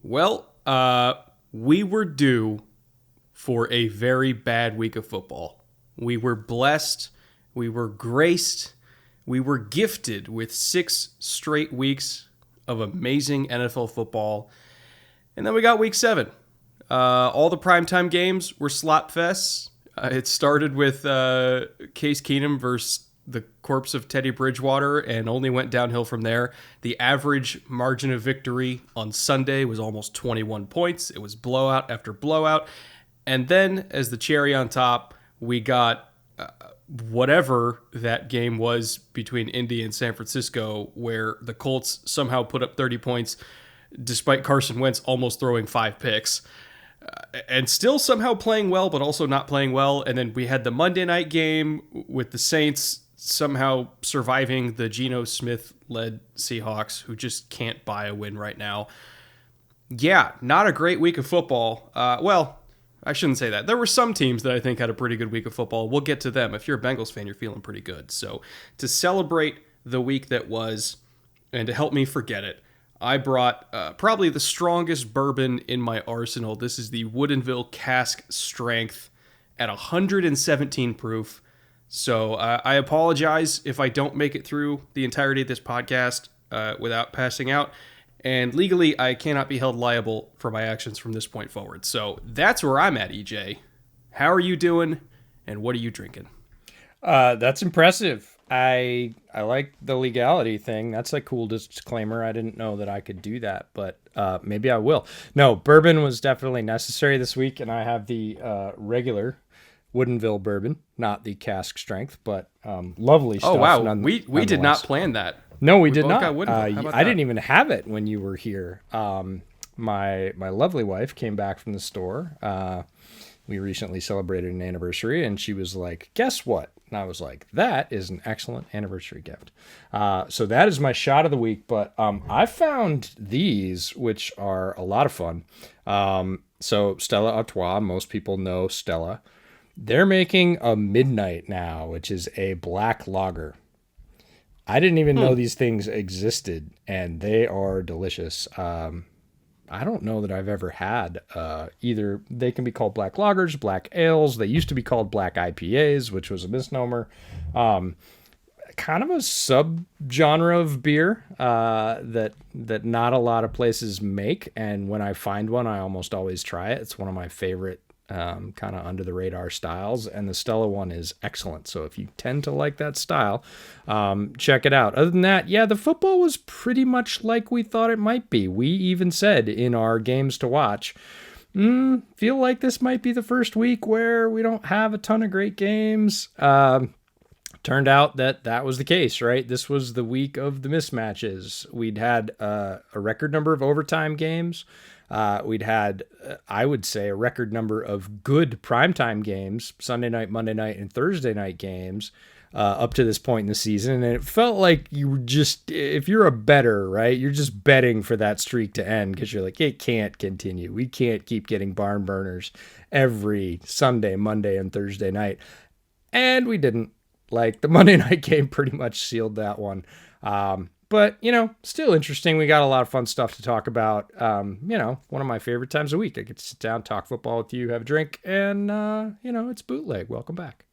Well, we were due for a very bad week of football. We were blessed, we were graced, we were gifted with 6 straight weeks of amazing NFL football. And then we got week 7. All the primetime games were slot fests. It started with Case Keenum versus the corpse of Teddy Bridgewater and only went downhill from there. The average margin of victory on Sunday was almost 21 points. It was blowout after blowout. And then, as the cherry on top, we got whatever that game was between Indy and San Francisco, where the Colts somehow put up 30 points despite Carson Wentz almost throwing 5 picks. And still somehow playing well, but also not playing well. And then we had the Monday night game with the Saints somehow surviving the Geno Smith-led Seahawks, who just can't buy a win right now. Yeah, not a great week of football. Well, I shouldn't say that. There were some teams that I think had a pretty good week of football. We'll get to them. If you're a Bengals fan, you're feeling pretty good. So to celebrate the week that was, and to help me forget it, I brought probably the strongest bourbon in my arsenal. This is the Woodinville Cask Strength at 117 proof. So I apologize if I don't make it through the entirety of this podcast without passing out. And legally, I cannot be held liable for my actions from this point forward. So that's where I'm at, EJ. How are you doing, and what are you drinking? That's impressive. I like the legality thing. That's a cool disclaimer. I didn't know that I could do that, but maybe I will. No, bourbon was definitely necessary this week, and I have the regular Woodinville bourbon, not the cask strength, but lovely stuff. Oh, wow. We did not plan that. No, we did not. I didn't even have it when you were here. My lovely wife came back from the store. We recently celebrated an anniversary, and she was like, guess what? And I was like, that is an excellent anniversary gift. So that is my shot of the week. But I found these, which are a lot of fun. So Stella Artois, most people know Stella. They're making a Midnight now, which is a black lager. I didn't even know these things existed, and they are delicious. I don't know that I've ever had either. They can be called black lagers, black ales. They used to be called black IPAs, which was a misnomer. Kind of a subgenre of beer that not a lot of places make, and when I find one, I almost always try it. It's one of my favorite kind of under the radar styles, and the Stella one is excellent. So if you tend to like that style, check it out. Other than that, yeah, the football was pretty much like we thought it might be. We even said in our games to watch, feel like this might be the first week where we don't have a ton of great games. Turned out that was the case, right? This was the week of the mismatches. We'd had a record number of overtime games. We'd had, I would say, a record number of good primetime games, Sunday night, Monday night, and Thursday night games up to this point in the season. And it felt like you were just, if you're a bettor, right, you're just betting for that streak to end because you're like, it can't continue. We can't keep getting barn burners every Sunday, Monday, and Thursday night. And we didn't. Like, the Monday night game pretty much sealed that one. But, still interesting. We got a lot of fun stuff to talk about. One of my favorite times of the week. I get to sit down, talk football with you, have a drink, and, it's Bootleg. Welcome back.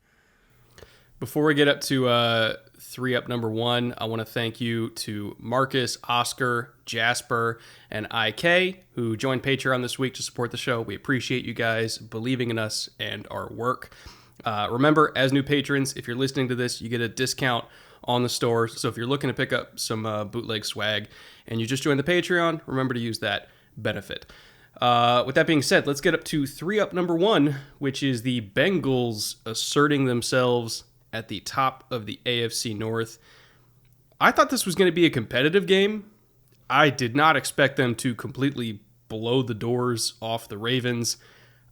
Before we get up to 3 Up number 1, I want to thank you to Marcus, Oscar, Jasper, and IK, who joined Patreon this week to support the show. We appreciate you guys believing in us and our work. Remember, as new patrons, if you're listening to this, you get a discount on the store. So if you're looking to pick up some bootleg swag and you just joined the Patreon, remember to use that benefit. With that being said, let's get up to 3 Up number 1, which is the Bengals asserting themselves at the top of the AFC North. I thought this was going to be a competitive game. I did not expect them to completely blow the doors off the Ravens.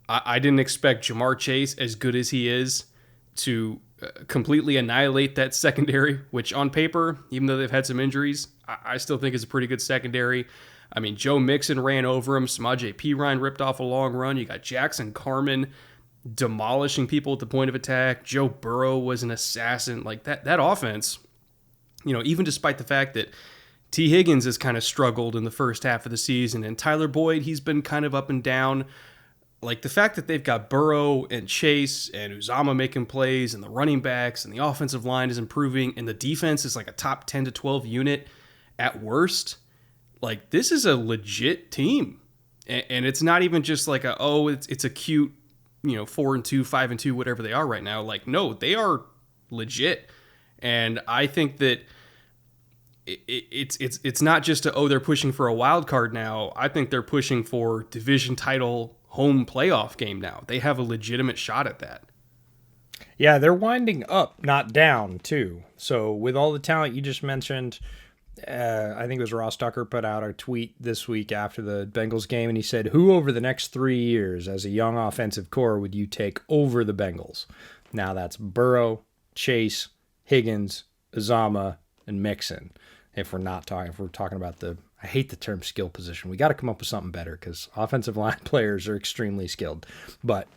I didn't expect Jamar Chase, as good as he is, to completely annihilate that secondary, which on paper, even though they've had some injuries, I still think is a pretty good secondary. I mean, Joe Mixon ran over him. Samaje Perine ripped off a long run. You got Jackson Carman demolishing people at the point of attack. Joe Burrow was an assassin. Like that offense, even despite the fact that T. Higgins has kind of struggled in the first half of the season, and Tyler Boyd, he's been kind of up and down. Like, the fact that they've got Burrow and Chase and Uzama making plays, and the running backs, and the offensive line is improving, and the defense is like a top 10 to 12 unit at worst. Like, this is a legit team. And it's not even just like it's a cute, 4-2, 5-2, whatever they are right now. Like, no, they are legit. And I think that it's not just they're pushing for a wild card now. I think they're pushing for division title home playoff game now. They have a legitimate shot at that. Yeah, they're winding up, not down, too. So with all the talent you just mentioned, I think it was Ross Tucker put out a tweet this week after the Bengals game, and he said, who over the next 3 years as a young offensive core would you take over the Bengals? Now that's Burrow, Chase, Higgins, Uzama, and Mixon. If we're talking about I hate the term skill position. We got to come up with something better because offensive line players are extremely skilled. But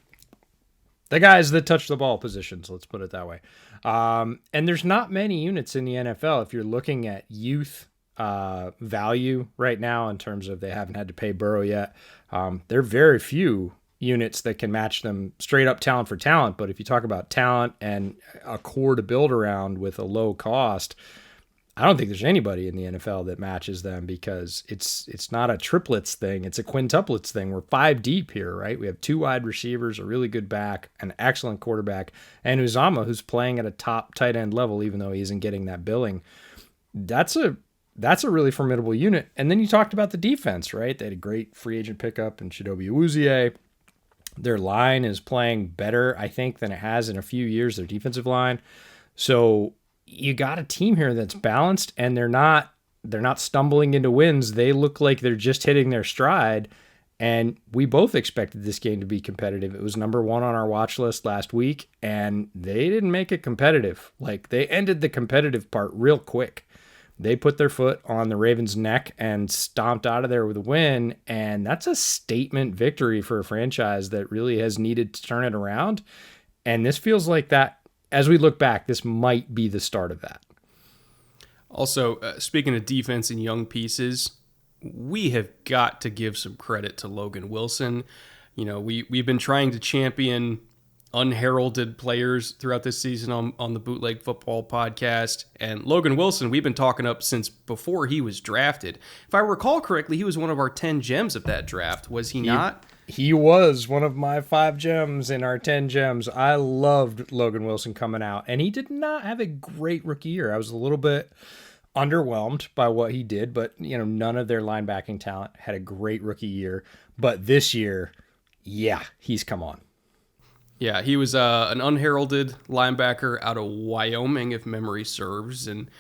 the guys that touch the ball positions, let's put it that way. And there's not many units in the NFL. If you're looking at youth value right now in terms of they haven't had to pay Burrow yet, there are very few units that can match them straight up talent for talent. But if you talk about talent and a core to build around with a low cost, I don't think there's anybody in the NFL that matches them because it's not a triplets thing. It's a quintuplets thing. We're 5 deep here, right? We have 2 wide receivers, a really good back, an excellent quarterback, and Uzama, who's playing at a top tight end level, even though he isn't getting that billing. That's a really formidable unit. And then you talked about the defense, right? They had a great free agent pickup in Chidobe Awuzie. Their line is playing better, I think, than it has in a few years, their defensive line. So you got a team here that's balanced, and they're not stumbling into wins. They look like they're just hitting their stride, and we both expected this game to be competitive. It was number 1 on our watch list last week, and they didn't make it competitive. Like, they ended the competitive part real quick. They put their foot on the Ravens' neck and stomped out of there with a win, and that's a statement victory for a franchise that really has needed to turn it around, and this feels like that. As we look back, this might be the start of that. Also, speaking of defense and young pieces, we have got to give some credit to Logan Wilson. We've been trying to champion unheralded players throughout this season on the Bootleg Football podcast. And Logan Wilson, we've been talking up since before he was drafted. If I recall correctly, he was one of our 10 gems of that draft, was he not? He was one of my 5 gems in our 10 gems. I loved Logan Wilson coming out, and he did not have a great rookie year. I was a little bit underwhelmed by what he did, but none of their linebacking talent had a great rookie year. But this year, yeah, he's come on. Yeah, he was an unheralded linebacker out of Wyoming, if memory serves. And,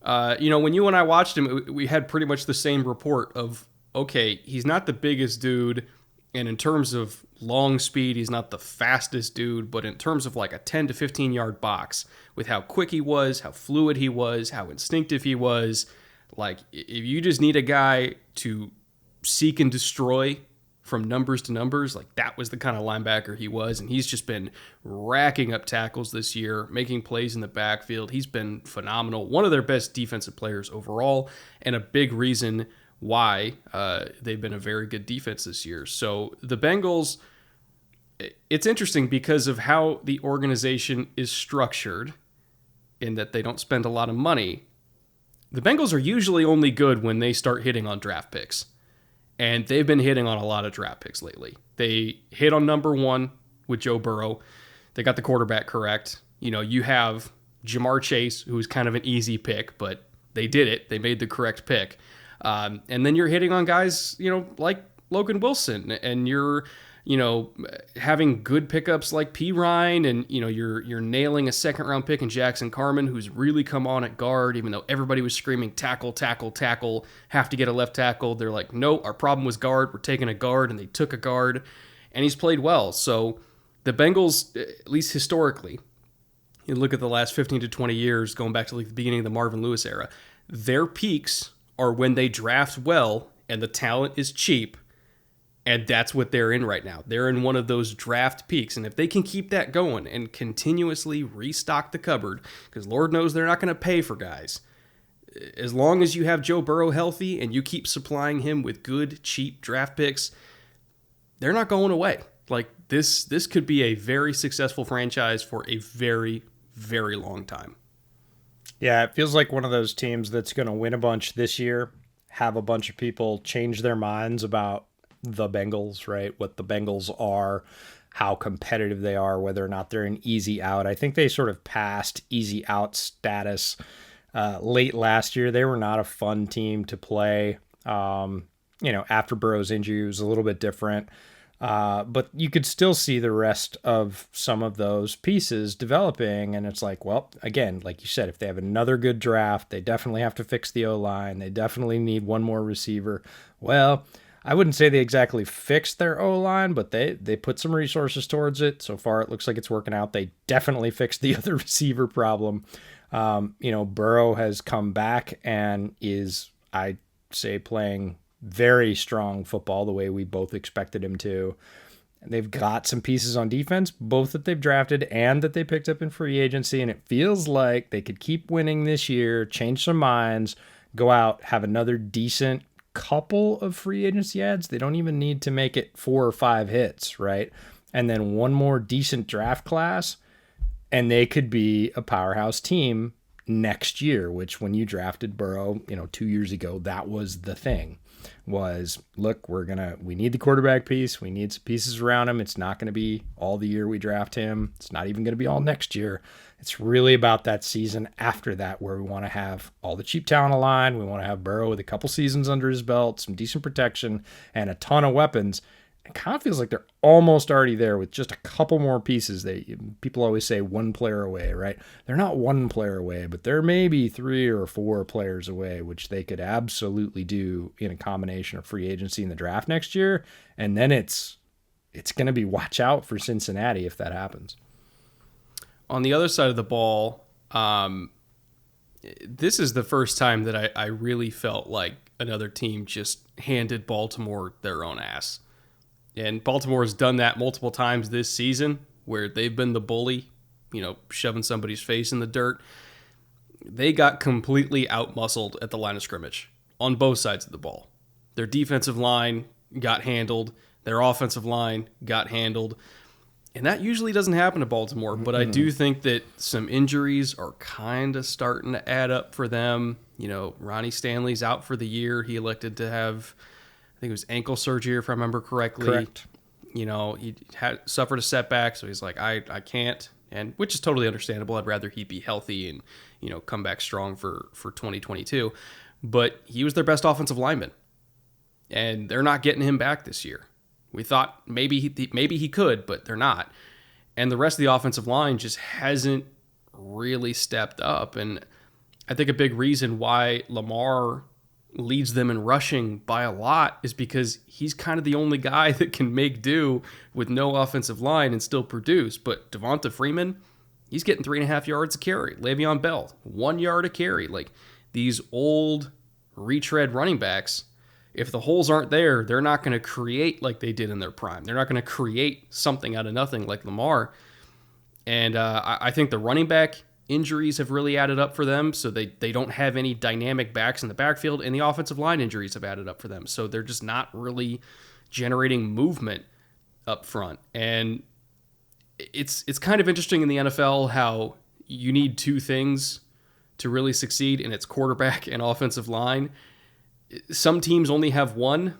when you and I watched him, we had pretty much the same report of, okay, he's not the biggest dude, and in terms of long speed, he's not the fastest dude, but in terms of like a 10 to 15 yard box, with how quick he was, how fluid he was, how instinctive he was, like if you just need a guy to seek and destroy from numbers to numbers, like that was the kind of linebacker he was. And he's just been racking up tackles this year, making plays in the backfield. He's been phenomenal. One of their best defensive players overall, and a big reason why they've been a very good defense this year. So the Bengals, it's interesting because of how the organization is structured in that they don't spend a lot of money. The Bengals are usually only good when they start hitting on draft picks. And they've been hitting on a lot of draft picks lately. They hit on number 1 with Joe Burrow. They got the quarterback correct. You have Jamar Chase, who's kind of an easy pick, but they did it. They made the correct pick. And then you're hitting on guys, like Logan Wilson, and you're, having good pickups like P. Ryan, and, you're nailing a 2nd-round pick in Jackson Carman, who's really come on at guard, even though everybody was screaming tackle, tackle, tackle, have to get a left tackle. They're like, no, our problem was guard. We're taking a guard, and they took a guard, and he's played well. So the Bengals, at least historically, you look at the last 15 to 20 years, going back to like the beginning of the Marvin Lewis era, their peaks are when they draft well and the talent is cheap, and that's what they're in right now. They're in one of those draft peaks, and if they can keep that going and continuously restock the cupboard, because Lord knows they're not going to pay for guys, as long as you have Joe Burrow healthy and you keep supplying him with good, cheap draft picks, they're not going away. Like this could be a very successful franchise for a very, very long time. Yeah, it feels like one of those teams that's going to win a bunch this year, have a bunch of people change their minds about the Bengals, right? What the Bengals are, how competitive they are, whether or not they're an easy out. I think they sort of passed easy out status late last year. They were not a fun team to play. After Burrow's injury, it was a little bit different. But you could still see the rest of some of those pieces developing. And it's like, well, again, like you said, if they have another good draft, they definitely have to fix the O-line. They definitely need one more receiver. Well, I wouldn't say they exactly fixed their O-line, but they put some resources towards it. So far, it looks like it's working out. They definitely fixed the other receiver problem. Burrow has come back and is, I'd say, playing very strong football the way we both expected him to. And they've got some pieces on defense, both that they've drafted and that they picked up in free agency. And it feels like they could keep winning this year, change some minds, go out, have another decent couple of free agency ads. They don't even need to make it 4 or 5 hits, right? And then one more decent draft class, and they could be a powerhouse team next year, which when you drafted Burrow, 2 years ago, that was the thing. Was, look, we need the quarterback piece. We need some pieces around him. It's not going to be all the year we draft him. It's not even going to be all next year. It's really about that season after that where we want to have all the cheap talent aligned. We want to have Burrow with a couple seasons under his belt, some decent protection, and a ton of weapons. It kind of feels like they're almost already there with just a couple more pieces. People always say one player away, right? They're not one player away, but they're maybe 3 or 4 players away, which they could absolutely do in a combination of free agency and the draft next year. And then it's going to be watch out for Cincinnati if that happens. On the other side of the ball, this is the first time that I really felt like another team just handed Baltimore their own ass. And Baltimore has done that multiple times this season where they've been the bully, shoving somebody's face in the dirt. They got completely outmuscled at the line of scrimmage on both sides of the ball. Their defensive line got handled. Their offensive line got handled. And that usually doesn't happen to Baltimore, but I do think that some injuries are kind of starting to add up for them. Ronnie Stanley's out for the year. He elected to have, I think it was ankle surgery, if I remember correctly. Correct. He had suffered a setback, so he's like, I can't, and which is totally understandable. I'd rather he be healthy and come back strong for 2022. But he was their best offensive lineman, and they're not getting him back this year. We thought maybe he could, but they're not. And the rest of the offensive line just hasn't really stepped up. And I think a big reason why Lamar leads them in rushing by a lot is because he's kind of the only guy that can make do with no offensive line and still produce. But Devonta Freeman, he's getting 3.5 yards a carry. Le'Veon Bell, 1 yard a carry. Like these old retread running backs, if the holes aren't there, they're not going to create like they did in their prime. They're not going to create something out of nothing like Lamar. And I think the running back injuries have really added up for them, so they don't have any dynamic backs in the backfield, and the offensive line injuries have added up for them. So they're just not really generating movement up front. And it's kind of interesting in the NFL how you need 2 things to really succeed, and it's quarterback and offensive line. Some teams only have one.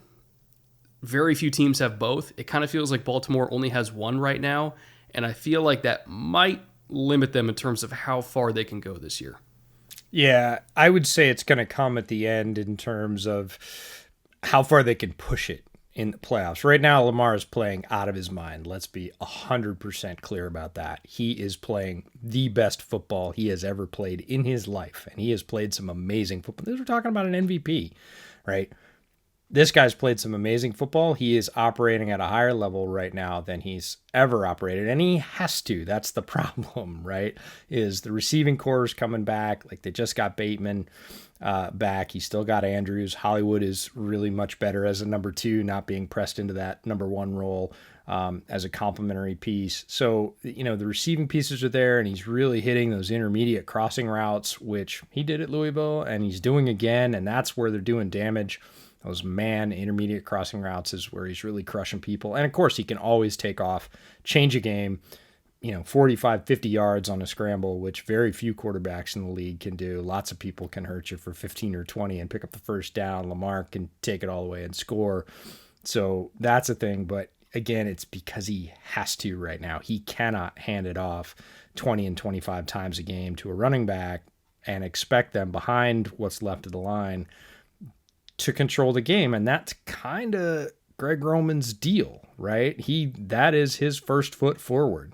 Very few teams have both. It kind of feels like Baltimore only has one right now, and I feel like that might limit them in terms of how far they can go this year. Yeah, I would say it's going to come at the end in terms of how far they can push it in the playoffs. Right now, Lamar is playing out of his mind. Let's be 100% clear about that. He is playing the best football he has ever played in his life, and he has played some amazing football. We're talking about an MVP, right? This guy's played some amazing football. He is operating at a higher level right now than he's ever operated, and he has to. That's the problem, right? Is the receiving core is coming back. Like they just got Bateman. back. He's still got Andrews. Hollywood is really much better as a number 2, not being pressed into that number 1 role as a complementary piece. So, the receiving pieces are there, and he's really hitting those intermediate crossing routes, which he did at Louisville, and he's doing again, and that's where they're doing damage. Those intermediate crossing routes is where he's really crushing people. And, of course, he can always take off, change a game, 45, 50 yards on a scramble, which very few quarterbacks in the league can do. Lots of people can hurt you for 15 or 20 and pick up the first down. Lamar can take it all the way and score. So that's a thing. But again, it's because he has to right now. He cannot hand it off 20 and 25 times a game to a running back and expect them behind what's left of the line to control the game. And that's kind of Greg Roman's deal, right? That is his first foot forward.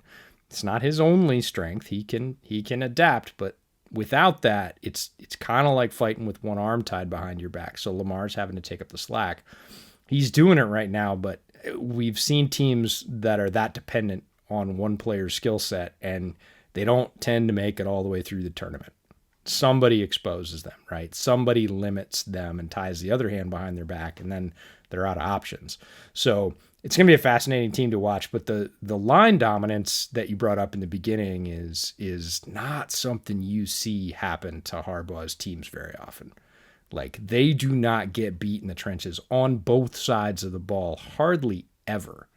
It's not his only strength. He can adapt, but without that, it's kind of like fighting with one arm tied behind your back. So Lamar's having to take up the slack. He's doing it right now, but we've seen teams that are that dependent on one player's skill set, and they don't tend to make it all the way through the tournament. Somebody exposes them, right? Somebody limits them and ties the other hand behind their back, and then they're out of options. So it's going to be a fascinating team to watch, but the line dominance that you brought up in the beginning is not something you see happen to Harbaugh's teams very often. Like, they do not get beat in the trenches on both sides of the ball, hardly ever.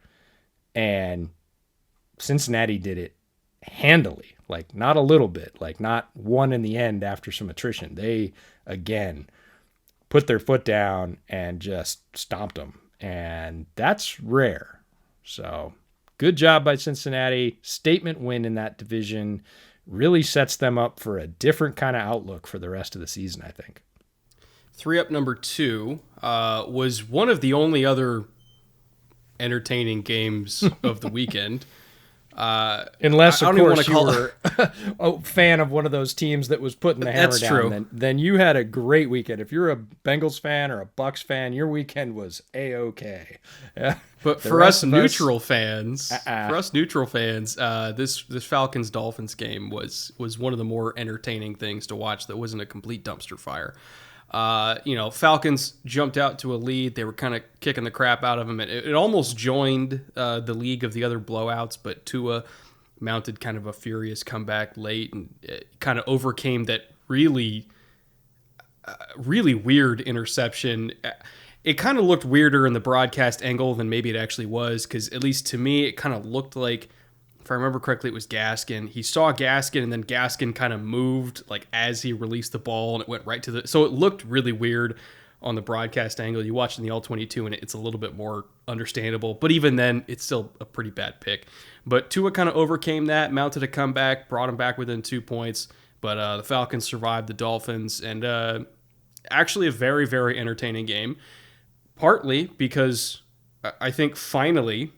And Cincinnati did it handily, like not a little bit, like not one in the end after some attrition. They, again, put their foot down and just stomped them. And that's rare. So good job by Cincinnati. Statement win in that division. Really sets them up for a different kind of outlook for the rest of the season, I think. 3-up number 2 was one of the only other entertaining games of the weekend. Unless, of course, you were a fan of one of those teams that was putting the hammer down. True. Then you had a great weekend. If you're a Bengals fan or a Bucs fan, your weekend was A-OK. Yeah. But for us neutral fans, this Falcons Dolphins game was one of the more entertaining things to watch that wasn't a complete dumpster fire. Falcons jumped out to a lead. They were kind of kicking the crap out of them. It almost joined the league of the other blowouts, but Tua mounted kind of a furious comeback late and it kind of overcame that really weird interception. It kind of looked weirder in the broadcast angle than maybe it actually was, because at least to me, it kind of looked like, if I remember correctly, it was Gaskin. He saw Gaskin, and then Gaskin kind of moved like as he released the ball, and it went right to the. So it looked really weird on the broadcast angle. You watch in the All-22, and it's a little bit more understandable. But even then, it's still a pretty bad pick. But Tua kind of overcame that, mounted a comeback, brought him back within 2 points. But the Falcons survived the Dolphins, and actually a very, very entertaining game. Partly because I think finally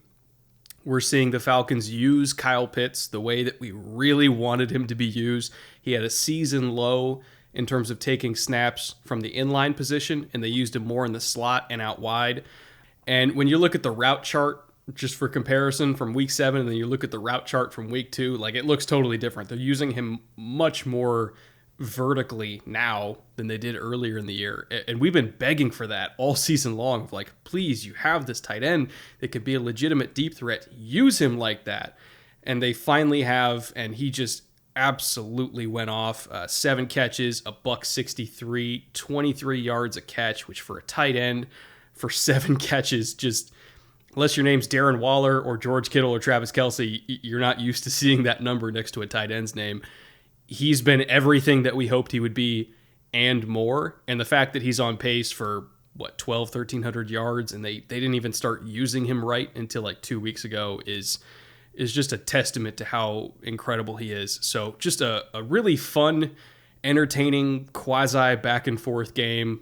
we're seeing the Falcons use Kyle Pitts the way that we really wanted him to be used. He had a season low in terms of taking snaps from the inline position, and they used him more in the slot and out wide. And when you look at the route chart, just for comparison, from week 7, and then you look at the route chart from week 2, like, it looks totally different. They're using him much more vertically now than they did earlier in the year. And we've been begging for that all season long. Like, please, you have this tight end that could be a legitimate deep threat. Use him like that. And they finally have, and he just absolutely went off. 7 catches, a $163, 23 yards a catch, which for a tight end for 7 catches, just unless your name's Darren Waller or George Kittle or Travis Kelce, you're not used to seeing that number next to a tight end's name. He's been everything that we hoped he would be and more. And the fact that he's on pace for, 1,300 yards, and they didn't even start using him right until like 2 weeks ago is just a testament to how incredible he is. So just a really fun, entertaining, quasi back and forth game.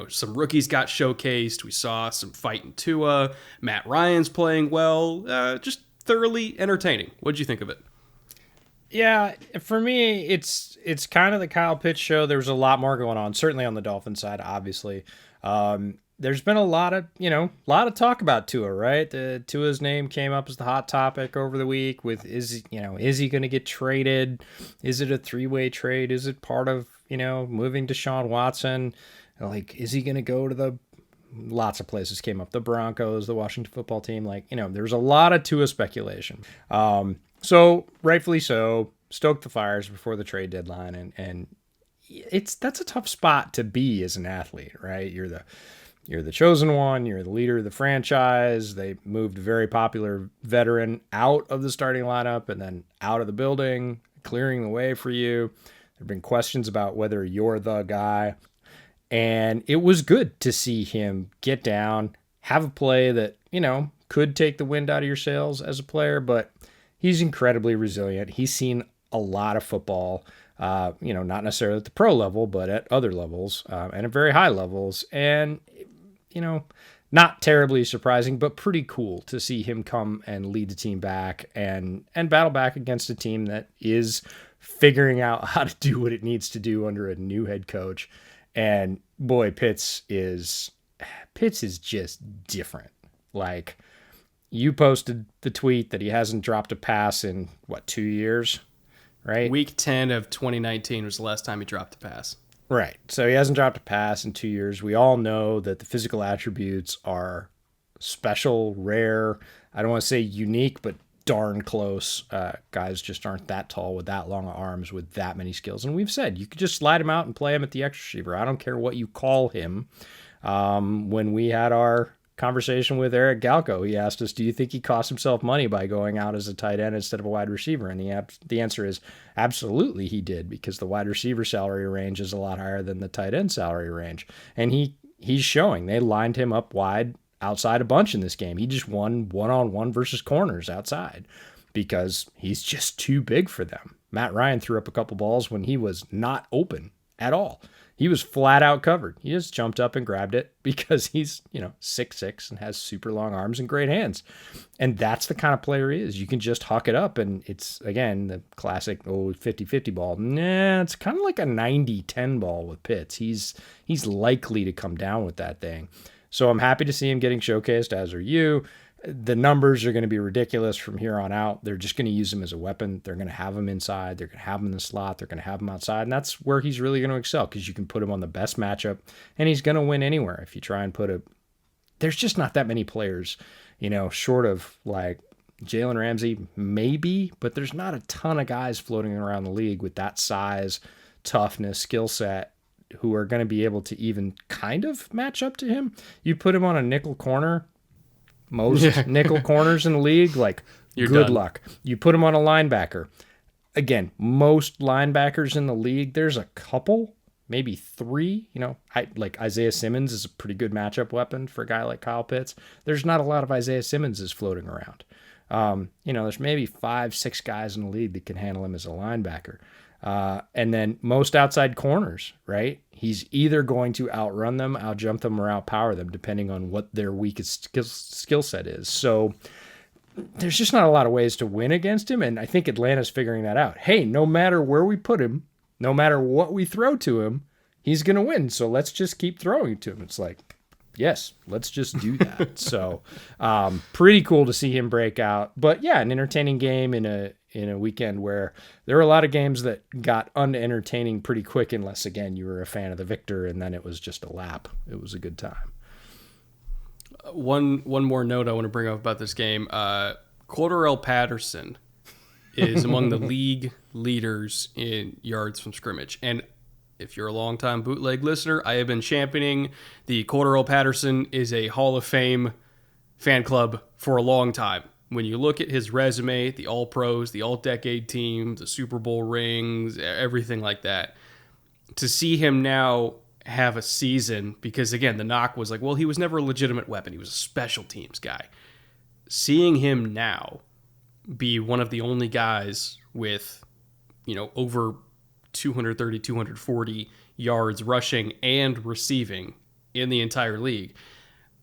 Some rookies got showcased. We saw some fight in Tua. Matt Ryan's playing well. Just thoroughly entertaining. What'd you think of it? Yeah, for me, it's kind of the Kyle Pitts show. There's a lot more going on, certainly on the Dolphins side, obviously. There's been a lot of talk about Tua, right? Tua's name came up as the hot topic over the week with, is he going to get traded? Is it a 3-way trade? Is it part of, moving to Deshaun Watson. Like, is he going to go to lots of places came up, the Broncos, the Washington football team. Like, there's a lot of Tua speculation. So rightfully so, stoked the fires before the trade deadline. And that's a tough spot to be as an athlete, right? You're the chosen one. You're the leader of the franchise. They moved a very popular veteran out of the starting lineup and then out of the building, clearing the way for you. There have been questions about whether you're the guy. And it was good to see him get down, have a play that, could take the wind out of your sails as a player, but he's incredibly resilient. He's seen a lot of football, not necessarily at the pro level, but at other levels and at very high levels. And, not terribly surprising, but pretty cool to see him come and lead the team back and battle back against a team that is figuring out how to do what it needs to do under a new head coach. And boy, Pitts is just different. Like, you posted the tweet that he hasn't dropped a pass in 2 years, right? Week 10 of 2019 was the last time he dropped a pass. Right. So he hasn't dropped a pass in 2 years. We all know that the physical attributes are special, rare. I don't want to say unique, but darn close. Guys just aren't that tall with that long of arms with that many skills. And we've said you could just slide him out and play him at the X receiver. I don't care what you call him. When we had our conversation with Eric Galco, he asked us, do you think he cost himself money by going out as a tight end instead of a wide receiver? And the answer is absolutely he did, because the wide receiver salary range is a lot higher than the tight end salary range. And he's showing. They lined him up wide outside a bunch in this game. He just won one-on-one versus corners outside because he's just too big for them. Matt Ryan threw up a couple balls when he was not open at all. He was flat out covered. He just jumped up and grabbed it because he's, 6'6" and has super long arms and great hands. And that's the kind of player he is. You can just huck it up, and it's, again, the classic 50-50 ball. Nah, it's kind of like a 90-10 ball with Pitts. He's likely to come down with that thing. So I'm happy to see him getting showcased, as are you. The numbers are going to be ridiculous from here on out. They're just going to use him as a weapon. They're going to have him inside. They're going to have him in the slot. They're going to have him outside. And that's where he's really going to excel, because you can put him on the best matchup, and he's going to win anywhere. If you try and there's just not that many players, short of like Jalen Ramsey, maybe, but there's not a ton of guys floating around the league with that size, toughness, skill set, who are going to be able to even kind of match up to him. You put him on a nickel corner, most nickel corners in the league, like, you're good done. Luck. You put him on a linebacker. Again, most linebackers in the league, there's a couple, maybe three. Like Isaiah Simmons is a pretty good matchup weapon for a guy like Kyle Pitts. There's not a lot of Isaiah Simmonses floating around. There's maybe 5-6 guys in the league that can handle him as a linebacker. And then most outside corners, right? He's either going to outrun them, outjump them, or outpower them, depending on what their weakest skill set is. So there's just not a lot of ways to win against him, and I think Atlanta's figuring that out. Hey, no matter where we put him, no matter what we throw to him, he's going to win, so let's just keep throwing to him. It's like, yes, let's just do that. So pretty cool to see him break out. But yeah, an entertaining game in a weekend where there were a lot of games that got unentertaining pretty quick, unless, again, you were a fan of the victor, and then it was just a lap. It was a good time. One more note I want to bring up about this game. Cordarrelle Patterson is among the league leaders in yards from scrimmage. And if you're a longtime Bootleg listener, I have been championing the Cordarrelle Patterson is a Hall of Fame fan club for a long time. When you look at his resume, the All-Pros, the All-Decade team, the Super Bowl rings, everything like that, to see him now have a season, because, again, the knock was like, well, he was never a legitimate weapon. He was a special teams guy. Seeing him now be one of the only guys with, over 230, 240 yards rushing and receiving in the entire league,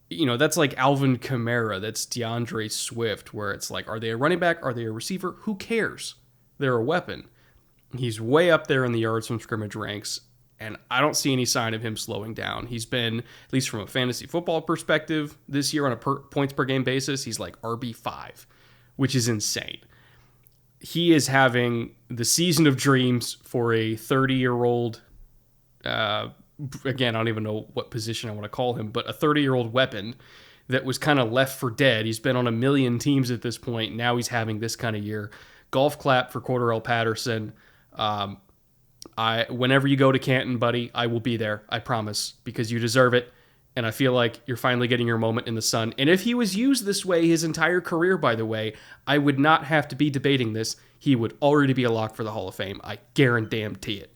that's like Alvin Kamara, that's DeAndre Swift, where it's like, are they a running back? Are they a receiver? Who cares? They're a weapon. He's way up there in the yards from scrimmage ranks, and I don't see any sign of him slowing down. He's been, at least from a fantasy football perspective, this year on a points per game basis, he's like RB5, which is insane. He is having the season of dreams for a 30-year-old again, I don't even know what position I want to call him, but a 30-year-old weapon that was kind of left for dead. He's been on a million teams at this point. Now he's having this kind of year. Golf clap for Cordarrelle Patterson. Whenever you go to Canton, buddy, I will be there. I promise, because you deserve it. And I feel like you're finally getting your moment in the sun. And if he was used this way his entire career, by the way, I would not have to be debating this. He would already be a lock for the Hall of Fame. I guarantee it.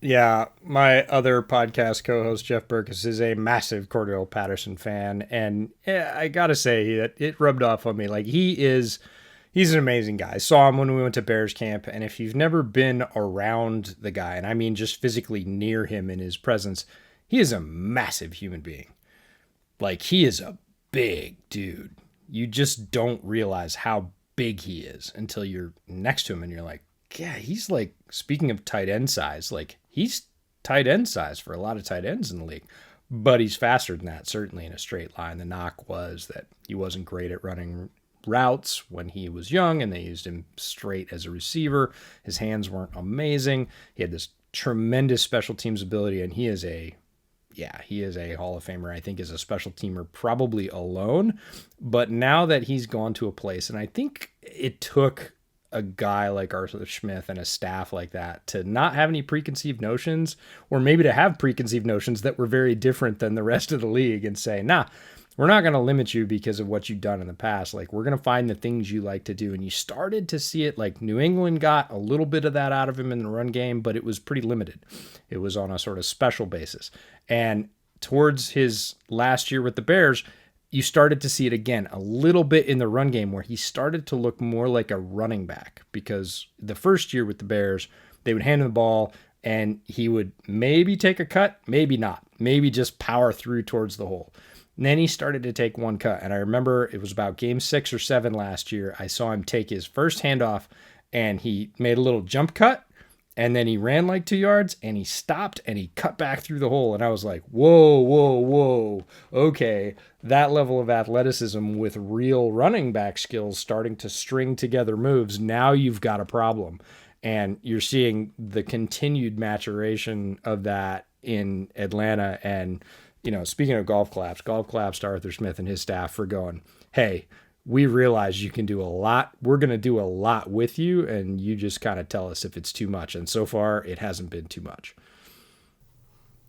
Yeah, my other podcast co-host, Jeff Burkus, is a massive Cordarrelle Patterson fan. And I got to say that it rubbed off on me. Like, he's an amazing guy. I saw him when we went to Bears camp. And if you've never been around the guy, and I mean just physically near him in his presence, he is a massive human being. Like, he is a big dude. You just don't realize how big he is until you're next to him and you're like, yeah, he's like, speaking of tight end size, like, he's tight end size for a lot of tight ends in the league. But he's faster than that, certainly in a straight line. The knock was that he wasn't great at running routes when he was young, and they used him straight as a receiver. His hands weren't amazing. He had this tremendous special teams ability, and he is a Hall of Famer. I think is a special teamer probably alone. But now that he's gone to a place, and I think it took a guy like Arthur Smith and a staff like that to not have any preconceived notions, or maybe to have preconceived notions that were very different than the rest of the league, and say, nah, we're not going to limit you because of what you've done in the past. Like, we're going to find the things you like to do. And you started to see it, like New England got a little bit of that out of him in the run game, but it was pretty limited. It was on a sort of special basis. And towards his last year with the Bears, you started to see it again a little bit in the run game, where he started to look more like a running back, because the first year with the Bears, they would hand him the ball and he would maybe take a cut, maybe not, maybe just power through towards the hole. And then he started to take one cut. And I remember it was about game 6 or 7 last year. I saw him take his first handoff and he made a little jump cut. And then he ran like 2 yards and he stopped and he cut back through the hole. And I was like, whoa. Okay. That level of athleticism with real running back skills starting to string together moves. Now you've got a problem. And you're seeing the continued maturation of that in Atlanta. And, you know, speaking of golf claps to Arthur Smith and his staff for going, hey, we realize you can do a lot. We're going to do a lot with you, and you just kind of tell us if it's too much. And so far, it hasn't been too much.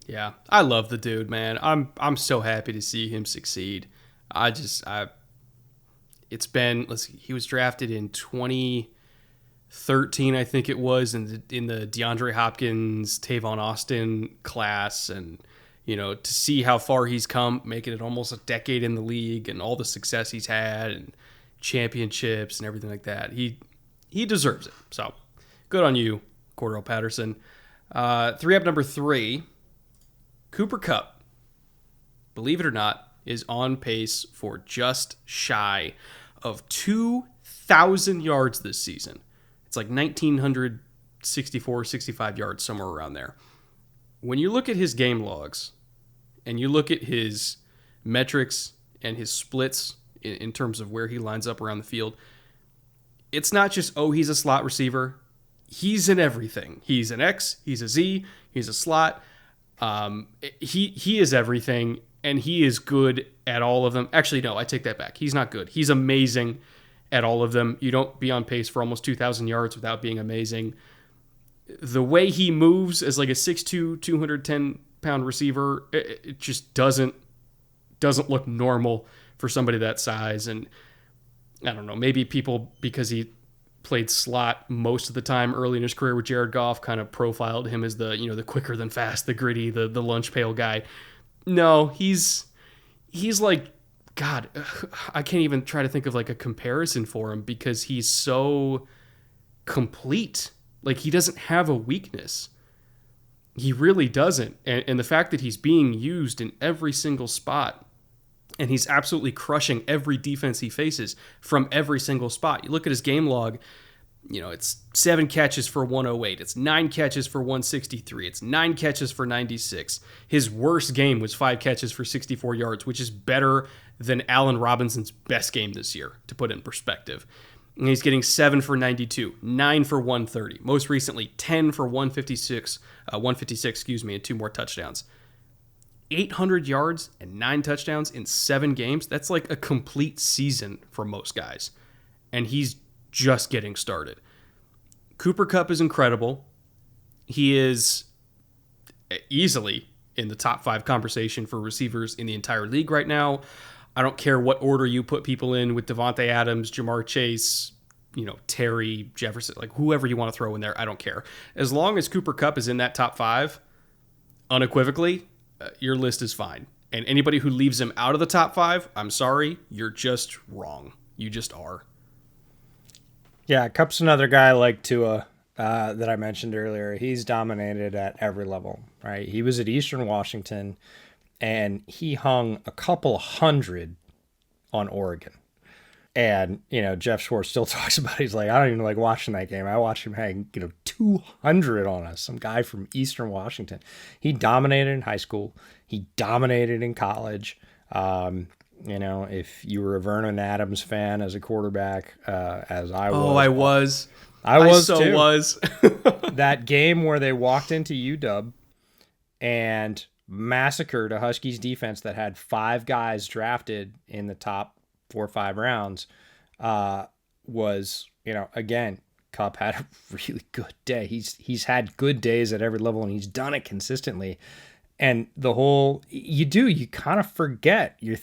Yeah, I love the dude, man. I'm so happy to see him succeed. It's been, he was drafted in 2013, I think it was, in the DeAndre Hopkins, Tavon Austin class, and you know, to see how far he's come, making it almost a decade in the league, and all the success he's had, and championships and everything like that, he deserves it. So, good on you, Cordarrelle Patterson. 3 up number 3, Cooper Kupp, believe it or not, is on pace for just shy of 2,000 yards this season. It's like 1,964, 65 yards, somewhere around there. When you look at his game logs and you look at his metrics and his splits in terms of where he lines up around the field, it's not just, oh, he's a slot receiver. He's in everything. He's an X, he's a Z, he's a slot. He is everything, and he is good at all of them. Actually, no, I take that back. He's not good. He's amazing at all of them. You don't be on pace for almost 2,000 yards without being amazing. The way he moves as like a 6'2", 210-pound receiver, it just doesn't look normal for somebody that size. And I don't know, maybe people, because he played slot most of the time early in his career with Jared Goff, kind of profiled him as the, you know, the quicker than fast, the gritty, the lunch pail guy. No, he's like, God, I can't even try to think of like a comparison for him, because he's so complete. Like, he doesn't have a weakness. He really doesn't. And the fact that he's being used in every single spot, and he's absolutely crushing every defense he faces from every single spot. You look at his game log, you know, it's 7 catches for 108. It's 9 catches for 163. It's 9 catches for 96. His worst game was 5 catches for 64 yards, which is better than Allen Robinson's best game this year, to put it in perspective. And he's getting 7 for 92, 9 for 130. Most recently, 10 for 156, and 2 more touchdowns. 800 yards and 9 touchdowns in 7 games. That's like a complete season for most guys. And he's just getting started. Cooper Kupp is incredible. He is easily in the top 5 conversation for receivers in the entire league right now. I don't care what order you put people in with Devontae Adams, Jamar Chase, Terry, Jefferson, like whoever you want to throw in there. I don't care. As long as Cooper Kupp is in that top 5, unequivocally, your list is fine. And anybody who leaves him out of the top 5, I'm sorry, you're just wrong. You just are. Yeah, Kupp's another guy like Tua that I mentioned earlier. He's dominated at every level, right? He was at Eastern Washington, and he hung a couple hundred on Oregon. And, Jeff Schwartz still talks about it. He's like, I don't even like watching that game. I watched him hang, 200 on us, some guy from Eastern Washington. He dominated in high school. He dominated in college. If you were a Vernon Adams fan as a quarterback, as I was. Oh, I was. I was so too. was. That game where they walked into UW and massacred a Huskies defense that had 5 guys drafted in the top 4 or 5 rounds was, again, Kupp had a really good day. He's had good days at every level, and he's done it consistently. And the whole, you kind of forget. You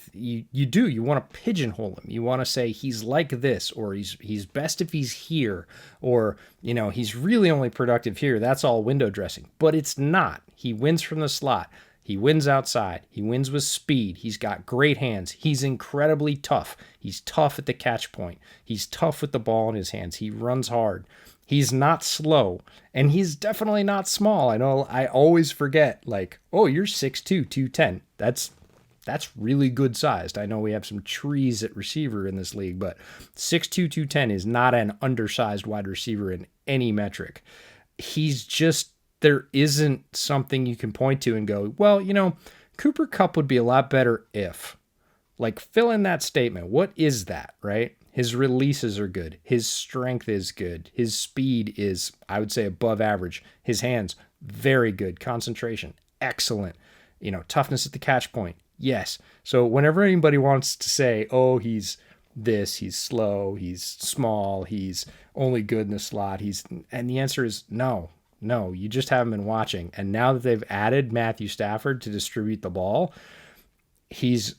want to pigeonhole him. You want to say he's like this, or he's best if he's here, or, he's really only productive here. That's all window dressing. But it's not. He wins from the slot. He wins outside. He wins with speed. He's got great hands. He's incredibly tough. He's tough at the catch point. He's tough with the ball in his hands. He runs hard. He's not slow, and he's definitely not small. I know I always forget, like, oh, you're 6'2", 210. That's really good sized. I know we have some trees at receiver in this league, but 6'2", 210 is not an undersized wide receiver in any metric. He's just, there isn't something you can point to and go, well, Cooper Kupp would be a lot better if. Like, fill in that statement. What is that, right? His releases are good. His strength is good. His speed is, I would say, above average. His hands, very good. Concentration, excellent. Toughness at the catch point, yes. So whenever anybody wants to say, oh, he's this, he's slow, he's small, he's only good in the slot, and the answer is no, you just haven't been watching. And now that they've added Matthew Stafford to distribute the ball, he's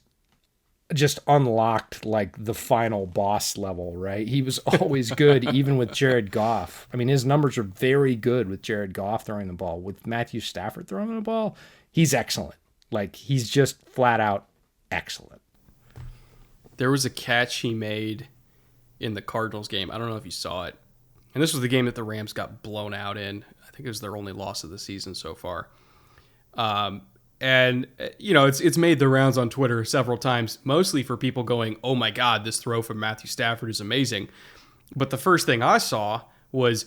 just unlocked like the final boss level, right? He was always good even with Jared Goff. I mean, his numbers are very good with Jared Goff throwing the ball. With Matthew Stafford throwing the ball, he's excellent. Like, he's just flat out excellent. There was a catch he made in the Cardinals game. I don't know if you saw it. And this was the game that the Rams got blown out in. I think it was their only loss of the season so far. And, it's made the rounds on Twitter several times, mostly for people going, oh my God, this throw from Matthew Stafford is amazing. But the first thing I saw was,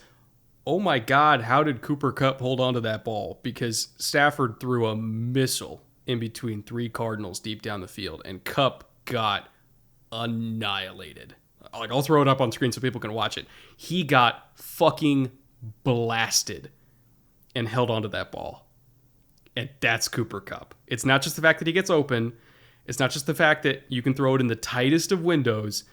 oh my God, how did Cooper Kupp hold on to that ball? Because Stafford threw a missile in between 3 Cardinals deep down the field, and Kupp got annihilated. Like, I'll throw it up on screen so people can watch it. He got fucking blasted and held onto that ball. And that's Cooper Kupp. It's not just the fact that he gets open. It's not just the fact that you can throw it in the tightest of windows.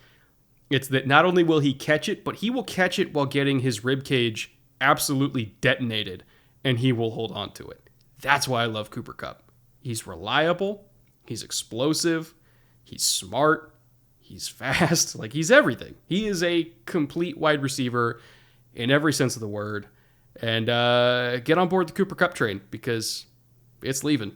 It's that not only will he catch it, but he will catch it while getting his ribcage absolutely detonated, and he will hold on to it. That's why I love Cooper Kupp. He's reliable. He's explosive. He's smart. He's fast. Like, he's everything. He is a complete wide receiver in every sense of the word. And get on board the Cooper Kupp train, because it's leaving.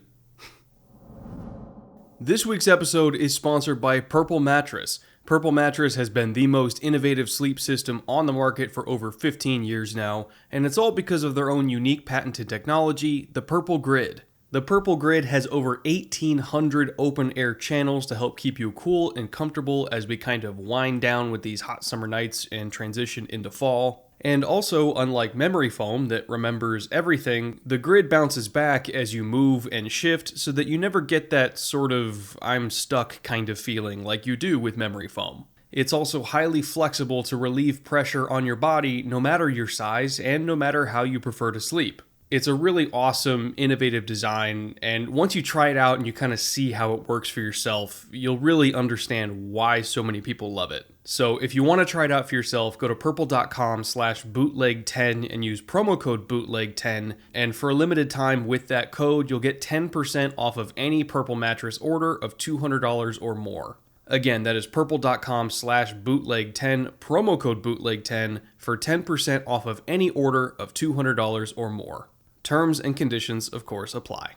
This week's episode is sponsored by Purple Mattress. Purple Mattress has been the most innovative sleep system on the market for over 15 years now, and it's all because of their own unique patented technology, the Purple Grid. The Purple Grid has over 1,800 open air channels to help keep you cool and comfortable as we kind of wind down with these hot summer nights and transition into fall. And also, unlike memory foam that remembers everything, the grid bounces back as you move and shift so that you never get that sort of I'm stuck kind of feeling like you do with memory foam. It's also highly flexible to relieve pressure on your body no matter your size and no matter how you prefer to sleep. It's a really awesome, innovative design, and once you try it out and you kind of see how it works for yourself, you'll really understand why so many people love it. So if you want to try it out for yourself, go to purple.com/bootleg10 and use promo code bootleg10, and for a limited time with that code, you'll get 10% off of any Purple mattress order of $200 or more. Again, that is purple.com/bootleg10, promo code bootleg10 for 10% off of any order of $200 or more. Terms and conditions, of course, apply.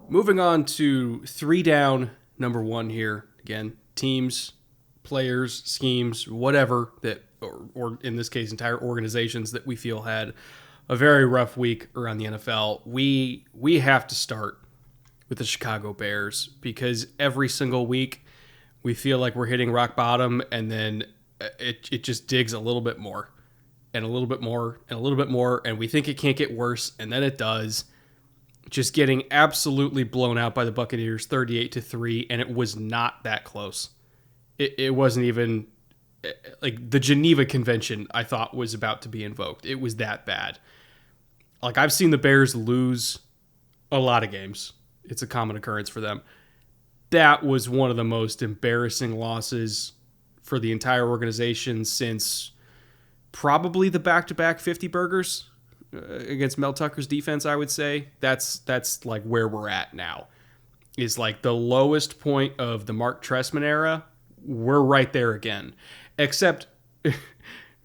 Moving on to 3 down, number 1 here. Again, teams, players, schemes, whatever that, or in this case, entire organizations that we feel had a very rough week around the NFL. We have to start with the Chicago Bears, because every single week we feel like we're hitting rock bottom, and then it just digs a little bit more and a little bit more and a little bit more, and we think it can't get worse, and then it does. Just getting absolutely blown out by the Buccaneers 38-3, and it was not that close. It wasn't even like the Geneva Convention I thought was about to be invoked. It was that bad. Like, I've seen the Bears lose a lot of games. It's a common occurrence for them. That was one of the most embarrassing losses for the entire organization since probably the back-to-back 50 burgers against Mel Tucker's defense, I would say. That's like where we're at now. Is like the lowest point of the Mark Trestman era. We're right there again. Except,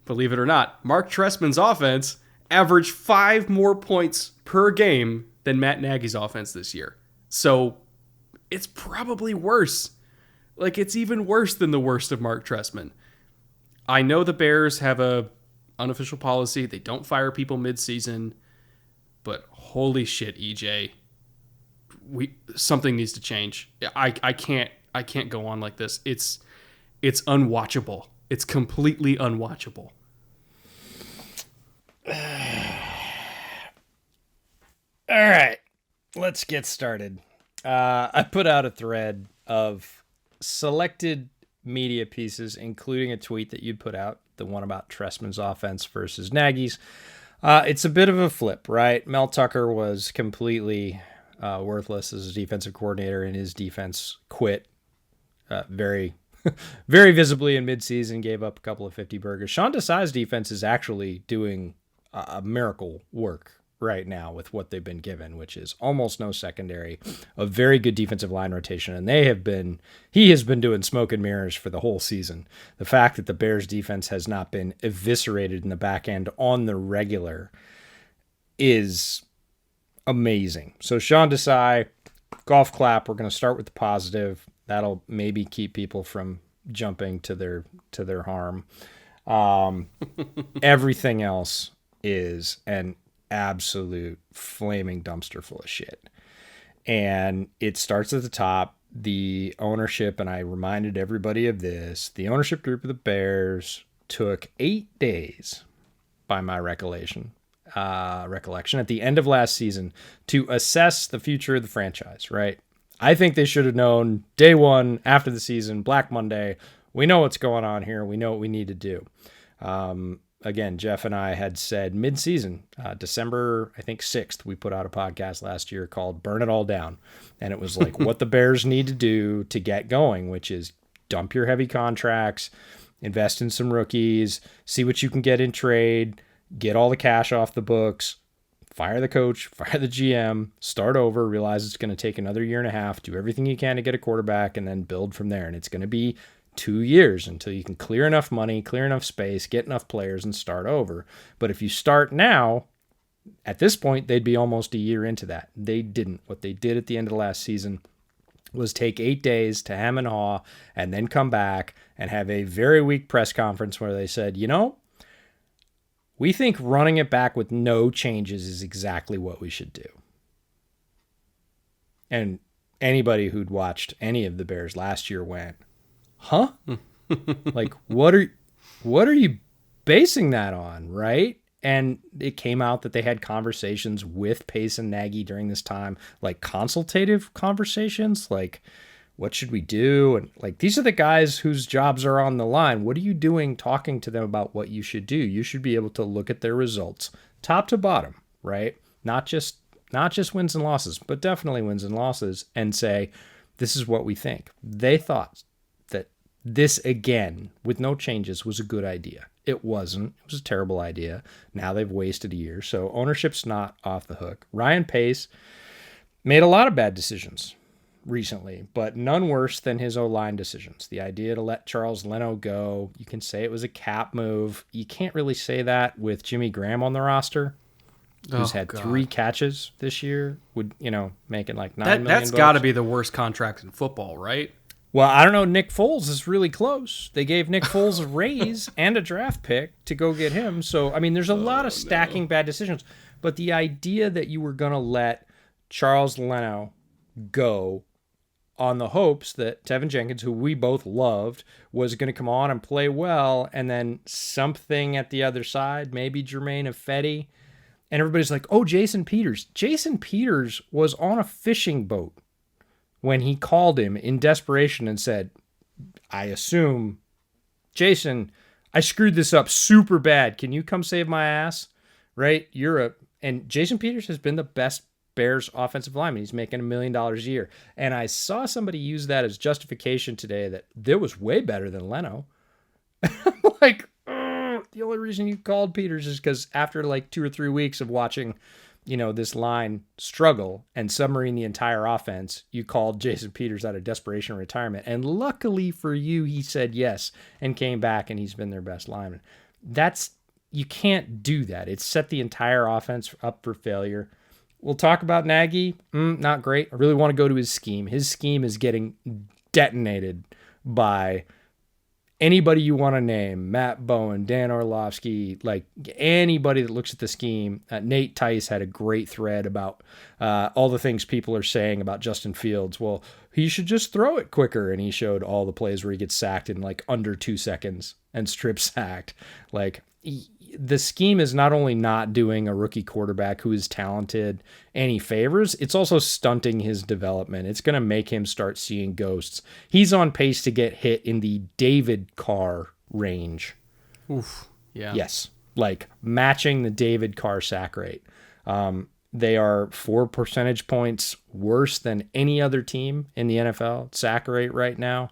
believe it or not, Mark Trestman's offense averaged 5 more points per game than Matt Nagy's offense this year. So it's probably worse. Like, it's even worse than the worst of Mark Trestman. I know the Bears have a unofficial policy. They don't fire people mid-season. But holy shit, EJ. Something needs to change. I can't go on like this. It's unwatchable. It's completely unwatchable. All right, let's get started. I put out a thread of selected media pieces, including a tweet that you put out, the one about Trestman's offense versus Nagy's. It's a bit of a flip, right? Mel Tucker was completely worthless as a defensive coordinator, and his defense quit very very visibly in midseason, gave up a couple of 50 burgers. Sean Desai's defense is actually doing a miracle work right now with what they've been given, which is almost no secondary, a very good defensive line rotation, and he has been doing smoke and mirrors for the whole season. The fact that the Bears defense has not been eviscerated in the back end on the regular is amazing. So Sean Desai, golf clap. We're going to start with the positive. That'll maybe keep people from jumping to their harm. Everything else is an absolute flaming dumpster full of shit. And it starts at the top. The ownership, and I reminded everybody of this, the ownership group of the Bears took 8 days, by my recollection, at the end of last season to assess the future of the franchise, right? I think they should have known day one after the season, Black Monday. We know what's going on here. We know what we need to do. Again, Jeff and I had said mid-season, December, I think 6th, we put out a podcast last year called Burn It All Down. And it was like what the Bears need to do to get going, which is dump your heavy contracts, invest in some rookies, see what you can get in trade, get all the cash off the books, fire the coach, fire the GM, start over, realize it's going to take another year and a half, do everything you can to get a quarterback, and then build from there. And it's going to be 2 years until you can clear enough money, clear enough space, get enough players, and start over. But if you start now, at this point, they'd be almost a year into that. They didn't. What they did at the end of last season was take 8 days to hem and haw and then come back and have a very weak press conference where they said, we think running it back with no changes is exactly what we should do. And anybody who'd watched any of the Bears last year went, huh? Like, what are you basing that on, right? And it came out that they had conversations with Pace and Nagy during this time, like consultative conversations, like what should we do? And like, these are the guys whose jobs are on the line. What are you doing talking to them about what you should do? You should be able to look at their results top to bottom, right? Not just wins and losses, but definitely wins and losses, and say, this is what we think. They thought that this, again, with no changes, was a good idea. It wasn't. It was a terrible idea. Now they've wasted a year, so ownership's not off the hook. Ryan Pace made a lot of bad decisions recently, but none worse than his O-line decisions. The idea to let Charles Leno go, you can say it was a cap move. You can't really say that with Jimmy Graham on the roster, who's had 3 catches this year, making like $9 million. That's got to be the worst contract in football, right? Well, I don't know. Nick Foles is really close. They gave Nick Foles a raise and a draft pick to go get him. So, I mean, there's a lot of stacking bad decisions. But the idea that you were going to let Charles Leno go on the hopes that Tevin Jenkins, who we both loved, was going to come on and play well, and then something at the other side, maybe Jermaine Ifedi, and everybody's like, oh, Jason Peters. Jason Peters was on a fishing boat when he called him in desperation and said, I assume, Jason, I screwed this up super bad. Can you come save my ass? Right? And Jason Peters has been the best Bears offensive lineman. He's making $1 million a year. And I saw somebody use that as justification today that there was way better than Leno. I'm like, the only reason you called Peters is because after like 2 or 3 weeks of watching, this line struggle and submarine the entire offense, you called Jason Peters out of desperation retirement. And luckily for you, he said yes and came back, and he's been their best lineman. You can't do that. It set the entire offense up for failure. We'll talk about Nagy. Not great. I really want to go to his scheme. His scheme is getting detonated by anybody you want to name. Matt Bowen, Dan Orlovsky, like anybody that looks at the scheme. Nate Tice had a great thread about all the things people are saying about Justin Fields. Well, he should just throw it quicker. And he showed all the plays where he gets sacked in like under 2 seconds and strip sacked. Like, the scheme is not only not doing a rookie quarterback who is talented any favors, it's also stunting his development. It's going to make him start seeing ghosts. He's on pace to get hit in the David Carr range. Oof. Yeah. Yes. Like matching the David Carr sack rate. They are 4 percentage points worse than any other team in the NFL sack rate right now.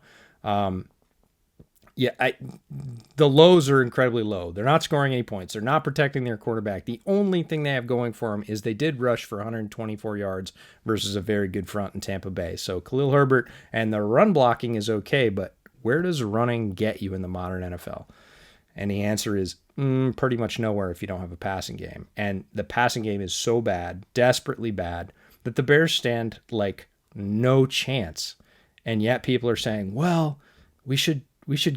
The lows are incredibly low. They're not scoring any points. They're not protecting their quarterback. The only thing they have going for them is they did rush for 124 yards versus a very good front in Tampa Bay. So Khalil Herbert and the run blocking is okay, but where does running get you in the modern NFL? And the answer is pretty much nowhere if you don't have a passing game. And the passing game is so bad, desperately bad, that the Bears stand like no chance. And yet people are saying, well, we should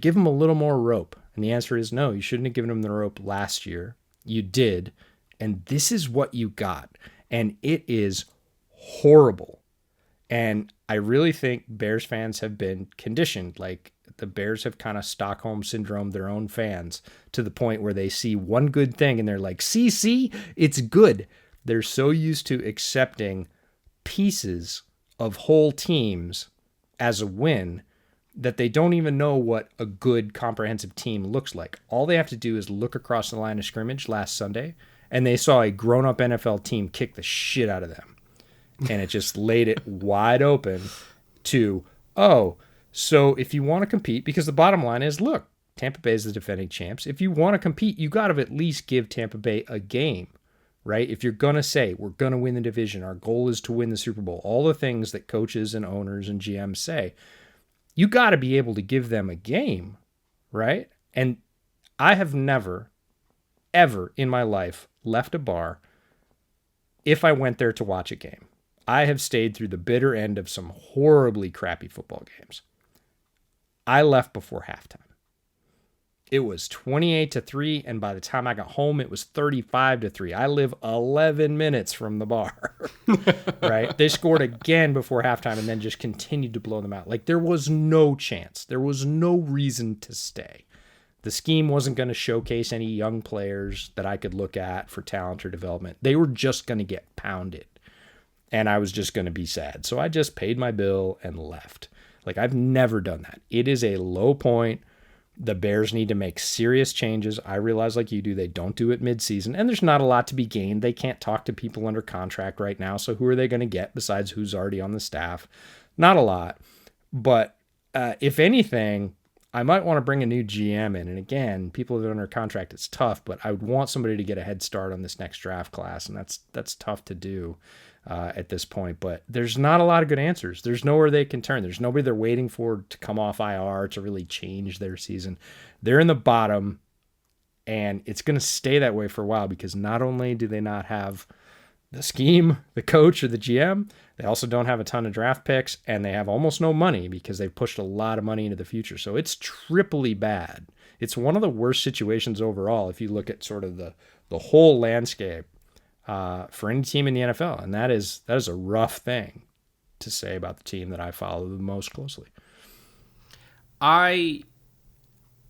give him a little more rope. And the answer is no, you shouldn't have given him the rope last year. You did. And this is what you got. And it is horrible. And I really think Bears fans have been conditioned. Like, the Bears have kind of Stockholm syndrome their own fans to the point where they see one good thing and they're like, see, it's good. They're so used to accepting pieces of whole teams as a win that they don't even know what a good comprehensive team looks like. All they have to do is look across the line of scrimmage last Sunday, and they saw a grown-up NFL team kick the shit out of them. And it just laid it wide open to, so if you want to compete, because the bottom line is, look, Tampa Bay is the defending champs. If you want to compete, you got to at least give Tampa Bay a game, right? If you're going to say, we're going to win the division, our goal is to win the Super Bowl, all the things that coaches and owners and GMs say, you got to be able to give them a game, right? And I have never, ever in my life left a bar if I went there to watch a game. I have stayed through the bitter end of some horribly crappy football games. I left before halftime. It was 28-3, and by the time I got home, it was 35-3. I live 11 minutes from the bar, right? They scored again before halftime and then just continued to blow them out. Like, there was no chance. There was no reason to stay. The scheme wasn't going to showcase any young players that I could look at for talent or development. They were just going to get pounded, and I was just going to be sad. So I just paid my bill and left. Like, I've never done that. It is a low point. The Bears need to make serious changes. I realize, like you do, they don't do it midseason, and there's not a lot to be gained. They can't talk to people under contract right now, so who are they going to get besides who's already on the staff? Not a lot. But if anything, I might want to bring a new GM in. And again, people that are under contract, it's tough, but I would want somebody to get a head start on this next draft class, and that's tough to do at this point. But there's not a lot of good answers. There's nowhere they can turn. There's nobody they're waiting for to come off IR to really change their season. They're in the bottom, and it's going to stay that way for a while because not only do they not have the scheme, the coach, or the GM, they also don't have a ton of draft picks, and they have almost no money because they've pushed a lot of money into the future. So it's triply bad. It's one of the worst situations overall if you look at sort of the whole landscape for any team in the NFL, and that is a rough thing to say about the team that I follow the most closely. I'm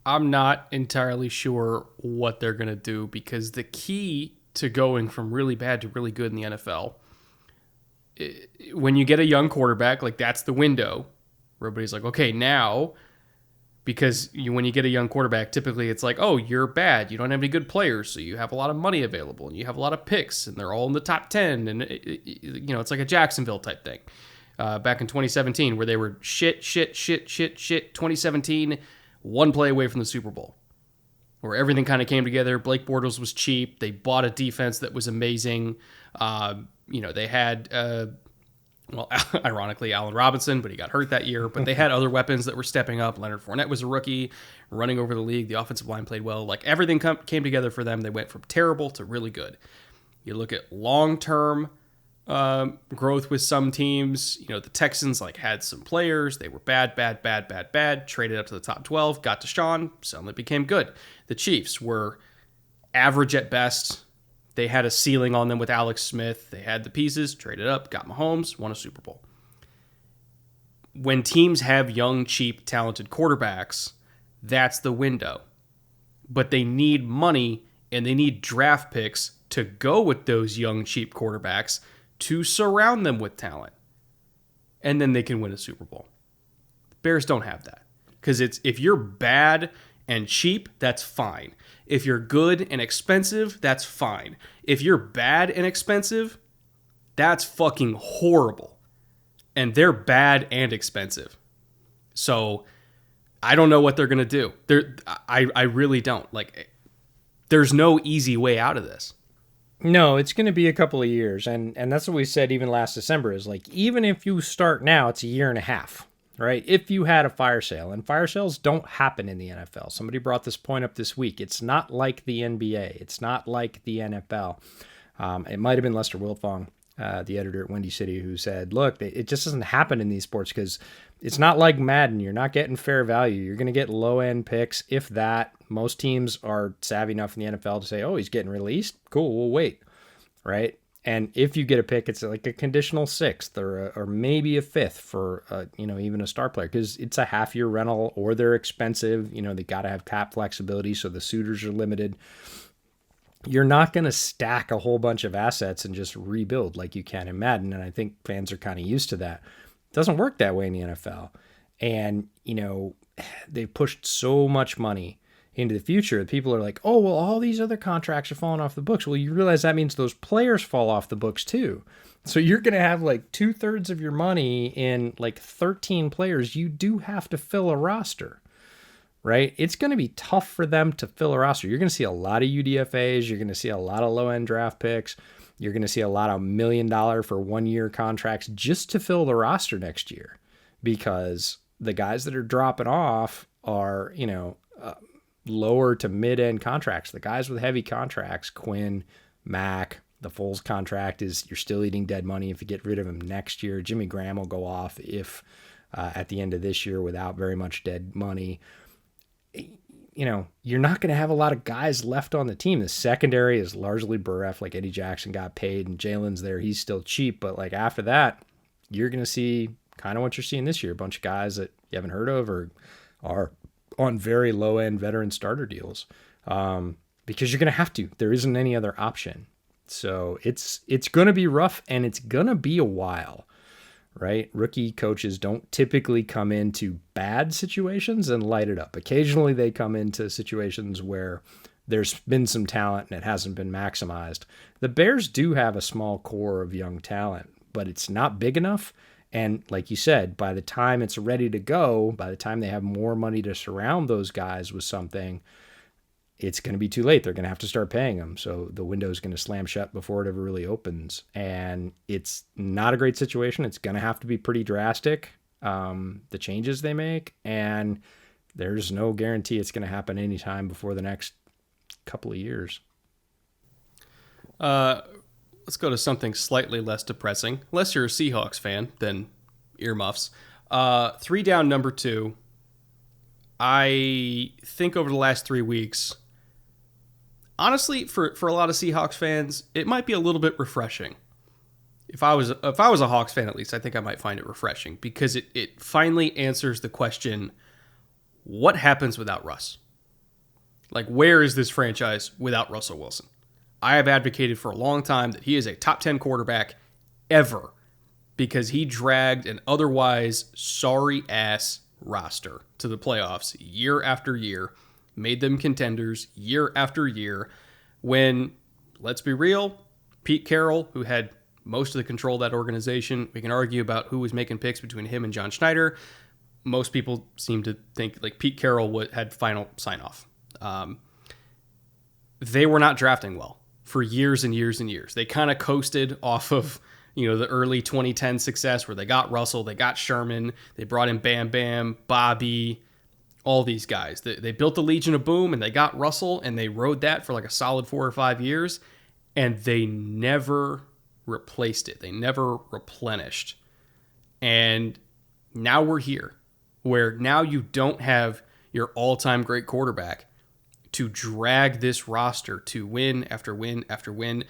not entirely sure what they're going to do because the key to going from really bad to really good in the NFL, when you get a young quarterback, like that's the window. Everybody's like, okay, now, because when you get a young quarterback, typically it's like, oh, you're bad. You don't have any good players, so you have a lot of money available, and you have a lot of picks, and they're all in the top 10, and it's like a Jacksonville type thing. Back in 2017, where they were shit, 2017, one play away from the Super Bowl, where everything kind of came together. Blake Bortles was cheap. They bought a defense that was amazing. They had, ironically, Allen Robinson, but he got hurt that year. But they had other weapons that were stepping up. Leonard Fournette was a rookie, running over the league. The offensive line played well. Like, everything came together for them. They went from terrible to really good. You look at long-term growth with some teams. The Texans had some players. They were bad, traded up to the top 12, got Deshaun, suddenly became good. The Chiefs were average at best. They had a ceiling on them with Alex Smith. They had the pieces, traded up, got Mahomes, won a Super Bowl. When teams have young, cheap, talented quarterbacks, that's the window. But they need money, and they need draft picks to go with those young, cheap quarterbacks to surround them with talent. And then they can win a Super Bowl. The Bears don't have that. Because if you're bad and cheap, that's fine. If you're good and expensive, that's fine. If you're bad and expensive, that's fucking horrible. And they're bad and expensive. So I don't know what they're going to do. I really don't. There's no easy way out of this. No, it's going to be a couple of years. And that's what we said even last December is even if you start now, it's a year and a half, right? If you had a fire sale, and fire sales don't happen in the NFL. Somebody brought this point up this week. It's not like the NBA. It's not like the NFL. It might have been Lester Wiltfong, the editor at Windy City, who said, look, it just doesn't happen in these sports because it's not like Madden. You're not getting fair value. You're going to get low-end picks, if that. Most teams are savvy enough in the NFL to say, oh, he's getting released. Cool, we'll wait, right? And if you get a pick, it's like a conditional sixth or maybe a fifth for, even a star player because it's a half-year rental or they're expensive. They got to have cap flexibility, so the suitors are limited. You're not going to stack a whole bunch of assets and just rebuild like you can in Madden, and I think fans are kind of used to that. It doesn't work that way in the NFL. And, they've pushed so much money into the future. People are like, oh, well, all these other contracts are falling off the books. Well, you realize that means those players fall off the books too. So you're going to have 2/3 of your money in 13 players. You do have to fill a roster, right? It's going to be tough for them to fill a roster. You're going to see a lot of UDFAs. You're going to see a lot of low-end draft picks. You're going to see a lot of $1 million for 1-year contracts just to fill the roster next year because the guys that are dropping off are, lower to mid-end contracts. The guys with heavy contracts, Quinn, Mack, the Foles contract you're still eating dead money if you get rid of him next year. Jimmy Graham will go off if at the end of this year without very much dead money. You're not going to have a lot of guys left on the team. The secondary is largely bereft. Eddie Jackson got paid and Jalen's there. He's still cheap. But after that, you're going to see kind of what you're seeing this year. A bunch of guys that you haven't heard of or are on very low-end veteran starter deals because you're going to have to. There isn't any other option. So it's going to be rough, and it's going to be a while. right? Rookie coaches don't typically come into bad situations and light it up. Occasionally they come into situations where there's been some talent and it hasn't been maximized. The Bears do have a small core of young talent, but it's not big enough. And like you said, by the time it's ready to go, by the time they have more money to surround those guys with something, it's going to be too late. They're going to have to start paying them. So the window is going to slam shut before it ever really opens. And it's not a great situation. It's going to have to be pretty drastic, the changes they make. And there's no guarantee it's going to happen anytime before the next couple of years. Let's go to something slightly less depressing. Unless you're a Seahawks fan, then earmuffs. 3 down, number 2. I think over the last 3 weeks, honestly, for a lot of Seahawks fans, it might be a little bit refreshing. If I was a Hawks fan, at least, I think I might find it refreshing because it finally answers the question, what happens without Russ? Like, where is this franchise without Russell Wilson? I have advocated for a long time that he is a top 10 quarterback ever because he dragged an otherwise sorry-ass roster to the playoffs year after year, made them contenders year after year, when, let's be real, Pete Carroll, who had most of the control of that organization, we can argue about who was making picks between him and John Schneider. Most people seem to think like Pete Carroll had final sign-off. They were not drafting well for years and years and years. They kind of coasted off of, the early 2010 success where they got Russell, they got Sherman, they brought in Bam Bam, Bobby, all these guys. They built the Legion of Boom and they got Russell and they rode that for like a solid 4 or 5 years and they never replaced it. They never replenished. And now we're here where now you don't have your all-time great quarterback to drag this roster to win after win after win,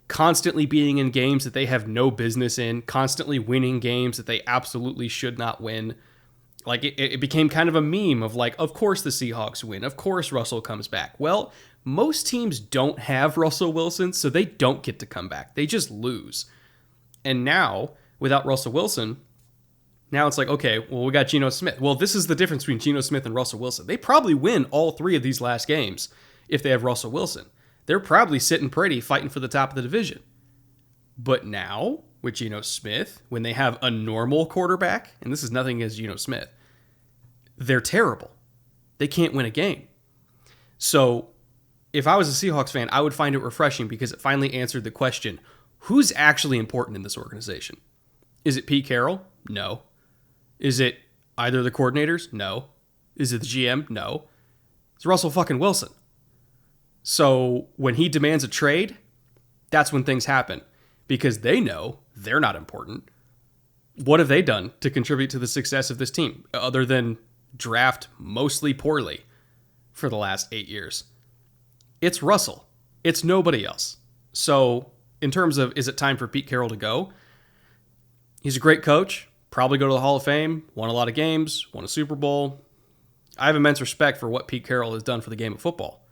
constantly being in games that they have no business in, constantly winning games that they absolutely should not win. Like, it became kind of a meme of like, of course the Seahawks win. Of course Russell comes back. Well, most teams don't have Russell Wilson, so they don't get to come back. They just lose. And now, without Russell Wilson, now it's like, okay, well, we got Geno Smith. Well, this is the difference between Geno Smith and Russell Wilson. They probably win all 3 of these last games if they have Russell Wilson. They're probably sitting pretty, fighting for the top of the division. But now, with Geno Smith, when they have a normal quarterback, and this is nothing against Geno Smith, they're terrible. They can't win a game. So, if I was a Seahawks fan, I would find it refreshing because it finally answered the question, who's actually important in this organization? Is it Pete Carroll? No. Is it either the coordinators? No. Is it the GM? No. It's Russell fucking Wilson. So when he demands a trade, that's when things happen because they know they're not important. What have they done to contribute to the success of this team other than draft mostly poorly for the last 8 years? It's Russell. It's nobody else. So in terms of, is it time for Pete Carroll to go? He's a great coach. Probably go to the Hall of Fame, won a lot of games, won a Super Bowl. I have immense respect for what Pete Carroll has done for the game of football.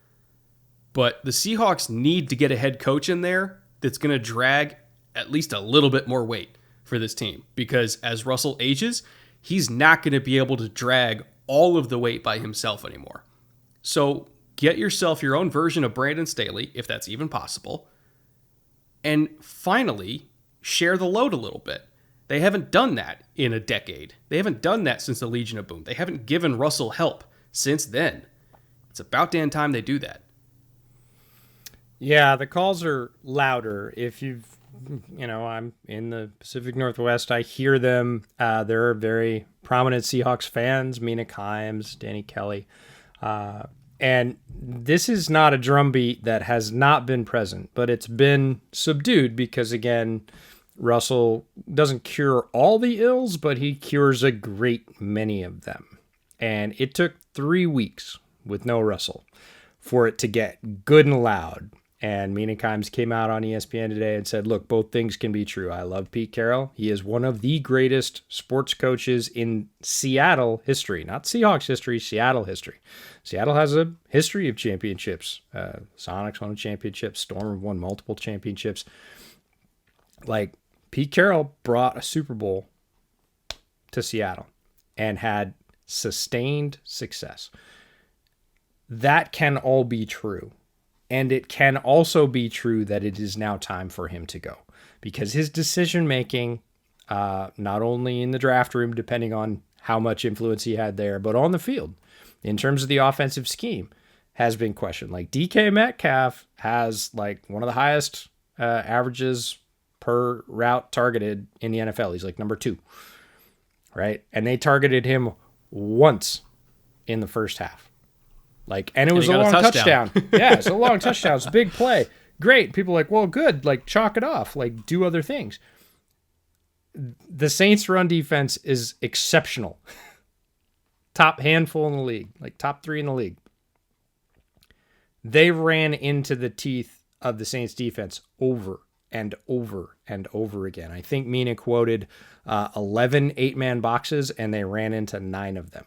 But the Seahawks need to get a head coach in there that's going to drag at least a little bit more weight for this team. Because as Russell ages, he's not going to be able to drag all of the weight by himself anymore. So get yourself your own version of Brandon Staley, if that's even possible. And finally, share the load a little bit. They haven't done that in a decade. They haven't done that since the Legion of Boom. They haven't given Russell help since then. It's about damn time they do that. Yeah, the calls are louder. If I'm in the Pacific Northwest, I hear them. There are very prominent Seahawks fans, Mina Kimes, Danny Kelly. And this is not a drumbeat that has not been present, but it's been subdued because, again, Russell doesn't cure all the ills, but he cures a great many of them. And it took 3 weeks with no Russell for it to get good and loud. And Mina Kimes came out on ESPN today and said, look, both things can be true. I love Pete Carroll. He is one of the greatest sports coaches in Seattle history, not Seahawks history, Seattle history. Seattle has a history of championships. Sonics won a championship. Storm won multiple championships. Like, Pete Carroll brought a Super Bowl to Seattle and had sustained success. That can all be true. And it can also be true that it is now time for him to go, because his decision-making, not only in the draft room, depending on how much influence he had there, but on the field, in terms of the offensive scheme, has been questioned. Like DK Metcalf has like one of the highest averages per route targeted in the NFL. He's like number 2, right? And they targeted him once in the first half. Like, and it was a long touchdown. Yeah, it's a long touchdown. It's a big play. Great. People are like, well, good. Like, chalk it off. Like, do other things. The Saints' run defense is exceptional. Top handful in the league. Like, top 3 in the league. They ran into the teeth of the Saints defense over and over and over again. I think Mina quoted 11 8-man boxes, and they ran into 9 of them,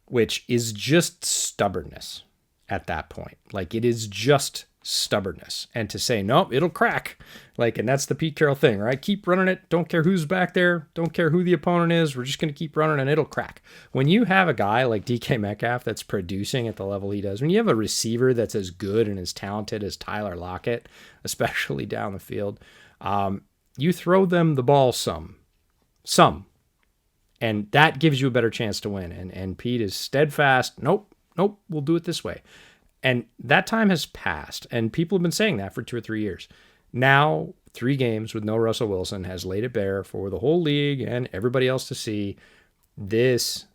which is just stubbornness at that point. Like, it is just stubbornness. And to say, nope, it'll crack. Like, and that's the Pete Carroll thing, right? Keep running it. Don't care who's back there. Don't care who the opponent is. We're just going to keep running and it'll crack. When you have a guy like DK Metcalf that's producing at the level he does, when you have a receiver that's as good and as talented as Tyler Lockett, especially down the field, you throw them the ball some. And that gives you a better chance to win. And Pete is steadfast. Nope, we'll do it this way. And that time has passed. And people have been saying that for 2 or 3 years. Now, 3 games with no Russell Wilson has laid it bare for the whole league and everybody else to see. This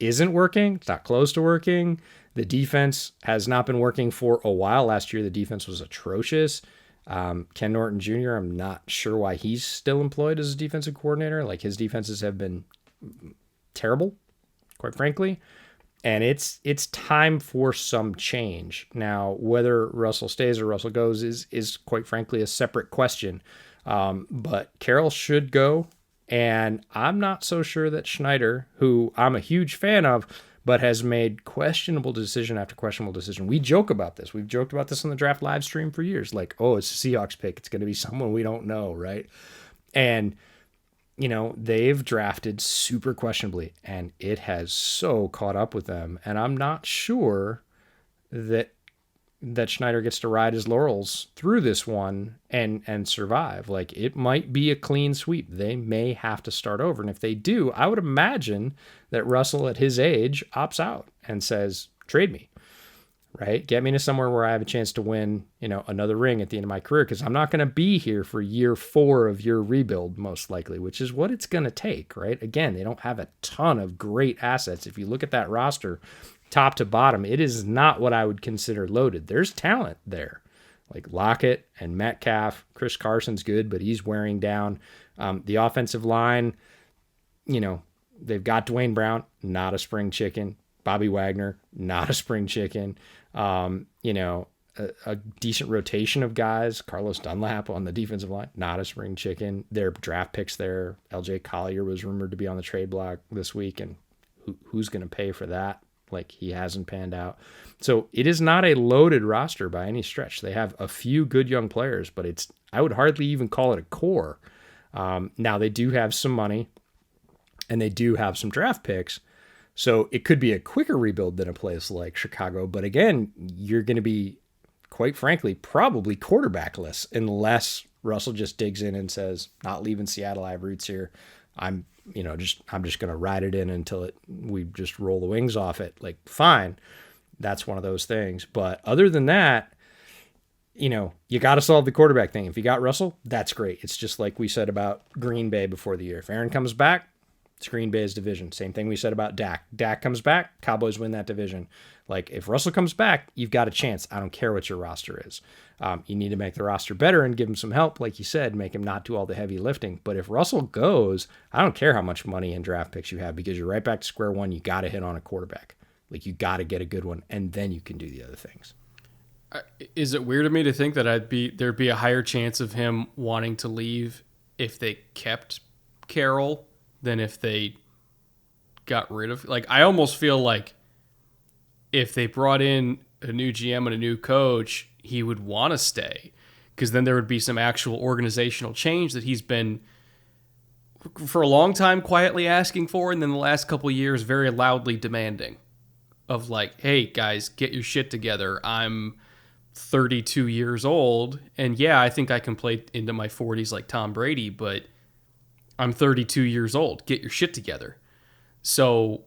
isn't working. It's not close to working. The defense has not been working for a while. Last year, the defense was atrocious. Ken Norton Jr., I'm not sure why he's still employed as a defensive coordinator. Like, his defenses have been terrible, quite frankly. And it's time for some change. Now, whether Russell stays or Russell goes is quite frankly a separate question. But Carroll should go. And I'm not so sure that Schneider, who I'm a huge fan of, but has made questionable decision after questionable decision. We joke about this. We've joked about this on the draft live stream for years. Like, oh, it's a Seahawks pick. It's going to be someone we don't know, right? And, you know, they've drafted super questionably, and it has so caught up with them. And I'm not sure that Schneider gets to ride his laurels through this one and survive. Like, it might be a clean sweep. They may have to start over. And if they do, I would imagine that Russell at his age opts out and says, trade me, right? Get me to somewhere where I have a chance to win, you know, another ring at the end of my career, because I'm not going to be here for year 4 of your rebuild, most likely, which is what it's going to take, right? Again, they don't have a ton of great assets. If you look at that roster, top to bottom, it is not what I would consider loaded. There's talent there, like Lockett and Metcalf. Chris Carson's good, but he's wearing down. The offensive line, you know, they've got Dwayne Brown, not a spring chicken. Bobby Wagner, not a spring chicken. You know, a decent rotation of guys. Carlos Dunlap on the defensive line, not a spring chicken. Their draft picks there. LJ Collier was rumored to be on the trade block this week, and who's going to pay for that? Like, he hasn't panned out. So it is not a loaded roster by any stretch. They have a few good young players, but I would hardly even call it a core. Now they do have some money and they do have some draft picks. So it could be a quicker rebuild than a place like Chicago. But again, you're going to be, quite frankly, probably quarterbackless unless Russell just digs in and says, not leaving Seattle. I have roots here. I'm just going to ride it in until we just roll the wings off it. Like, fine. That's one of those things. But other than that, you know, you got to solve the quarterback thing. If you got Russell, that's great. It's just like we said about Green Bay before the year. If Aaron comes back, it's Green Bay's division. Same thing we said about Dak. Dak comes back, Cowboys win that division. Like, if Russell comes back, you've got a chance. I don't care what your roster is. You need to make the roster better and give him some help, like you said, make him not do all the heavy lifting. But if Russell goes, I don't care how much money and draft picks you have, because you're right back to square one. You got to hit on a quarterback. Like, you got to get a good one, and then you can do the other things. Is it weird of me to think that there'd be a higher chance of him wanting to leave if they kept Carroll than if they got rid of? Like, I almost feel like if they brought in a new GM and a new coach, he would want to stay, because then there would be some actual organizational change that he's been for a long time quietly asking for, and then the last couple of years very loudly demanding of like, hey guys, get your shit together. I'm 32 years old, and yeah, I think I can play into my 40s like Tom Brady, but I'm 32 years old. Get your shit together. So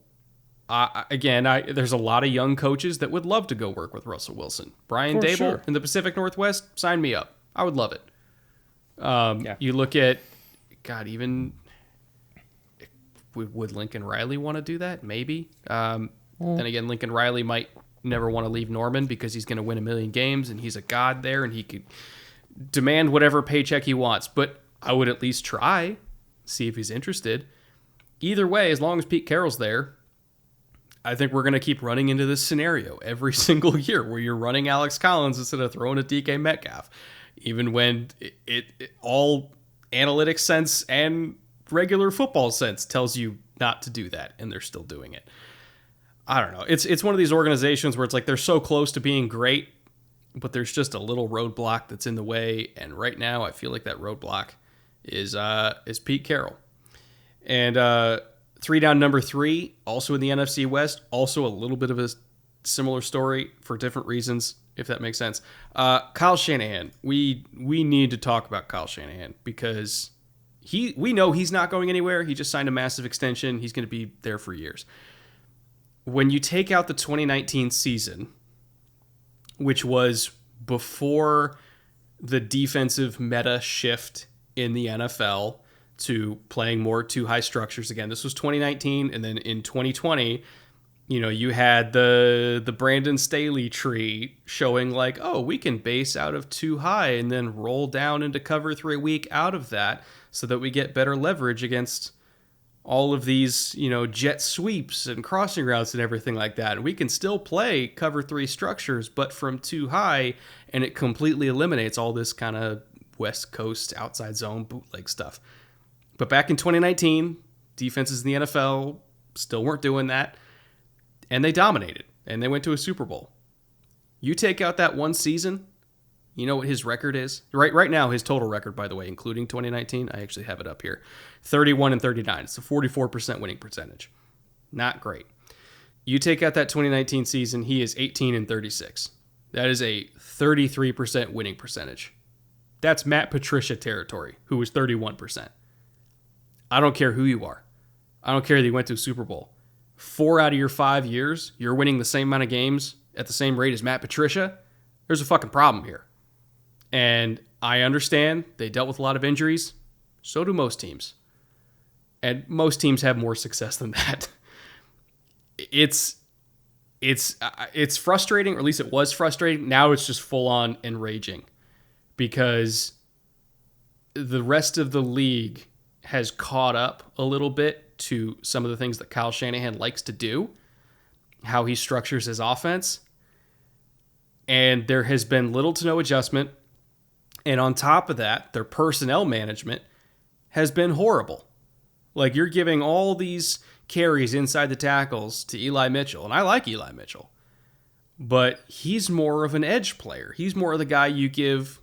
there's a lot of young coaches that would love to go work with Russell Wilson. Brian Daboll in the Pacific Northwest, sign me up. I would love it. You look at, God, even would Lincoln Riley want to do that? Maybe. Then again, Lincoln Riley might never want to leave Norman because he's going to win a million games and he's a god there and he could demand whatever paycheck he wants. But I would at least try, see if he's interested. Either way, as long as Pete Carroll's there, I think we're going to keep running into this scenario every single year where you're running Alex Collins instead of throwing a DK Metcalf, even when it all analytics sense and regular football sense tells you not to do that, and they're still doing it. I don't know. It's one of these organizations where it's like they're so close to being great, but there's just a little roadblock that's in the way, and right now I feel like that roadblock is Pete Carroll. And 3 down number 3, also in the NFC West, also a little bit of a similar story for different reasons, if that makes sense. Kyle Shanahan. We need to talk about Kyle Shanahan because we know he's not going anywhere. He just signed a massive extension. He's going to be there for years. When you take out the 2019 season, which was before the defensive meta shift in the NFL to playing more two high structures again. This was 2019, and then in 2020, you had the Brandon Staley tree showing like, oh, we can base out of too high and then roll down into cover 3 week out of that so that we get better leverage against all of these, jet sweeps and crossing routes and everything like that. And we can still play cover 3 structures, but from too high, and it completely eliminates all this kind of West Coast outside zone bootleg stuff. But back in 2019, defenses in the NFL still weren't doing that, and they dominated, and they went to a Super Bowl. You take out that one season, you know what his record is? Right now, his total record, by the way, including 2019, I actually have it up here, 31-39. It's a 44% winning percentage. Not great. You take out that 2019 season, he is 18-36. That is a 33% winning percentage. That's Matt Patricia territory, who was 31%. I don't care who you are. I don't care that you went to a Super Bowl. 4 out of your 5 years, you're winning the same amount of games at the same rate as Matt Patricia. There's a fucking problem here. And I understand they dealt with a lot of injuries. So do most teams. And most teams have more success than that. It's frustrating, or at least it was frustrating. Now it's just full on enraging because the rest of the league has caught up a little bit to some of the things that Kyle Shanahan likes to do, how he structures his offense. And there has been little to no adjustment. And on top of that, their personnel management has been horrible. Like, you're giving all these carries inside the tackles to Eli Mitchell. And I like Eli Mitchell. But he's more of an edge player. He's more of the guy you give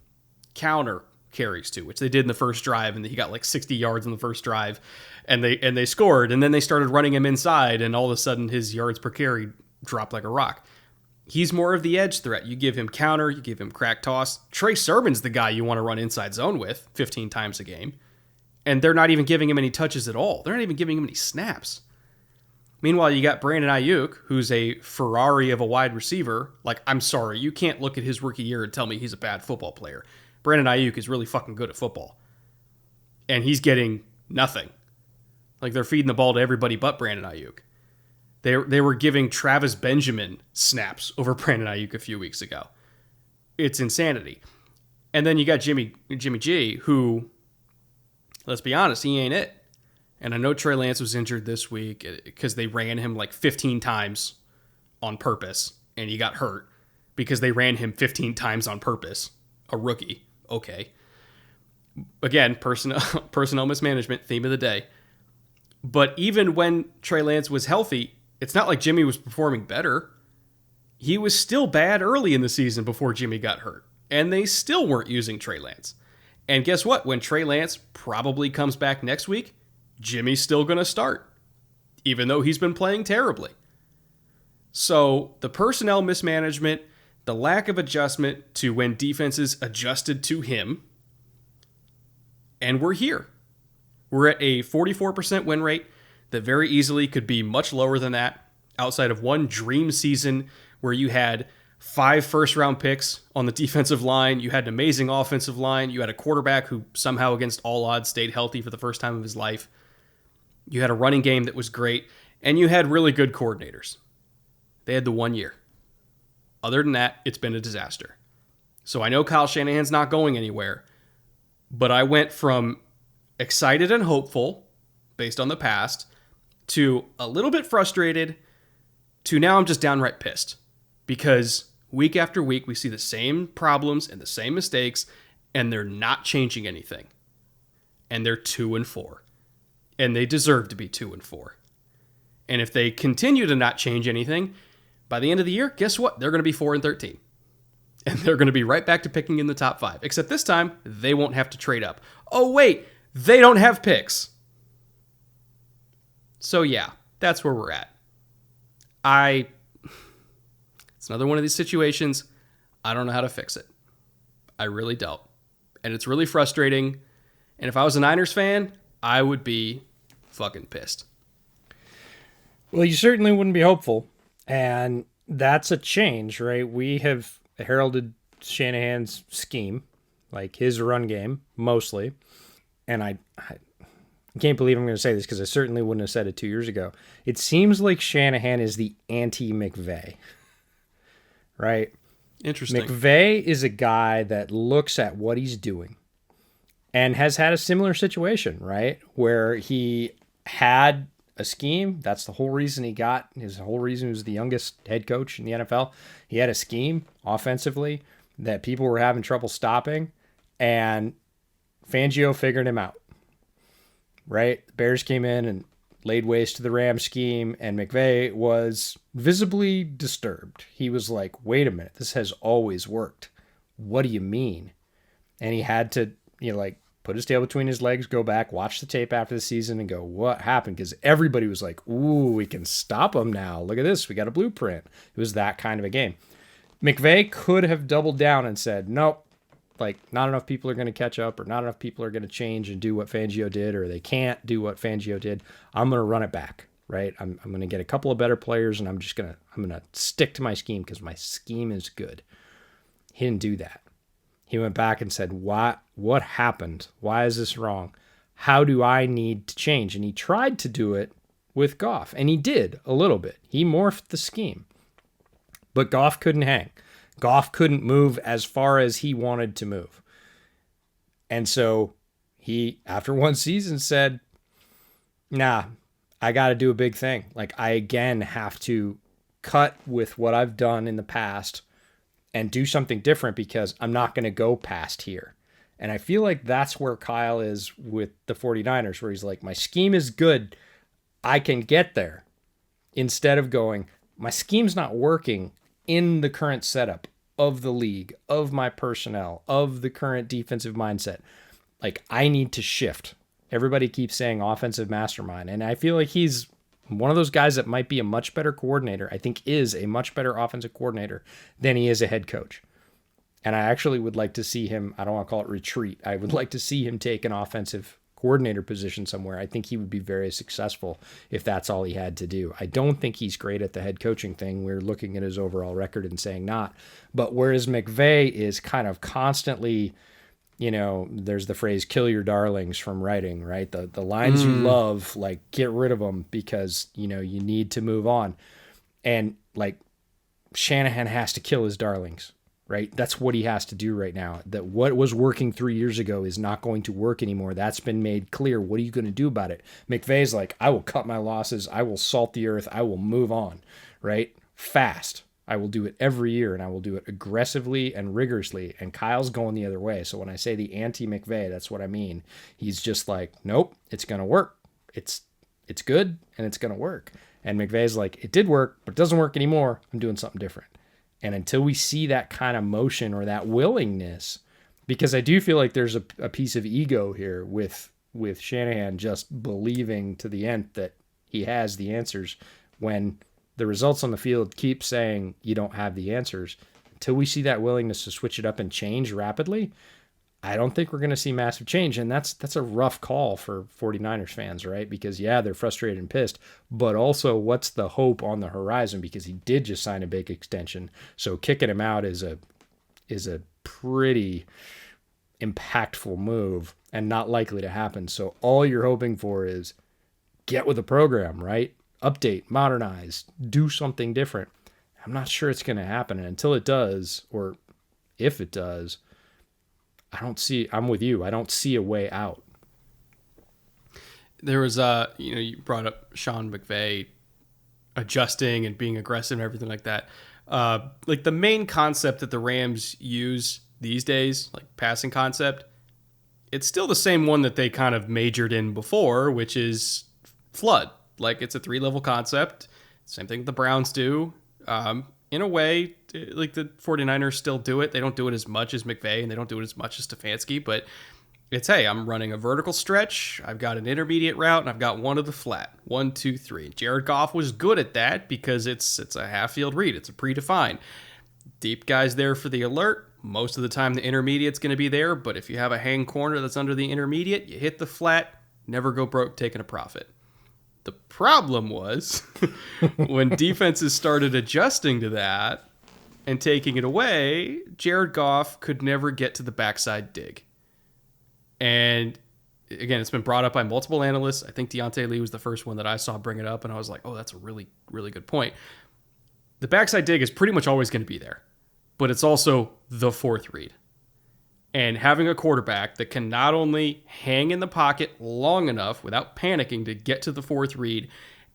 counter carries to, which they did in the first drive, and he got like 60 yards in the first drive, and they scored, and then they started running him inside, and all of a sudden his yards per carry dropped like a rock. He's more of the edge threat. You give him counter, you give him crack toss. Trey Sermon's the guy you want to run inside zone with 15 times a game, and they're not even giving him any touches at all. They're not even giving him any snaps. Meanwhile, you got Brandon Ayuk, who's a Ferrari of a wide receiver. Like, I'm sorry, you can't look at his rookie year and tell me he's a bad football player. Brandon Ayuk is really fucking good at football. And he's getting nothing. Like, they're feeding the ball to everybody but Brandon Ayuk. They were giving Travis Benjamin snaps over Brandon Ayuk a few weeks ago. It's insanity. And then you got Jimmy G, who, let's be honest, he ain't it. And I know Trey Lance was injured this week because they ran him like 15 times on purpose, and he got hurt because they ran him 15 times on purpose. A rookie. Okay. Again, personnel mismanagement, theme of the day. But even when Trey Lance was healthy, it's not like Jimmy was performing better. He was still bad early in the season before Jimmy got hurt. And they still weren't using Trey Lance. And guess what? When Trey Lance probably comes back next week, Jimmy's still going to start, even though he's been playing terribly. So the personnel mismanagement, the lack of adjustment to when defenses adjusted to him, and we're here. We're at a 44% win rate that very easily could be much lower than that outside of one dream season where you had 5 first-round picks on the defensive line, you had an amazing offensive line, you had a quarterback who somehow against all odds stayed healthy for the first time of his life, you had a running game that was great, and you had really good coordinators. They had the 1 year. Other than that, it's been a disaster. So I know Kyle Shanahan's not going anywhere, but I went from excited and hopeful, based on the past, to a little bit frustrated, to now I'm just downright pissed. Because week after week, we see the same problems and the same mistakes, and they're not changing anything. And they're 2-4. And they deserve to be 2-4. And if they continue to not change anything, by the end of the year, guess what? They're going to be 4-13. And they're going to be right back to picking in the top 5. Except this time, they won't have to trade up. Oh, wait, they don't have picks. So yeah, that's where we're at. It's another one of these situations. I don't know how to fix it. I really don't. And it's really frustrating. And if I was a Niners fan, I would be fucking pissed. Well, you certainly wouldn't be hopeful. And that's a change, right? We have heralded Shanahan's scheme, like his run game, mostly. And I can't believe I'm going to say this because I certainly wouldn't have said it 2 years ago. It seems like Shanahan is the anti-McVay. Right? Interesting. McVay is a guy that looks at what he's doing and has had a similar situation, right? Where he had a scheme. That's the whole reason he was the youngest head coach in the NFL. He had a scheme offensively that people were having trouble stopping, and Fangio figured him out, right? The Bears came in and laid waste to the Rams scheme, and McVay was visibly disturbed. He was like, wait a minute, this has always worked. What do you mean? And he had to, put his tail between his legs, go back, watch the tape after the season and go, what happened? Because everybody was like, ooh, we can stop him now. Look at this. We got a blueprint. It was that kind of a game. McVay could have doubled down and said, nope, not enough people are going to catch up, or not enough people are going to change and do what Fangio did, or they can't do what Fangio did. I'm going to run it back, right? I'm going to get a couple of better players, and I'm going to stick to my scheme because my scheme is good. He didn't do that. He went back and said, what happened? Why is this wrong? How do I need to change? And he tried to do it with Goff, and he did a little bit. He morphed the scheme, but Goff couldn't hang. Goff couldn't move as far as he wanted to move. And so he, after one season, said, nah, I got to do a big thing. I again have to cut with what I've done in the past and do something different because I'm not going to go past here. And I feel like that's where Kyle is with the 49ers, where he's like, my scheme is good. I can get there. Instead of going, my scheme's not working in the current setup of the league, of my personnel, of the current defensive mindset. I need to shift. Everybody keeps saying offensive mastermind. And I feel like he's one of those guys that might be a much better coordinator. I think is a much better offensive coordinator than he is a head coach. And I actually would like to see him, I don't want to call it retreat. I would like to see him take an offensive coordinator position somewhere. I think he would be very successful if that's all he had to do. I don't think he's great at the head coaching thing. We're looking at his overall record and saying not. But whereas McVay is kind of constantly, there's the phrase, kill your darlings from writing, right? The lines you love, get rid of them because, you need to move on. And Shanahan has to kill his darlings. Right? That's what he has to do right now. That what was working 3 years ago is not going to work anymore. That's been made clear. What are you going to do about it? McVay's like, I will cut my losses. I will salt the earth. I will move on, right? Fast. I will do it every year, and I will do it aggressively and rigorously. And Kyle's going the other way. So when I say the anti-McVay, that's what I mean. He's just like, nope, it's going to work. It's good, and it's going to work. And McVay's like, it did work, but it doesn't work anymore. I'm doing something different. And until we see that kind of motion or that willingness, because I do feel like there's a piece of ego here with with Shanahan just believing to the end that he has the answers when the results on the field keep saying you don't have the answers. Until we see that willingness to switch it up and change rapidly, I don't think we're going to see massive change. And that's a rough call for 49ers fans, right? Because, yeah, they're frustrated and pissed, but also what's the hope on the horizon? Because he did just sign a big extension. So kicking him out is a pretty impactful move and not likely to happen. So all you're hoping for is get with the program, right? Update, modernize, do something different. I'm not sure it's going to happen. And until it does, or if it does, I'm with you. I don't see a way out. There was, you brought up Sean McVay adjusting and being aggressive and everything like that. Like the main concept that the Rams use these days, like passing concept, it's still the same one that they kind of majored in before, which is flood. Like it's a 3-level concept. Same thing the Browns do. In a way, like the 49ers still do it. They don't do it as much as McVay and they don't do it as much as Stefanski, but it's, hey, I'm running a vertical stretch. I've got an intermediate route and I've got one of the flat. 1, 2, 3. Jared Goff was good at that because it's a half field read. It's a predefined. Deep guys there for the alert. Most of the time the intermediate's going to be there, but if you have a hang corner that's under the intermediate, you hit the flat, never go broke taking a profit. The problem was when defenses started adjusting to that and taking it away, Jared Goff could never get to the backside dig. And again, it's been brought up by multiple analysts. I think Deontay Lee was the first one that I saw bring it up, and I was like, oh, that's a really, really good point. The backside dig is pretty much always going to be there, but it's also the fourth read. And having a quarterback that can not only hang in the pocket long enough without panicking to get to the fourth read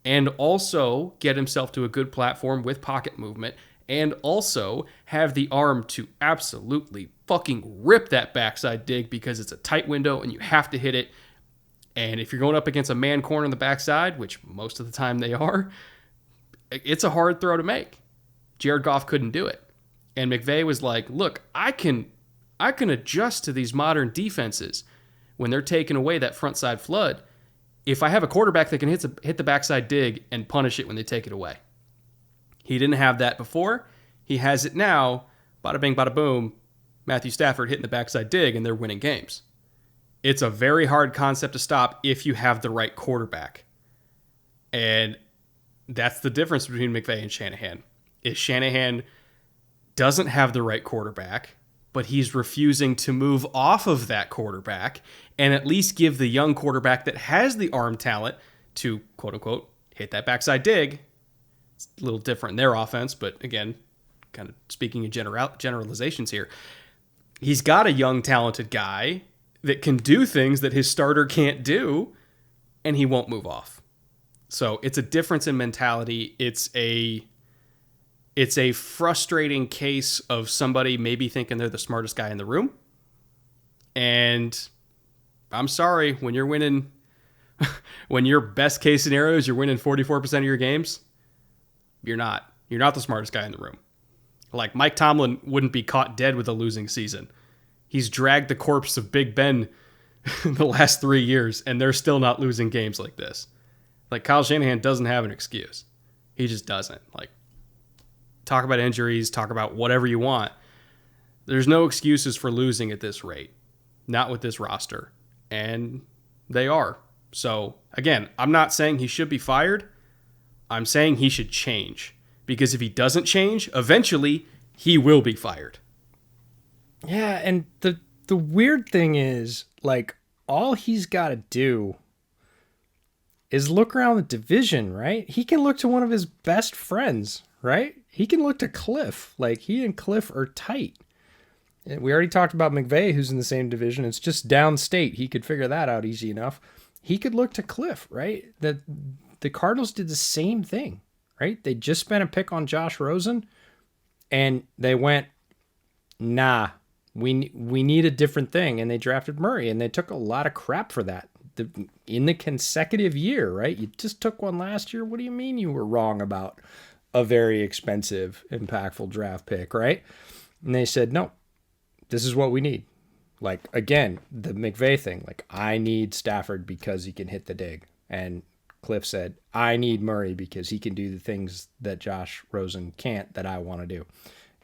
and also get himself to a good platform with pocket movement and also have the arm to absolutely fucking rip that backside dig because it's a tight window and you have to hit it. And if you're going up against a man corner on the backside, which most of the time they are, it's a hard throw to make. Jared Goff couldn't do it. And McVay was like, look, I can adjust to these modern defenses when they're taking away that front side flood if I have a quarterback that can hit the backside dig and punish it when they take it away. He didn't have that before. He has it now. Bada bing, bada boom. Matthew Stafford hitting the backside dig, and they're winning games. It's a very hard concept to stop if you have the right quarterback. And that's the difference between McVay and Shanahan. Is Shanahan doesn't have the right quarterback, but he's refusing to move off of that quarterback and at least give the young quarterback that has the arm talent to, quote unquote, hit that backside dig. It's a little different in their offense, but again, kind of speaking in generalizations here. He's got a young, talented guy that can do things that his starter can't do, and he won't move off. So it's a difference in mentality. It's a frustrating case of somebody maybe thinking they're the smartest guy in the room. And I'm sorry, when you're winning, when your best case scenario is you're winning 44% of your games, you're not. You're not the smartest guy in the room. Like Mike Tomlin wouldn't be caught dead with a losing season. He's dragged the corpse of Big Ben the last 3 years, and they're still not losing games like this. Like Kyle Shanahan doesn't have an excuse. He just doesn't. Like, talk about injuries, talk about whatever you want. There's no excuses for losing at this rate. Not with this roster. And they are. So, again, I'm not saying he should be fired. I'm saying he should change. Because if he doesn't change, eventually he will be fired. Yeah, and the weird thing is, like, all he's got to do is look around the division, right? He can look to one of his best friends, right? He can look to Cliff. Like, he and Cliff are tight. And we already talked about McVay, who's in the same division. It's just downstate. He could figure that out easy enough. He could look to Cliff, right? The Cardinals did the same thing, right? They just spent a pick on Josh Rosen, and they went, nah, we need a different thing. And they drafted Murray, and they took a lot of crap for that. In the consecutive year, right? You just took one last year. What do you mean you were wrong about a very expensive, impactful draft pick, right? And they said, no, this is what we need. Like, again, the McVay thing. Like, I need Stafford because he can hit the dig. And Cliff said, I need Murray because he can do the things that Josh Rosen can't that I want to do.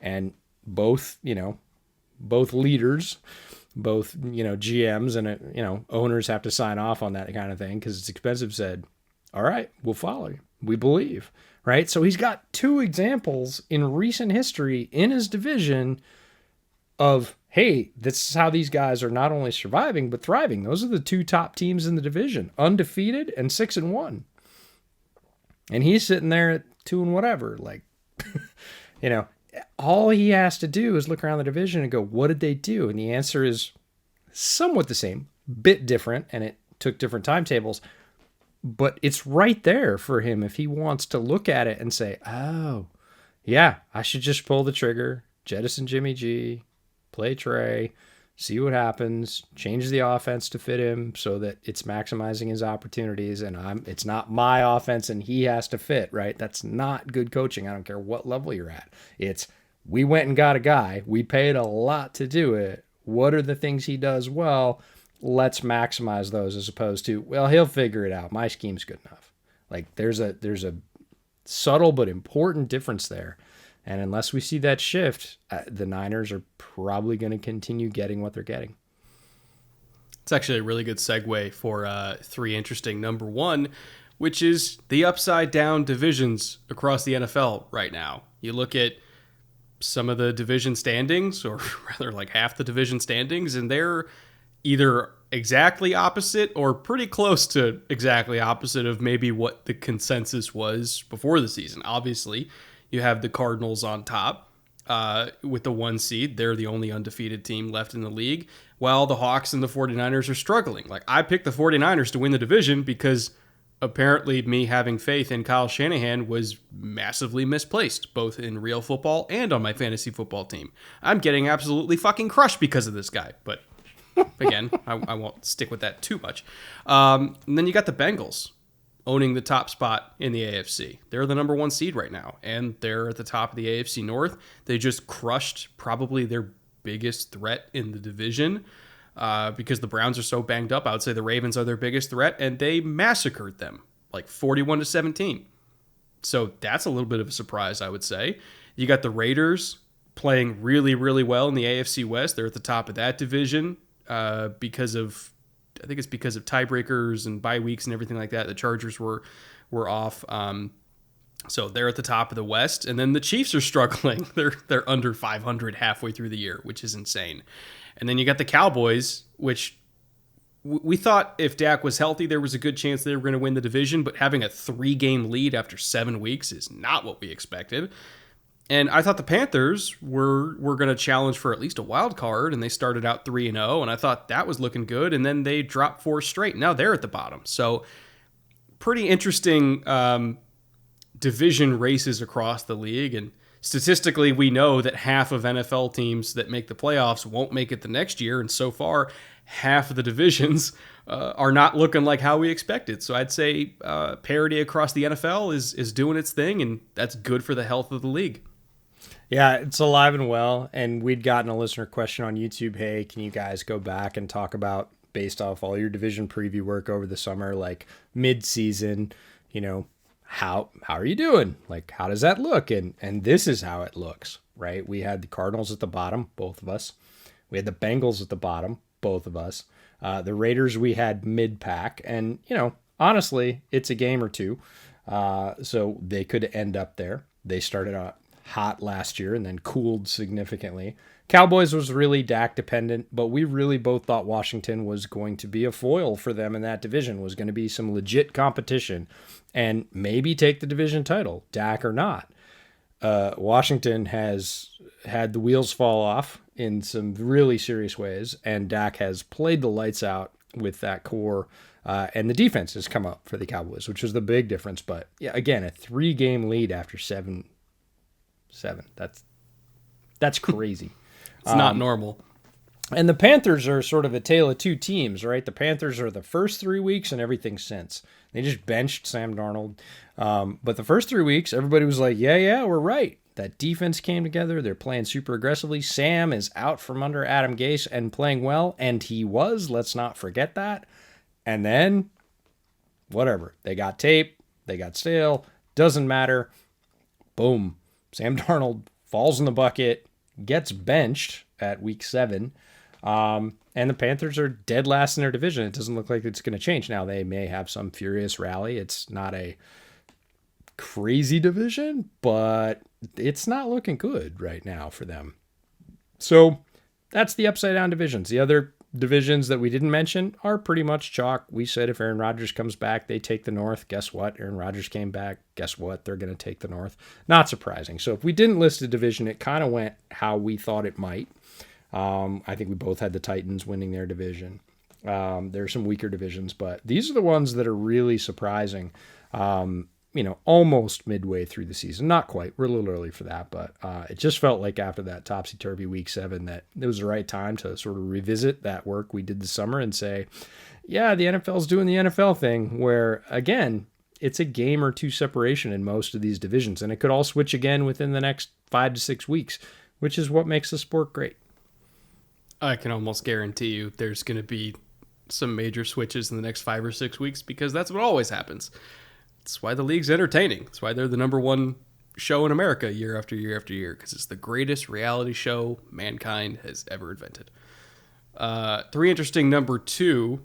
And both leaders, both, GMs and, owners have to sign off on that kind of thing because it's expensive, said, all right, we'll follow you. We believe, right? So he's got two examples in recent history in his division of, hey, this is how these guys are not only surviving, but thriving. Those are the two top teams in the division, undefeated and 6-1. And he's sitting there at 2 and whatever. Like, all he has to do is look around the division and go, what did they do? And the answer is somewhat the same, bit different, and it took different timetables. But it's right there for him if he wants to look at it and say, oh, yeah, I should just pull the trigger, jettison Jimmy G, play Trey, see what happens, change the offense to fit him so that it's maximizing his opportunities, and it's not my offense and he has to fit, right? That's not good coaching. I don't care what level you're at. It's, we went and got a guy. We paid a lot to do it. What are the things he does well? Let's maximize those, as opposed to, well, he'll figure it out. My scheme's good enough. Like, there's a subtle but important difference there. And unless we see that shift, the Niners are probably going to continue getting what they're getting. It's actually a really good segue for three interesting. Number one, which is the upside down divisions across the NFL right now. You look at some of the division standings, or rather like half the division standings, and they're either exactly opposite or pretty close to exactly opposite of maybe what the consensus was before the season. Obviously, you have the Cardinals on top with the 1 seed. They're the only undefeated team left in the league, while the Hawks and the 49ers are struggling. Like, I picked the 49ers to win the division because apparently me having faith in Kyle Shanahan was massively misplaced, both in real football and on my fantasy football team. I'm getting absolutely fucking crushed because of this guy, but again, I won't stick with that too much. And then you got the Bengals owning the top spot in the AFC. They're the number 1 seed right now, and they're at the top of the AFC North. They just crushed probably their biggest threat in the division because the Browns are so banged up. I would say the Ravens are their biggest threat, and they massacred them, like 41-17. So that's a little bit of a surprise, I would say. You got the Raiders playing really, really well in the AFC West. They're at the top of that division because of tiebreakers and bye weeks and everything like that. The Chargers were off. So they're at the top of the West. And then the Chiefs are struggling. They're under 500 halfway through the year, which is insane. And then you got the Cowboys, which we thought if Dak was healthy, there was a good chance they were going to win the division. But having a 3-game lead after 7 weeks is not what we expected. And I thought the Panthers were going to challenge for at least a wild card, and they started out 3-0, and I thought that was looking good, and then they dropped 4 straight. Now they're at the bottom. So pretty interesting division races across the league, and statistically we know that half of NFL teams that make the playoffs won't make it the next year, and so far half of the divisions are not looking like how we expected. So I'd say parity across the NFL is doing its thing, and that's good for the health of the league. Yeah, it's alive and well. And we'd gotten a listener question on YouTube. Hey, can you guys go back and talk about, based off all your division preview work over the summer, like mid-season, how are you doing? Like, how does that look? And this is how it looks, right? We had the Cardinals at the bottom, both of us. We had the Bengals at the bottom, both of us. The Raiders we had mid-pack. And, honestly, it's a game or two. So they could end up there. They started out hot last year and then cooled significantly. Cowboys was really Dak dependent, but we really both thought Washington was going to be a foil for them in that division, was going to be some legit competition and maybe take the division title, Dak or not. Washington has had the wheels fall off in some really serious ways, and Dak has played the lights out with that core, and the defense has come up for the Cowboys, which was the big difference. But yeah, again, a 3-game lead after 7. That's crazy. It's not normal. And the Panthers are sort of a tale of two teams, right? The Panthers are the first 3 weeks and everything since. They just benched Sam Darnold. But the first 3 weeks, everybody was like, yeah, we're right. That defense came together. They're playing super aggressively. Sam is out from under Adam Gase and playing well, and he was. Let's not forget that. And then, whatever. They got tape. They got stale. Doesn't matter. Boom. Sam Darnold falls in the bucket, gets benched at week 7. And the Panthers are dead last in their division. It doesn't look like it's going to change. Now, they may have some furious rally. It's not a crazy division, but it's not looking good right now for them. So that's the upside down divisions. The other divisions that we didn't mention are pretty much chalk. We said if Aaron Rodgers comes back, they take the North. Guess what? Aaron Rodgers came back. Guess what? They're going to take the North. Not surprising. So if we didn't list a division, it kind of went how we thought it might. I think we both had the Titans winning their division. There are some weaker divisions, but these are the ones that are really surprising. Almost midway through the season. Not quite. We're a little early for that, but it just felt like after that topsy-turvy week 7 that it was the right time to sort of revisit that work we did this summer and say, yeah, the NFL's doing the NFL thing where, again, it's a game or two separation in most of these divisions, and it could all switch again within the next 5 to 6 weeks, which is what makes the sport great. I can almost guarantee you there's going to be some major switches in the next 5 or 6 weeks because that's what always happens. That's why the league's entertaining. That's why they're the number one show in America year after year after year, because it's the greatest reality show mankind has ever invented. 3 interesting number 2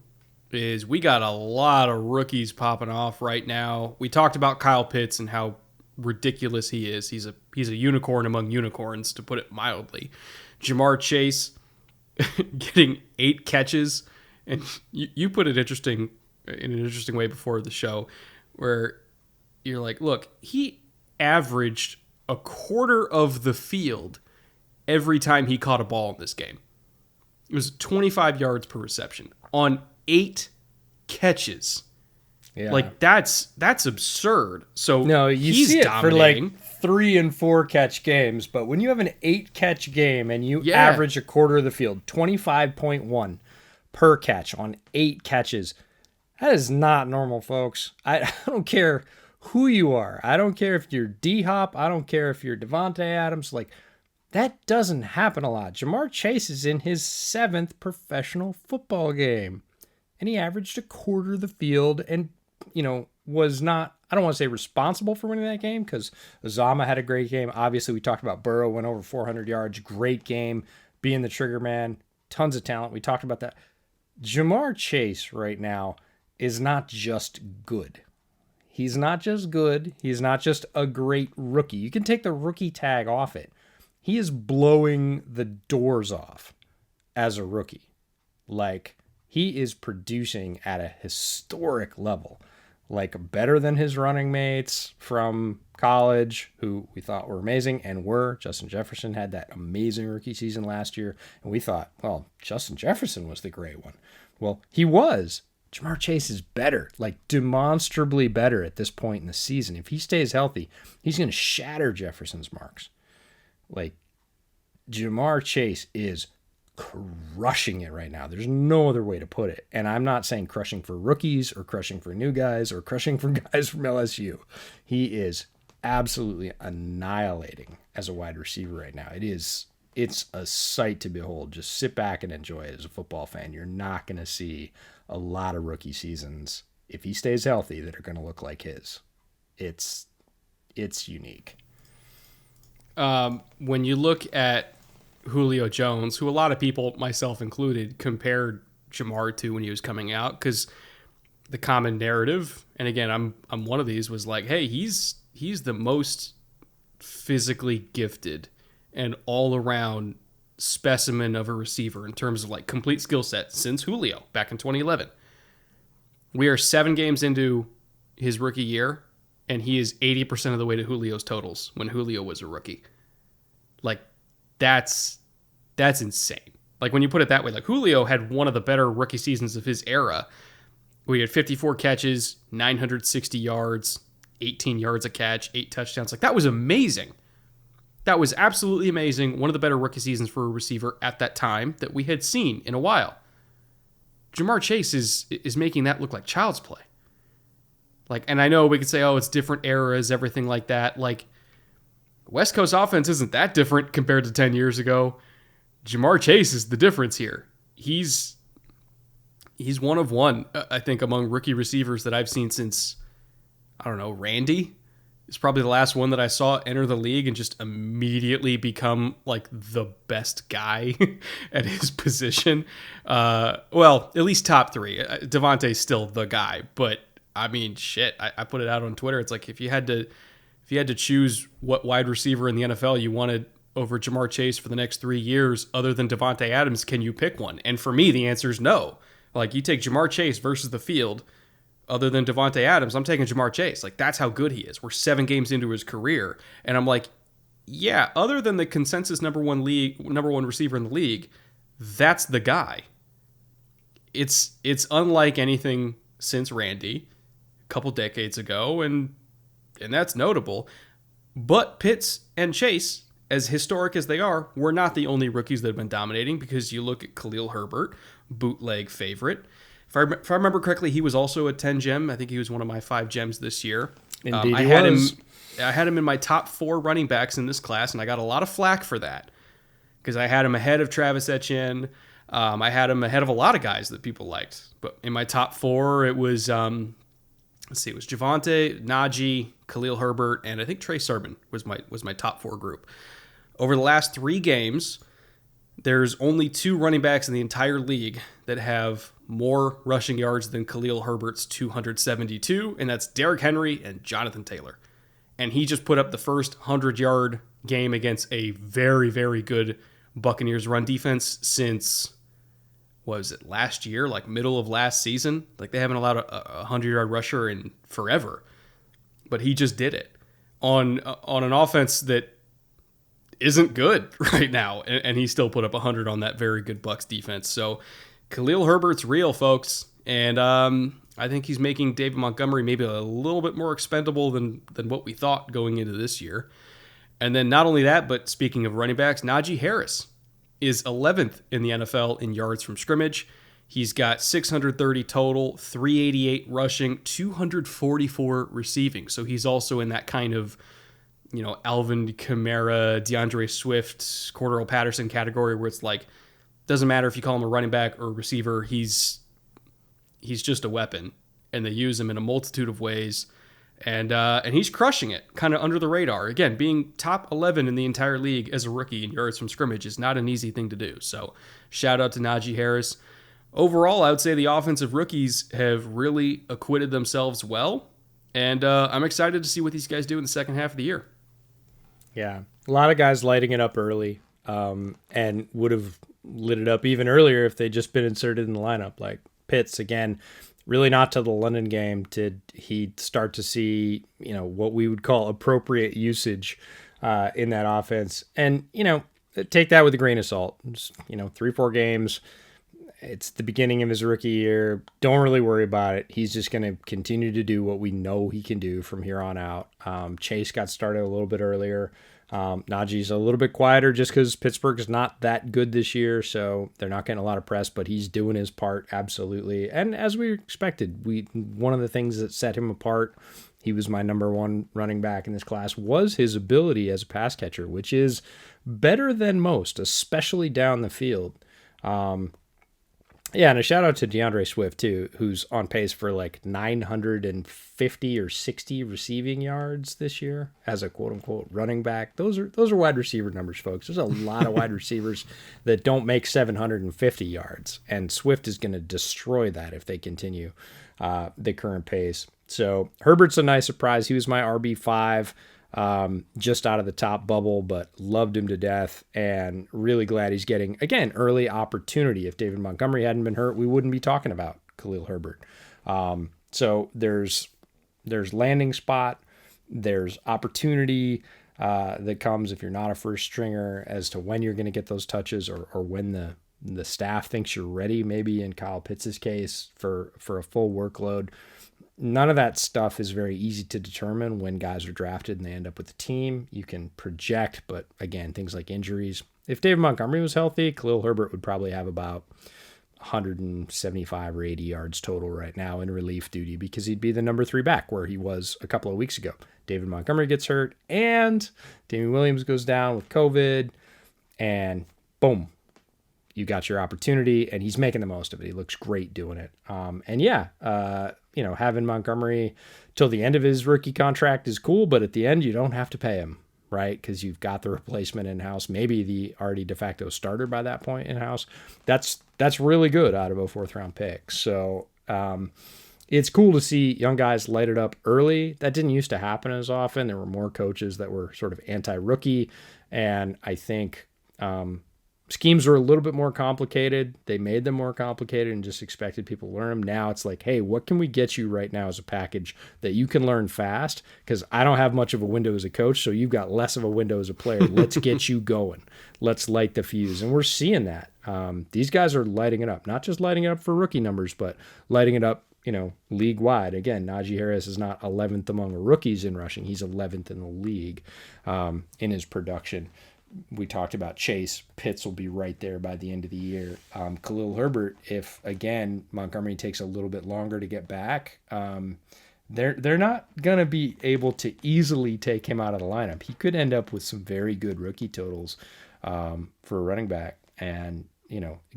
is we got a lot of rookies popping off right now. We talked about Kyle Pitts and how ridiculous he is. He's a unicorn among unicorns, to put it mildly. Jamar Chase getting 8 catches, and you put it in an interesting way before the show, where you're like, look, he averaged a quarter of the field every time he caught a ball in this game. It was 25 yards per reception on 8 catches. Yeah. Like that's absurd. So no, you he's see it dominating. For like 3 and 4 catch games, but when you have an 8 catch game and you average a quarter of the field, 25.1 per catch on 8 catches, that is not normal, folks. I don't care who you are. I don't care if you're D-Hop. I don't care if you're Devontae Adams. Like, that doesn't happen a lot. Jamar Chase is in his 7th professional football game, and he averaged a quarter of the field and, was not, I don't want to say responsible for winning that game because Uzama had a great game. Obviously, we talked about Burrow went over 400 yards. Great game, being the trigger man. Tons of talent. We talked about that. Jamar Chase right now is not just good. He's not just good. He's not just a great rookie. You can take the rookie tag off it. He is blowing the doors off as a rookie. Like, he is producing at a historic level. Like, better than his running mates from college, who we thought were amazing and were. Justin Jefferson had that amazing rookie season last year. And we thought, well, Justin Jefferson was the great one. Well, he was. Jamar Chase is better, like demonstrably better at this point in the season. If he stays healthy, he's going to shatter Jefferson's marks. Like, Jamar Chase is crushing it right now. There's no other way to put it. And I'm not saying crushing for rookies or crushing for new guys or crushing for guys from LSU. He is absolutely annihilating as a wide receiver right now. It's a sight to behold. Just sit back and enjoy it as a football fan. You're not going to see a lot of rookie seasons, if he stays healthy, that are going to look like his. It's unique. When you look at Julio Jones, who a lot of people, myself included, compared Jamar to when he was coming out, because the common narrative, and again, I'm one of these, was like, hey, he's the most physically gifted and all-around specimen of a receiver in terms of like complete skill set since Julio back in 2011. We are 7 games into his rookie year, and he is 80% of the way to Julio's totals when Julio was a rookie. Like, that's insane. Like, when you put it that way, like Julio had one of the better rookie seasons of his era. We had 54 catches, 960 yards, 18 yards a catch, 8 touchdowns. Like, that was amazing. That was absolutely amazing. One of the better rookie seasons for a receiver at that time that we had seen in a while. Jamar Chase is making that look like child's play. Like, and I know we could say, oh, it's different eras, everything like that. Like, West Coast offense isn't that different compared to 10 years ago. Jamar Chase is the difference here. He's one of one, I think, among rookie receivers that I've seen since, I don't know, Randy is probably the last one that I saw enter the league and just immediately become like the best guy at his position. Well, at least top three. Devontae's still the guy, but I mean, shit. I put it out on Twitter. It's like if you had to choose what wide receiver in the NFL you wanted over Jamar Chase for the next 3 years, other than Devontae Adams, can you pick one? And for me, the answer is no. Like, you take Jamar Chase versus the field, other than Devontae Adams, I'm taking Jamar Chase. Like, that's how good he is. We're 7 games into his career, and I'm like, yeah, other than the consensus number one receiver in the league, that's the guy. It's unlike anything since Randy a couple decades ago, and that's notable. But Pitts and Chase, as historic as they are, were not the only rookies that have been dominating, because you look at Khalil Herbert, bootleg favorite. If I remember correctly, he was also a 10 gem. I think he was one of my 5 gems this year. Indeed, I had him in my top 4 running backs in this class, and I got a lot of flack for that because I had him ahead of Travis Etienne. I had him ahead of a lot of guys that people liked. But in my top 4, it was it was Javonte, Najee, Khalil Herbert, and I think Trey Sermon was my top 4 group. Over the last 3 games, there's only 2 running backs in the entire league that have more rushing yards than Khalil Herbert's 272, and that's Derrick Henry and Jonathan Taylor. And he just put up the first 100-yard game against a very, very good Buccaneers run defense since, what was it, last year, like middle of last season? Like, they haven't allowed a 100-yard rusher in forever. But he just did it on an offense that isn't good right now, and he still put up 100 on that very good Bucs defense. So Khalil Herbert's real, folks, and I think he's making David Montgomery maybe a little bit more expendable than what we thought going into this year. And then not only that, but speaking of running backs, Najee Harris is 11th in the NFL in yards from scrimmage. He's got 630 total, 388 rushing, 244 receiving. So he's also in that kind of, Alvin Kamara, DeAndre Swift, Cordero Patterson category where it's like, doesn't matter if you call him a running back or a receiver, he's just a weapon, and they use him in a multitude of ways, and he's crushing it, kind of under the radar. Again, being top 11 in the entire league as a rookie in yards from scrimmage is not an easy thing to do. So shout out to Najee Harris. Overall, I would say the offensive rookies have really acquitted themselves well, and I'm excited to see what these guys do in the second half of the year. Yeah, a lot of guys lighting it up early, and would have lit it up even earlier if they'd just been inserted in the lineup. Like Pitts, again, really not till the London game did he start to see, what we would call appropriate usage in that offense. And, take that with a grain of salt. Just, 3-4 games. It's the beginning of his rookie year. Don't really worry about it. He's just going to continue to do what we know he can do from here on out. Chase got started a little bit earlier. Najee's a little bit quieter just because Pittsburgh is not that good this year, so they're not getting a lot of press, but he's doing his part, absolutely. And as we expected, one of the things that set him apart, he was my number 1 running back in this class, was his ability as a pass catcher, which is better than most, especially down the field. Yeah, and a shout out to DeAndre Swift, too, who's on pace for like 950 or 60 receiving yards this year as a quote-unquote running back. Those are wide receiver numbers, folks. There's a lot of wide receivers that don't make 750 yards, and Swift is going to destroy that if they continue the current pace. So Herbert's a nice surprise. He was my RB5. Just out of the top bubble, but loved him to death, and really glad he's getting, again, early opportunity. If David Montgomery hadn't been hurt, we wouldn't be talking about Khalil Herbert. So there's landing spot, there's opportunity that comes if you're not a first stringer as to when you're going to get those touches, or when the staff thinks you're ready, maybe in Kyle Pitts' case for a full workload. None of that stuff is very easy to determine when guys are drafted and they end up with the team. You can project, but again, things like injuries. If David Montgomery was healthy, Khalil Herbert would probably have about 175 or 80 yards total right now in relief duty because he'd be the number 3 back where he was a couple of weeks ago. David Montgomery gets hurt and Damian Williams goes down with COVID, and boom, you got your opportunity, and he's making the most of it. He looks great doing it. Having Montgomery till the end of his rookie contract is cool, but at the end you don't have to pay him, right? Because you've got the replacement in-house, maybe the already de facto starter by that point in-house. That's really good out of a 4th-round pick. So it's cool to see young guys light it up early. That didn't used to happen as often. There were more coaches that were sort of anti-rookie, and I think schemes were a little bit more complicated. They made them more complicated and just expected people to learn them. Now it's like, hey, what can we get you right now as a package that you can learn fast? Because I don't have much of a window as a coach, so you've got less of a window as a player. Let's get you going. Let's light the fuse. And we're seeing that. These guys are lighting it up, not just lighting it up for rookie numbers, but lighting it up, league wide. Again, Najee Harris is not 11th among rookies in rushing. He's 11th in the league in his production. We talked about Chase. Pitts will be right there by the end of the year. Khalil Herbert, if, again, Montgomery takes a little bit longer to get back, they're not going to be able to easily take him out of the lineup. He could end up with some very good rookie totals for a running back. And,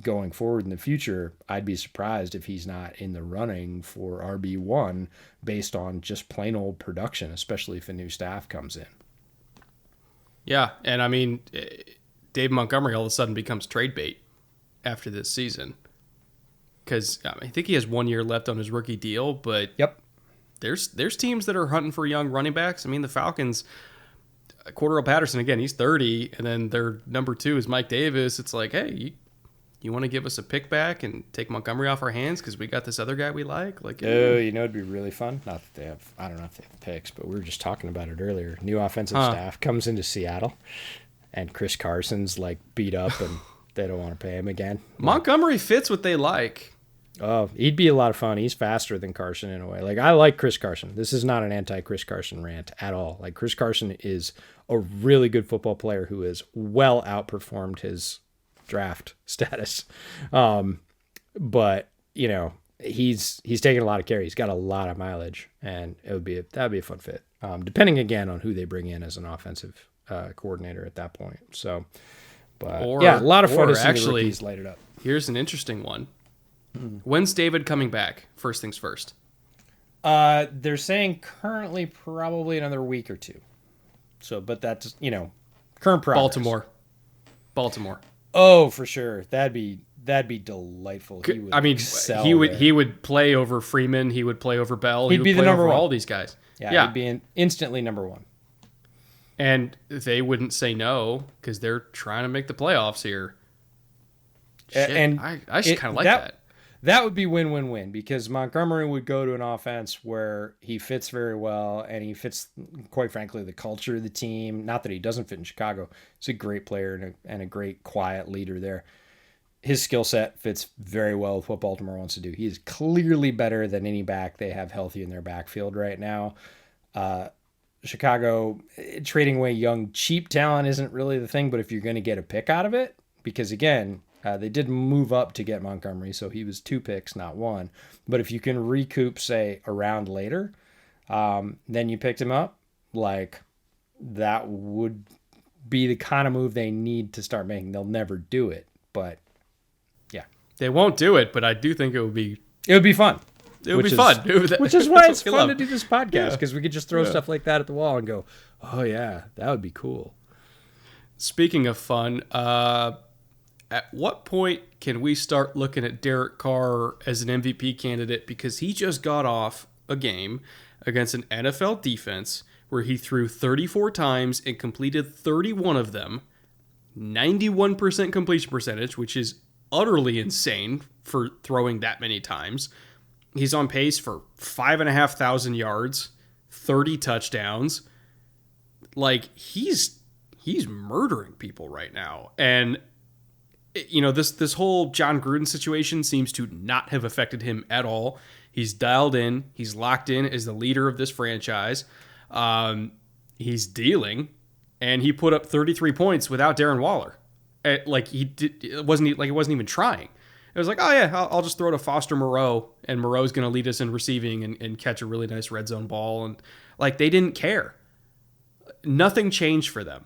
going forward in the future, I'd be surprised if he's not in the running for RB1 based on just plain old production, especially if a new staff comes in. Yeah, and I mean, Dave Montgomery all of a sudden becomes trade bait after this season because I think he has 1 year left on his rookie deal. But yep, there's teams that are hunting for young running backs. I mean, the Falcons, Cordero Patterson again, he's 30, and then their number 2 is Mike Davis. It's like, hey, you want to give us a pick back and take Montgomery off our hands because we got this other guy we like? Like, it'd be really fun. Not that they have, I don't know if they have picks, but we were just talking about it earlier. New offensive staff comes into Seattle, and Chris Carson's like beat up, and they don't want to pay him again. Montgomery fits what they like. Oh, he'd be a lot of fun. He's faster than Carson in a way. Like, I like Chris Carson. This is not an anti-Chris Carson rant at all. Like, Chris Carson is a really good football player who has well outperformed his draft status. But he's taking a lot of carries. He's got a lot of mileage, and that'd be a fun fit. Depending again on who they bring in as an offensive coordinator at that point. So, but a lot of fun to see the rookies light it up. Here's an interesting one. When's David coming back? First things first. They're saying currently probably another week or two. So, but that's current progress. Baltimore. Oh, for sure. That'd be delightful. He would play over Freeman. He would play over Bell. He'd be the number one. All these guys. Yeah. He'd be instantly number 1. And they wouldn't say no because they're trying to make the playoffs here. Shit, and I just kind of like that. That would be win-win-win because Montgomery would go to an offense where he fits very well and he fits, quite frankly, the culture of the team. Not that he doesn't fit in Chicago. He's a great player and a great quiet leader there. His skill set fits very well with what Baltimore wants to do. He is clearly better than any back they have healthy in their backfield right now. Chicago, trading away young, cheap talent isn't really the thing, but if you're going to get a pick out of it, because again, they did move up to get Montgomery, so he was 2 picks, not 1. But if you can recoup, say, a round later, then you picked him up, like, that would be the kind of move they need to start making. They'll never do it, but, yeah. They won't do it, but I do think it would be... It would be fun. It would be fun. Which is why it's fun to do this podcast, because we could just throw stuff like that at the wall and go, oh, yeah, that would be cool. Speaking of fun... at what point can we start looking at Derek Carr as an MVP candidate? Because he just got off a game against an NFL defense where he threw 34 times and completed 31 of them, 91% completion percentage, which is utterly insane for throwing that many times. He's on pace for 5,500 yards, 30 touchdowns. Like, he's murdering people right now. And this whole John Gruden situation seems to not have affected him at all. He's dialed in. He's locked in as the leader of this franchise. He's dealing, and he put up 33 points without Darren Waller. It wasn't even trying. It was like, oh yeah, I'll just throw to Foster Moreau, and Moreau's going to lead us in receiving and catch a really nice red zone ball. And like, they didn't care. Nothing changed for them.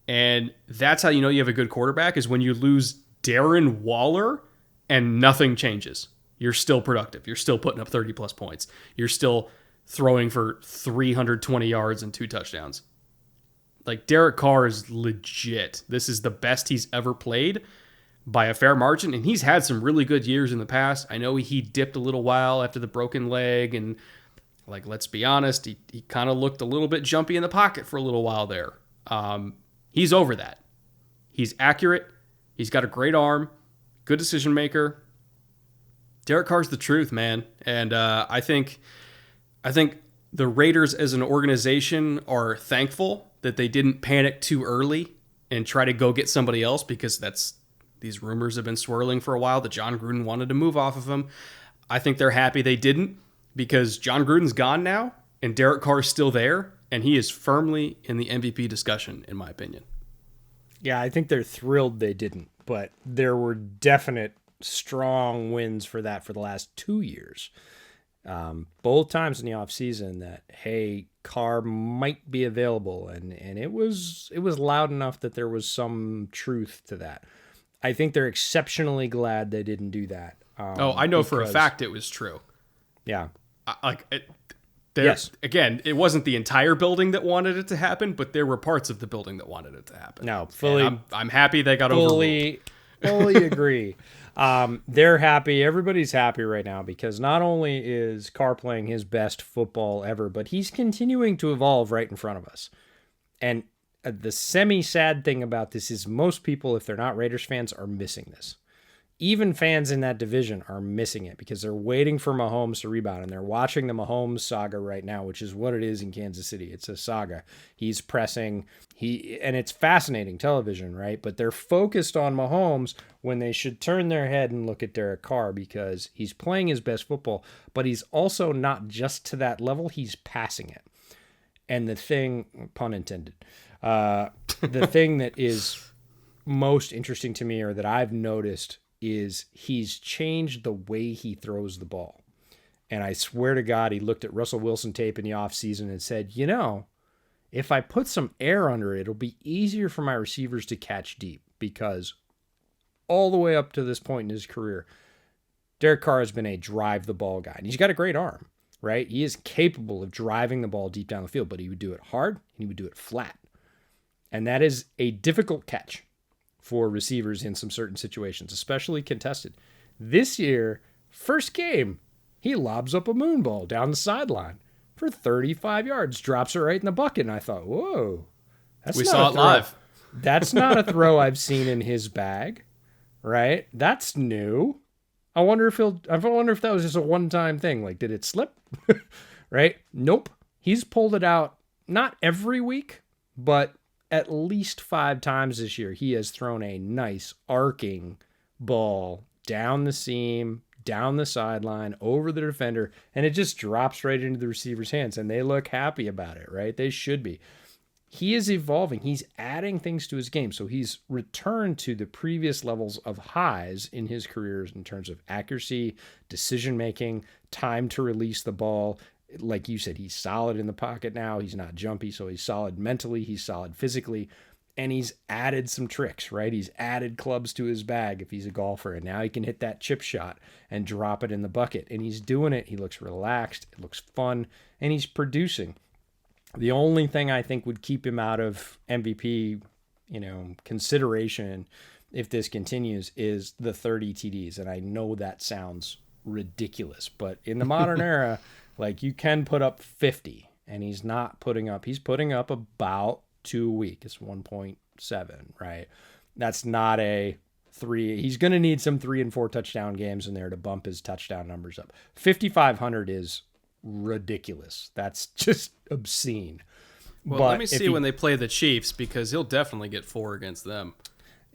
And that's how you know you have a good quarterback, is when you lose Darren Waller and nothing changes. You're still productive. You're still putting up 30 plus points. You're still throwing for 320 yards and 2 touchdowns. Like, Derek Carr is legit. This is the best he's ever played by a fair margin, and he's had some really good years in the past. I know he dipped a little while after the broken leg, and like, let's be honest, he kind of looked a little bit jumpy in the pocket for a little while there. He's over that. He's accurate. He's got a great arm, good decision maker. Derek Carr's the truth, man. And I think the Raiders as an organization are thankful that they didn't panic too early and try to go get somebody else, because these rumors have been swirling for a while that John Gruden wanted to move off of him. I think they're happy they didn't, because John Gruden's gone now and Derek Carr's still there, and he is firmly in the MVP discussion, in my opinion. Yeah, I think they're thrilled they didn't, but there were definite strong wins for that for the last 2 years. Both times in the offseason that, hey, Carr might be available, and it was loud enough that there was some truth to that. I think they're exceptionally glad they didn't do that. I know for a fact it was true. Yeah. Yes. Again, it wasn't the entire building that wanted it to happen, but there were parts of the building that wanted it to happen. No, fully. I'm happy they got overruled. Fully agree. They're happy. Everybody's happy right now, because not only is Carr playing his best football ever, but he's continuing to evolve right in front of us. And the semi-sad thing about this is most people, if they're not Raiders fans, are missing this. Even fans in that division are missing it, because they're waiting for Mahomes to rebound, and they're watching the Mahomes saga right now, which is what it is in Kansas City. It's a saga. He's pressing, and it's fascinating television, right? But they're focused on Mahomes when they should turn their head and look at Derek Carr, because he's playing his best football, but he's also not just to that level, he's passing it. And the thing, pun intended, the thing that is most interesting to me, or that I've noticed, is he's changed the way he throws the ball. And I swear to God, he looked at Russell Wilson tape in the offseason and said, if I put some air under it, it'll be easier for my receivers to catch deep, because all the way up to this point in his career, Derek Carr has been a drive the ball guy. And he's got a great arm, right? He is capable of driving the ball deep down the field, but he would do it hard and he would do it flat. And that is a difficult catch for receivers in some certain situations, especially contested. This year, first game, he lobs up a moon ball down the sideline for 35 yards, drops it right in the bucket. And I thought, whoa, we saw it live. That's not a throw I've seen in his bag, right? That's new. I wonder if that was just a one-time thing. Like, did it slip? Right? Nope. He's pulled it out, not every week, but at least 5 times this year. He has thrown a nice arcing ball down the seam, down the sideline, over the defender, and it just drops right into the receiver's hands, and they look happy about it, right? They should be. He is evolving. He's adding things to his game. So he's returned to the previous levels of highs in his career in terms of accuracy, decision-making, time to release the ball. Like you said, he's solid in the pocket now. He's not jumpy, so he's solid mentally. He's solid physically. And he's added some tricks, right? He's added clubs to his bag if he's a golfer. And now he can hit that chip shot and drop it in the bucket. And he's doing it. He looks relaxed. It looks fun. And he's producing. The only thing I think would keep him out of MVP, consideration if this continues is the 30 TDs. And I know that sounds ridiculous, but in the modern era, like, you can put up 50, and he's putting up about 2 a week. It's 1.7, right? That's not a 3. He's going to need some 3 and 4 touchdown games in there to bump his touchdown numbers up. 5,500 is ridiculous. That's just obscene. Well, let me see when they play the Chiefs, because he'll definitely get 4 against them.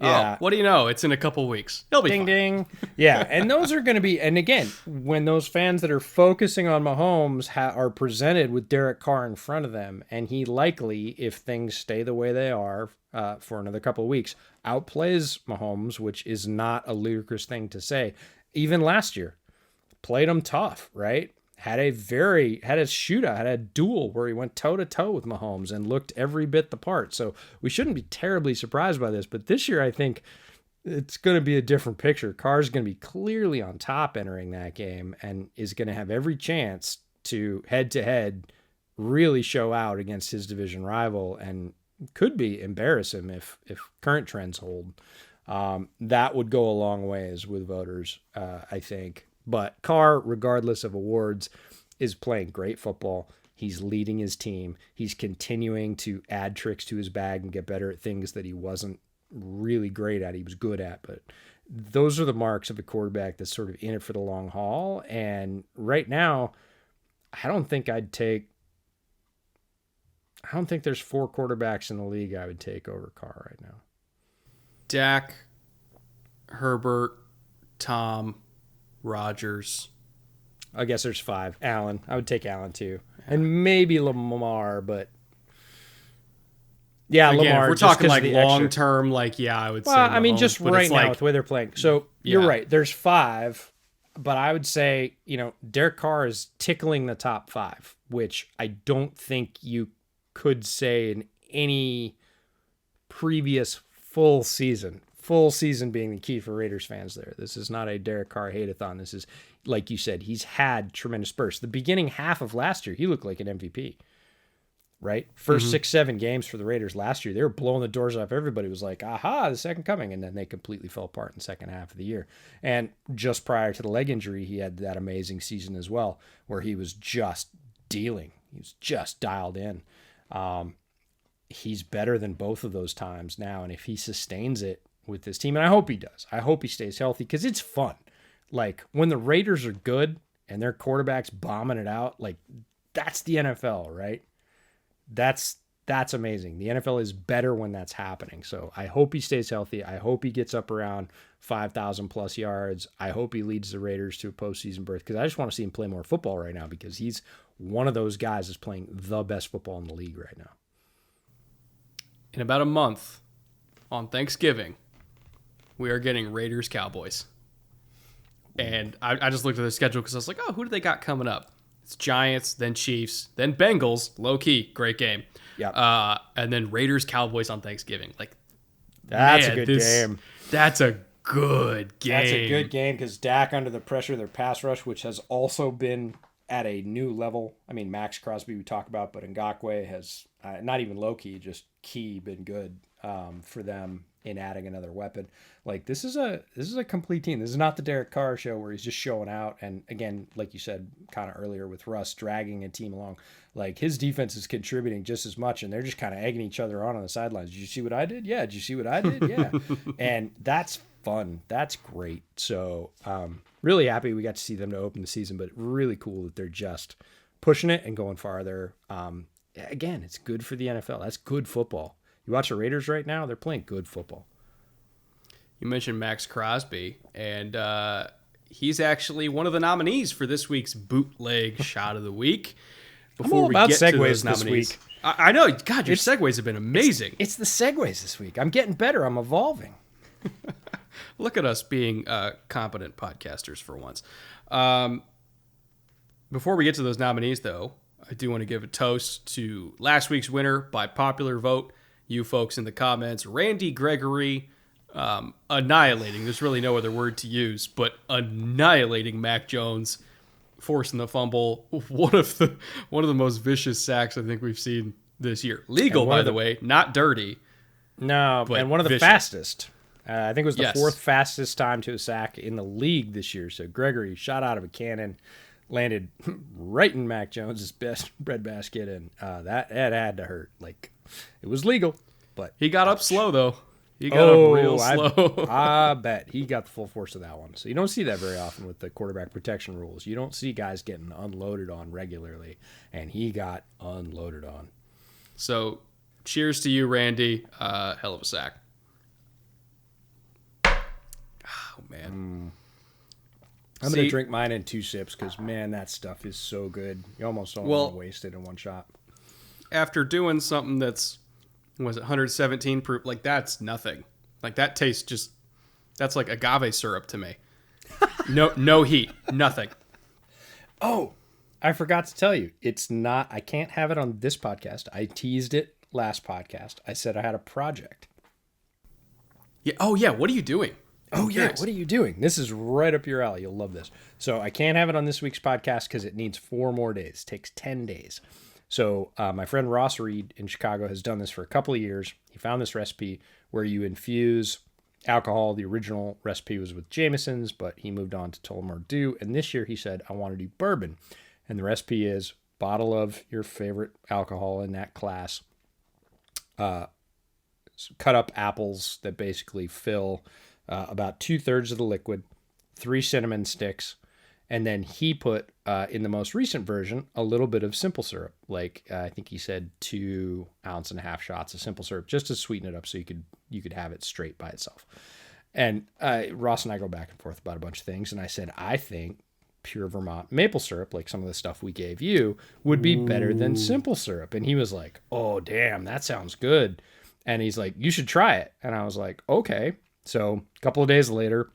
Yeah. Oh, what do you know? It's in a couple weeks. He'll be Ding, fine. ding. Yeah, and those are going to be, and again, when those fans that are focusing on Mahomes are presented with Derek Carr in front of them, and he likely, if things stay the way they are for another couple of weeks, outplays Mahomes, which is not a ludicrous thing to say. Even last year, played him tough, right? Had a shootout, had a duel where he went toe to toe with Mahomes and looked every bit the part. So we shouldn't be terribly surprised by this. But this year, I think it's going to be a different picture. Carr's going to be clearly on top entering that game and is going to have every chance to head really show out against his division rival and could be embarrass him if current trends hold. That would go a long ways with voters, I think. But Carr, regardless of awards, is playing great football. He's leading his team. He's continuing to add tricks to his bag and get better at things that he wasn't really great at. He was good at. But those are the marks of a quarterback that's sort of in it for the long haul. And right now, I don't think there's 4 quarterbacks in the league I would take over Carr right now. Dak, Herbert, Tom, Rodgers. I guess there's 5. Allen. I would take Allen too. Yeah. And maybe Lamar, but yeah, again, Lamar. If we're talking like long term, I would say. Well, I mean, just right now with the way they're playing. So you're right. There's 5, but I would say, Derek Carr is tickling the top 5, which I don't think you could say in any previous full season. Full season being the key for Raiders fans there. This is not a Derek Carr hate-a-thon. This is, like you said, he's had tremendous bursts. The beginning half of last year, he looked like an MVP, right? First 6-7 games for the Raiders last year, they were blowing the doors off. Everybody was like, aha, the second coming. And then they completely fell apart in the second half of the year. And just prior to the leg injury, he had that amazing season as well, where he was just dealing. He was just dialed in. He's better than both of those times now. And if he sustains it with this team, and I hope he does. I hope he stays healthy because it's fun. Like when the Raiders are good and their quarterback's bombing it out, that's the NFL, right? That's amazing. The NFL is better when that's happening. So I hope he stays healthy. I hope he gets up around 5,000 plus yards. I hope he leads the Raiders to a postseason berth because I just want to see him play more football right now because he's one of those guys that's playing the best football in the league right now. In about a month, on Thanksgiving, we are getting Raiders Cowboys. And I just looked at the schedule because I was like, oh, who do they got coming up? It's Giants, then Chiefs, then Bengals, low-key, great game. Yeah. And then Raiders Cowboys on Thanksgiving. That's a good game. That's a good game. That's a good game because Dak under the pressure of their pass rush, which has also been at a new level. I mean, Max Crosby we talk about, but Ngakoue has not even low-key, just key been good for them in adding another weapon. This is a complete team. This is not the Derek Carr show where he's just showing out. And again, like you said kind of earlier with Russ dragging a team along, his defense is contributing just as much and they're just kind of egging each other on the sidelines. Did you see what I did? Yeah. Did you see what I did? Yeah. And that's fun. That's great. So really happy we got to see them to open the season, but really cool that they're just pushing it and going farther. Again, it's good for the NFL. That's good football. You watch the Raiders right now, they're playing good football. You mentioned Max Crosby, and he's actually one of the nominees for this week's Bootleg Shot of the Week. Before I'm all about segues this week. I know. God, your segues have been amazing. It's the segues this week. I'm getting better. I'm evolving. Look at us being competent podcasters for once. Before we get to those nominees, though, I do want to give a toast to last week's winner by popular vote. You folks in the comments, Randy Gregory, annihilating. There's really no other word to use, but annihilating Mac Jones, forcing the fumble. One of the most vicious sacks I think we've seen this year. Legal, by the way, not dirty. No, and one of the vicious. Fastest. I think it was the fourth fastest time to a sack in the league this year. So Gregory shot out of a cannon, landed right in Mac Jones' best breadbasket, and that had to hurt. It was legal, but he got up slow though. He got up real slow. I bet he got the full force of that one. So you don't see that very often with the quarterback protection rules. You don't see guys getting unloaded on regularly, and he got unloaded on. So cheers to you, Randy. Hell of a sack. man. I'm going to drink mine in 2 sips because, man, that stuff is so good. You almost don't want to waste it in one shot. After doing something that's, was it 117 proof? Like, that's nothing. Like, that tastes just, that's like agave syrup to me. No heat, nothing. Oh, I forgot to tell you. It's not, I can't have it on this podcast. I teased it last podcast. I said I had a project. Yeah. Oh, yeah. What are you doing? Oh, yeah. What are you doing? This is right up your alley. You'll love this. So I can't have it on this week's podcast because it needs 4 more days. It takes 10 days. So my friend Ross Reed in Chicago has done this for a couple of years. He found this recipe where you infuse alcohol. The original recipe was with Jameson's, but he moved on to Tullamore Dew. And this year he said, I want to do bourbon. And the recipe is bottle of your favorite alcohol in that class. Cut up apples that basically fill about 2/3 of the liquid, 3 cinnamon sticks, and then he put in the most recent version a little bit of simple syrup. Like I think he said 2.5 ounce shots of simple syrup just to sweeten it up so you could have it straight by itself. And Ross and I go back and forth about a bunch of things, and I said I think pure Vermont maple syrup, like some of the stuff we gave you, would be better than simple syrup. And he was like, "Oh damn, that sounds good." And he's like, "You should try it." And I was like, "Okay." So a couple of days later,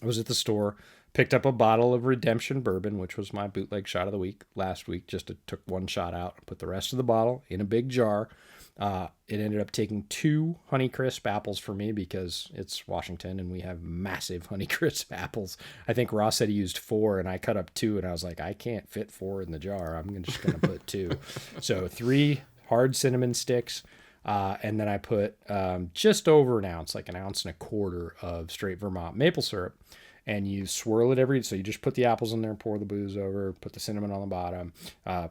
I was at the store, picked up a bottle of Redemption bourbon, which was my bootleg shot of the week last week. Just took 1 shot out, put the rest of the bottle in a big jar. It ended up taking 2 Honeycrisp apples for me because it's Washington and we have massive Honeycrisp apples. I think Ross said he used 4 and I cut up 2 and I was like, I can't fit 4 in the jar. I'm just going to put 2. So 3 hard cinnamon sticks. And then I put just over 1 ounce, like 1.25 ounces of straight Vermont maple syrup. And you swirl it so you just put the apples in there, pour the booze over, put the cinnamon on the bottom,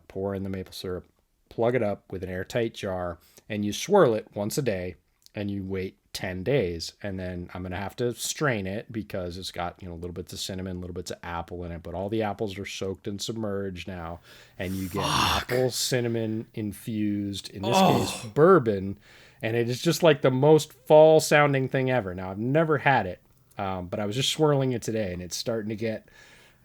pour in the maple syrup, plug it up with an airtight jar, and you swirl it once a day, and you wait 10 days. And then I'm going to have to strain it because it's got, little bits of cinnamon, little bits of apple in it, but all the apples are soaked and submerged now. And you get apple cinnamon infused, in this case, bourbon. And it is just like the most fall sounding thing ever. Now I've never had it, but I was just swirling it today and it's starting to get,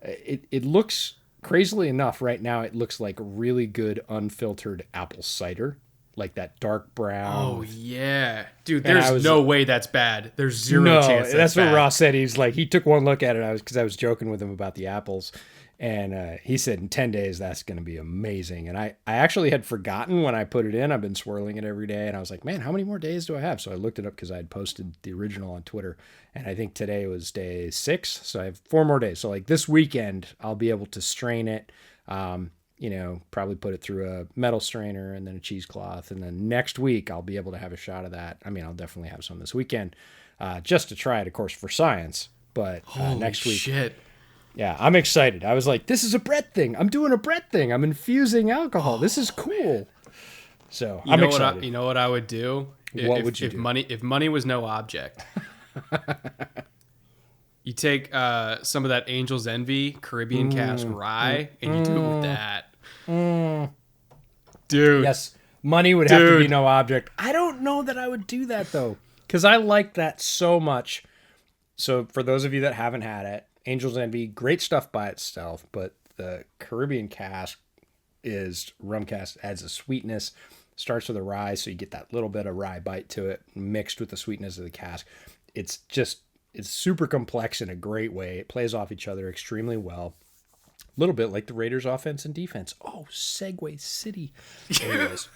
it looks crazily enough right now. It looks like really good unfiltered apple cider. Like that dark brown. Oh, yeah. Dude, there's no way that's bad. There's zero chance that's bad. What Ross said. He's like, he took one look at it because I was joking with him about the apples. And he said in 10 days, that's going to be amazing. And I actually had forgotten when I put it in. I've been swirling it every day. And I was like, man, how many more days do I have? So I looked it up because I had posted the original on Twitter. And I think today was day 6. So I have 4 more days. So like this weekend, I'll be able to strain it. Probably put it through a metal strainer and then a cheesecloth. And then next week, I'll be able to have a shot of that. I mean, I'll definitely have some this weekend just to try it, of course, for science. But next week. Shit. Yeah, I'm excited. I was like, this is a Brett thing. I'm doing a Brett thing. I'm infusing alcohol. This is cool. So I'm excited. You know what I would do? What would you do? If money was no object. You take some of that Angel's Envy Caribbean cask rye and you do it with that. Dude. Yes, money would have to be no object. I don't know that I would do that, though, because I like that so much. So for those of you that haven't had it, Angel's Envy, great stuff by itself, but the Caribbean cask is rum cask, adds a sweetness, starts with a rye, so you get that little bit of rye bite to it mixed with the sweetness of the cask. It's super complex in a great way. It plays off each other extremely well. A little bit like the Raiders' offense and defense. Oh, Segway City. Anyways,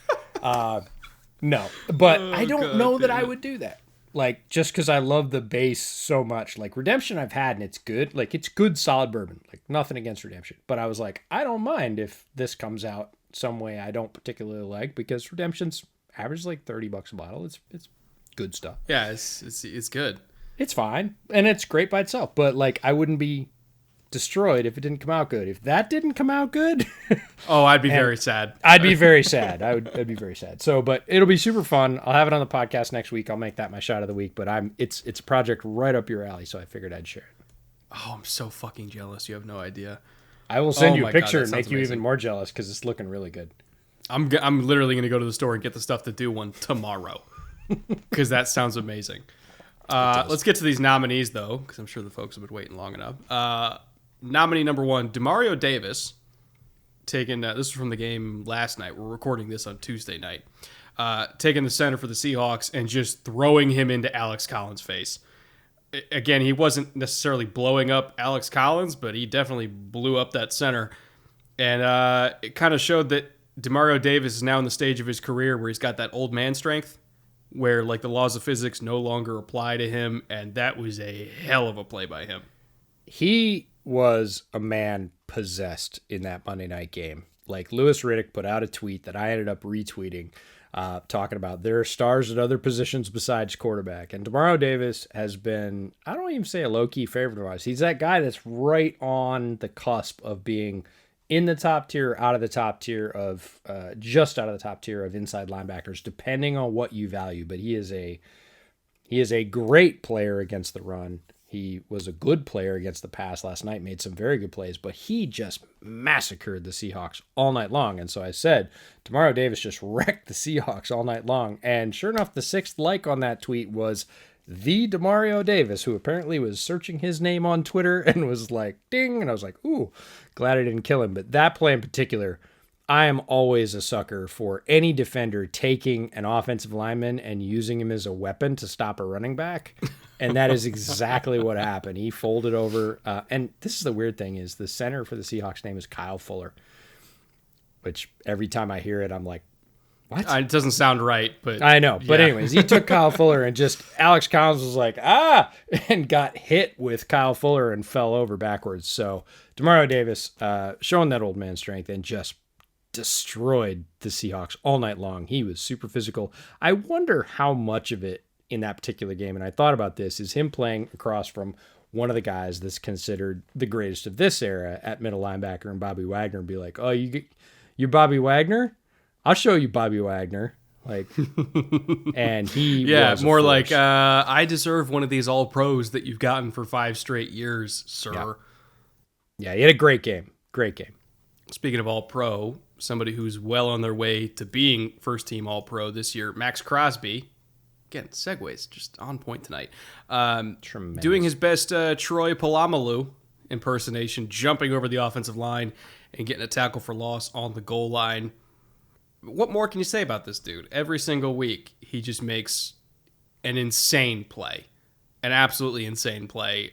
no, but I don't know that I would do that. Like, just because I love the base so much. Like, Redemption I've had, and it's good. Like, it's good, solid bourbon. Like, nothing against Redemption. But I was like, I don't mind if this comes out some way I don't particularly like, because Redemption's average like $30 a bottle. It's good stuff. Yeah, it's good. It's fine, and it's great by itself. But, like, I wouldn't be destroyed if it didn't come out good. If that didn't come out good, I'd be very sad. I'd be very sad. I'd be very sad. So, but it'll be super fun. I'll have it on the podcast next week. I'll make that my shot of the week. But it's a project right up your alley, so I figured I'd share it. Oh, I'm so fucking jealous. You have no idea. I will send you a picture and make you even more jealous because it's looking really good. I'm literally going to go to the store and get the stuff to do one tomorrow because that sounds amazing. Let's get to these nominees, though, because I'm sure the folks have been waiting long enough. Nominee number 1, Demario Davis, taking this is from the game last night. We're recording this on Tuesday night. Taking the center for the Seahawks and just throwing him into Alex Collins' face. Again, he wasn't necessarily blowing up Alex Collins, but he definitely blew up that center. And it kind of showed that Demario Davis is now in the stage of his career where he's got that old man strength, where like the laws of physics no longer apply to him, and that was a hell of a play by him. He was a man possessed in that Monday night game. Like Louis Riddick put out a tweet that I ended up retweeting, talking about there are stars at other positions besides quarterback. And Demario Davis has been, I don't even say a low-key favorite of ours. He's that guy that's right on the cusp of being in the top tier, out of the top tier of, just out of the top tier of inside linebackers, depending on what you value. But he is a great player against the run. He was a good player against the pass last night, made some very good plays, but he just massacred the Seahawks all night long. And so I said, Demario Davis just wrecked the Seahawks all night long. And sure enough, the 6th like on that tweet was the Demario Davis, who apparently was searching his name on Twitter and was like, ding. And I was like, ooh, glad I didn't kill him. But that play in particular, I am always a sucker for any defender taking an offensive lineman and using him as a weapon to stop a running back. And that is exactly what happened. He folded over. And this is the weird thing is the center for the Seahawks name is Kyle Fuller, which every time I hear it, I'm like, what? It doesn't sound right, but I know. But anyways, he took Kyle Fuller and just Alex Collins was like, and got hit with Kyle Fuller and fell over backwards. So Demario Davis showing that old man strength and just destroyed the Seahawks all night long. He was super physical. I wonder how much of it in that particular game, and I thought about this, is him playing across from one of the guys that's considered the greatest of this era at middle linebacker and Bobby Wagner, and be like, oh, you're Bobby Wagner? I'll show you Bobby Wagner. Like, and he was more like, I deserve one of these all pros that you've gotten for 5 straight years, sir. Yeah, he had a great game. Great game. Speaking of all pro, somebody who's well on their way to being first team all pro this year, Max Crosby. Again, segues just on point tonight. Tremendous. Doing his best Troy Polamalu impersonation, jumping over the offensive line and getting a tackle for loss on the goal line. What more can you say about this dude? Every single week, he just makes an insane play. An absolutely insane play.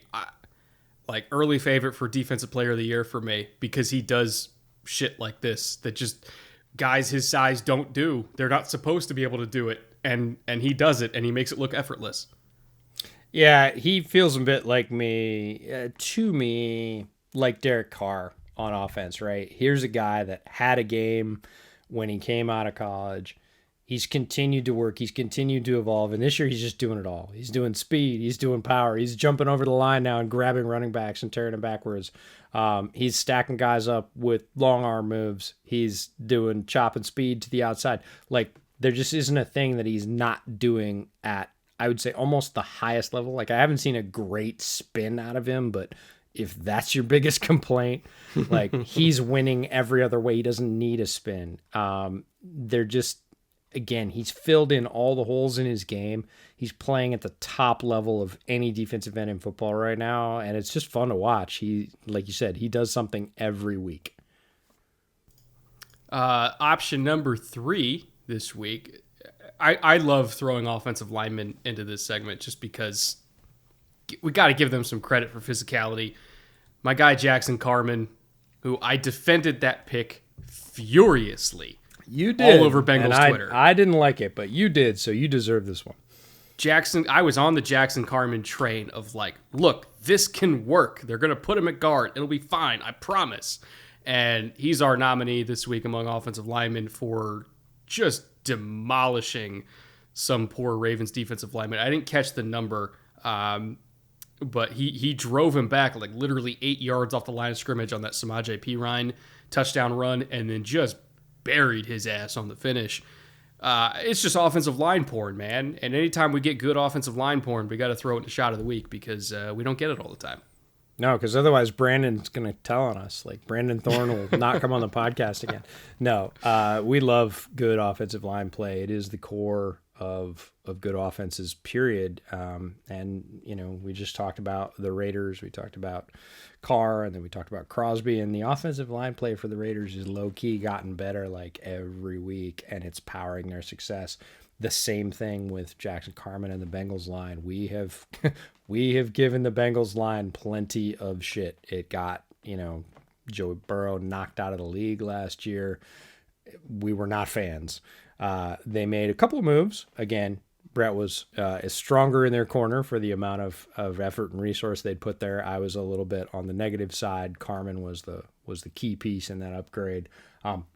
Like early favorite for Defensive Player of the Year for me because he does shit like this that just guys his size don't do. They're not supposed to be able to do it. And he does it, and he makes it look effortless. Yeah, he feels a bit like to me, like Derek Carr on offense, right? Here's a guy that had a game when he came out of college. He's continued to work. He's continued to evolve. And this year, he's just doing it all. He's doing speed. He's doing power. He's jumping over the line now and grabbing running backs and tearing them backwards. He's stacking guys up with long arm moves. He's doing chop and speed to the outside. Like, there just isn't a thing that he's not doing at, I would say, almost the highest level. Like, I haven't seen a great spin out of him, but if that's your biggest complaint, like, he's winning every other way. He doesn't need a spin. They're just, again, he's filled in all the holes in his game. He's playing at the top level of any defensive end in football right now, and it's just fun to watch. He, like you said, he does something every week. Option number 3 this week. I love throwing offensive linemen into this segment just because we got to give them some credit for physicality. My guy Jackson Carman, who I defended that pick furiously. You did. All over Bengals Twitter. I didn't like it, but you did, so you deserve this one. I was on the Jackson Carman train of like, look, this can work. They're going to put him at guard. It'll be fine. I promise. And he's our nominee this week among offensive linemen for just demolishing some poor Ravens defensive lineman. I didn't catch the number, but he drove him back like literally 8 yards off the line of scrimmage on that Samaje Perine touchdown run and then just buried his ass on the finish. It's just offensive line porn, man. And anytime we get good offensive line porn, we got to throw it in the shot of the week because we don't get it all the time. No, because otherwise Brandon's going to tell on us. Like, Brandon Thorne will not come on the podcast again. No, we love good offensive line play. It is the core of good offenses, period. And, you know, we just talked about the Raiders. We talked about Carr, and then we talked about Crosby. And the offensive line play for the Raiders is low-key gotten better like every week, and it's powering their success. The same thing with Jackson Carman and the Bengals line. We have given the Bengals line plenty of shit. It got, you know, Joe Burrow knocked out of the league last year. We were not fans. They made a couple of moves. Again, Brett was stronger in their corner for the amount of effort and resource they'd put there. I was a little bit on the negative side. Carman was the key piece in that upgrade.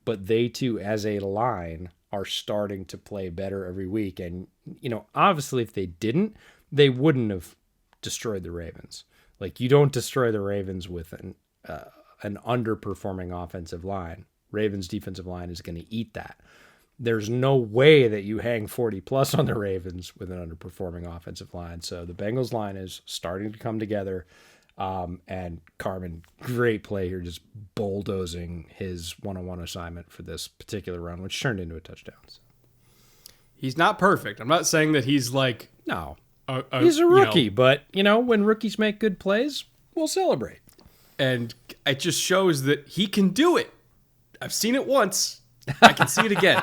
But they too, as a line, are starting to play better every week. And, you know, obviously if they didn't, they wouldn't have destroyed the Ravens. Like, you don't destroy the Ravens with an underperforming offensive line. Ravens defensive line is going to eat that. There's no way that you hang 40 plus on the Ravens with an underperforming offensive line. So the Bengals line is starting to come together. And Carman, great play here, just bulldozing his one-on-one assignment for this particular run, which turned into a touchdown. So. He's not perfect. I'm not saying that he's like... No. He's a rookie, you know, but, you know, when rookies make good plays, we'll celebrate. And it just shows that he can do it. I've seen it once. I can see it again.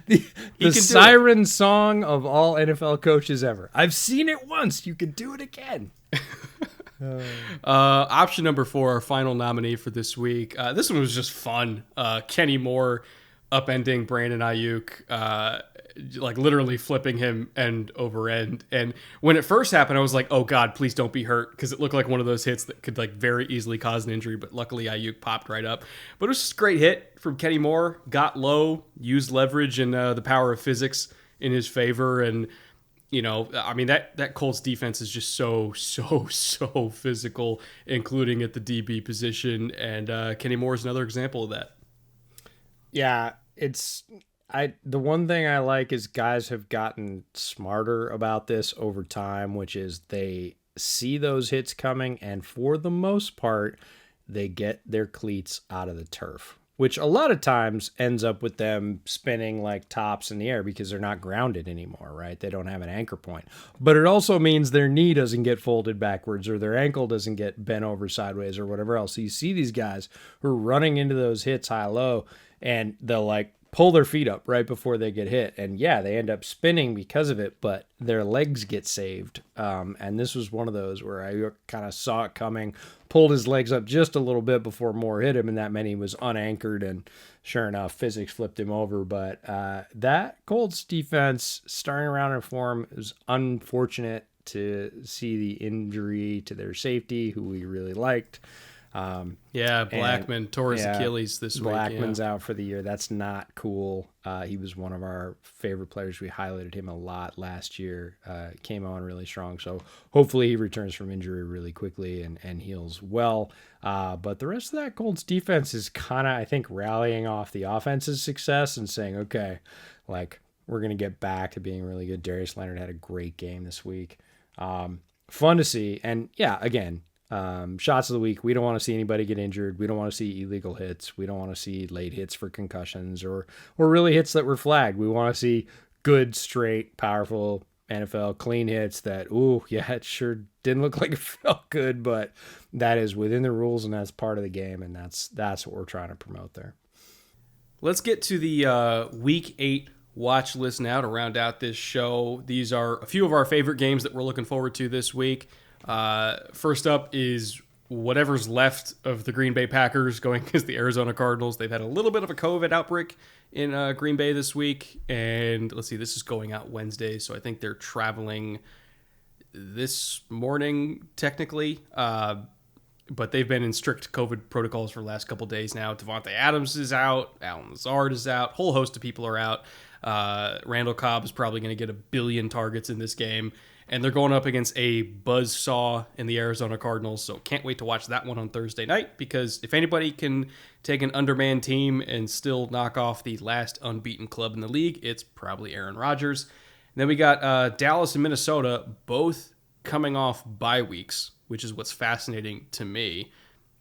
the siren song of all NFL coaches ever. I've seen it once. You can do it again. Option number 4, our final nominee for this week. This one was just fun. Kenny Moore upending Brandon Ayuk, like literally flipping him end over end. And when it first happened, I was like, oh God, please don't be hurt. Cause it looked like one of those hits that could like very easily cause an injury, but luckily Ayuk popped right up. But it was just a great hit from Kenny Moore, got low, used leverage and the power of physics in his favor. And, you know, I mean, that Colts defense is just so physical, including at the DB position. And Kenny Moore is another example of that. Yeah, the one thing I like is guys have gotten smarter about this over time, which is they see those hits coming, and for the most part, they get their cleats out of the turf, which a lot of times ends up with them spinning like tops in the air because they're not grounded anymore, right? They don't have an anchor point. But it also means their knee doesn't get folded backwards or their ankle doesn't get bent over sideways or whatever else. So you see these guys who are running into those hits high-low, and they'll like pull their feet up right before they get hit. And yeah, they end up spinning because of it, but their legs get saved. And this was one of those where I kind of saw it coming, pulled his legs up just a little bit before Moore hit him, and that meant he was unanchored, and sure enough, physics flipped him over. But that Colts defense starting around in form is unfortunate to see the injury to their safety, who we really liked. Blackman tore his Achilles this week. Blackman's out for the year. That's not cool. He was one of our favorite players. We highlighted him a lot last year. Came on really strong. So hopefully he returns from injury really quickly and heals well. But the rest of that Colts defense is kind of, I think, rallying off the offense's success and saying, okay, like, we're going to get back to being really good. Darius Leonard had a great game this week. Fun to see. And yeah, again, shots of the week. We don't want to see anybody get injured. We don't want to see illegal hits. We don't want to see late hits for concussions or really hits that were flagged. We want to see good, straight, powerful NFL clean hits that, it sure didn't look like it felt good, but that is within the rules and that's part of the game. And that's what we're trying to promote there. Let's get to the week 8 watch list now to round out this show. These are a few of our favorite games that we're looking forward to this week. First up is whatever's left of the Green Bay Packers going against the Arizona Cardinals. They've had a little bit of a COVID outbreak in Green Bay this week. And let's see, this is going out Wednesday, so I think they're traveling this morning technically. But they've been in strict COVID protocols for the last couple days now. Devontae Adams is out. Allen Lazard is out. Whole host of people are out. Randall Cobb is probably going to get 1 billion targets in this game. And they're going up against a buzzsaw in the Arizona Cardinals. So can't wait to watch that one on Thursday night, because if anybody can take an undermanned team and still knock off the last unbeaten club in the league, it's probably Aaron Rodgers. And then we got Dallas and Minnesota, both coming off bye weeks, which is what's fascinating to me,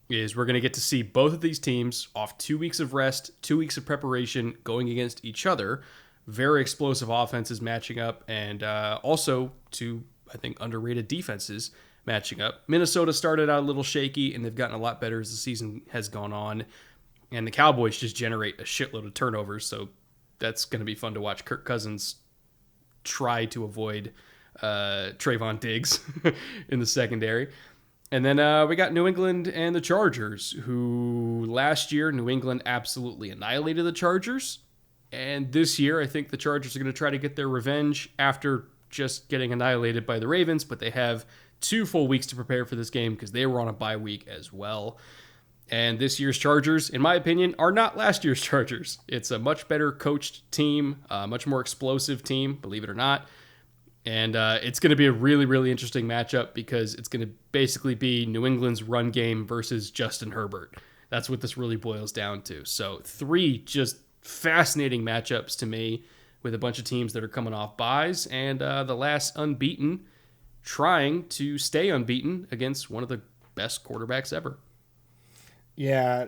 is we're going to get to see both of these teams off 2 weeks of rest, 2 weeks of preparation going against each other very explosive offenses matching up, and also two, I think, underrated defenses matching up. Minnesota started out a little shaky, and they've gotten a lot better as the season has gone on. And the Cowboys just generate a shitload of turnovers, so that's going to be fun to watch Kirk Cousins try to avoid Trayvon Diggs in the secondary. And then we got New England and the Chargers, who last year New England absolutely annihilated the Chargers. And this year I think the Chargers are going to try to get their revenge after just getting annihilated by the Ravens, but they have 2 full weeks to prepare for this game because they were on a bye week as well. And this year's Chargers, in my opinion, are not last year's Chargers. It's a much better coached team, a much more explosive team, believe it or not. And it's going to be a really, really interesting matchup because it's going to basically be New England's run game versus Justin Herbert. That's what this really boils down to. So 3 just fascinating matchups to me with a bunch of teams that are coming off byes and the last unbeaten trying to stay unbeaten against one of the best quarterbacks ever. Yeah,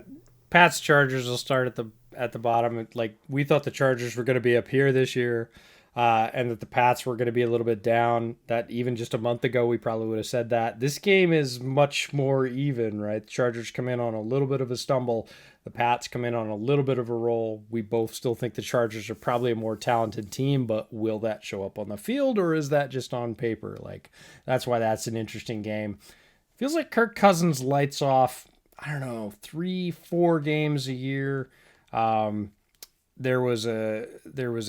Pats Chargers will start at the bottom. Like, we thought the Chargers were going to be up here this year, and that the Pats were going to be a little bit down. That even just a month ago, we probably would have said that. This game is much more even, right? The Chargers come in on a little bit of a stumble. The Pats come in on a little bit of a roll. We both still think the Chargers are probably a more talented team, but will that show up on the field, or is that just on paper? Like, that's why that's an interesting game. Feels like Kirk Cousins lights off, I don't know, 3-4 games a year. There was a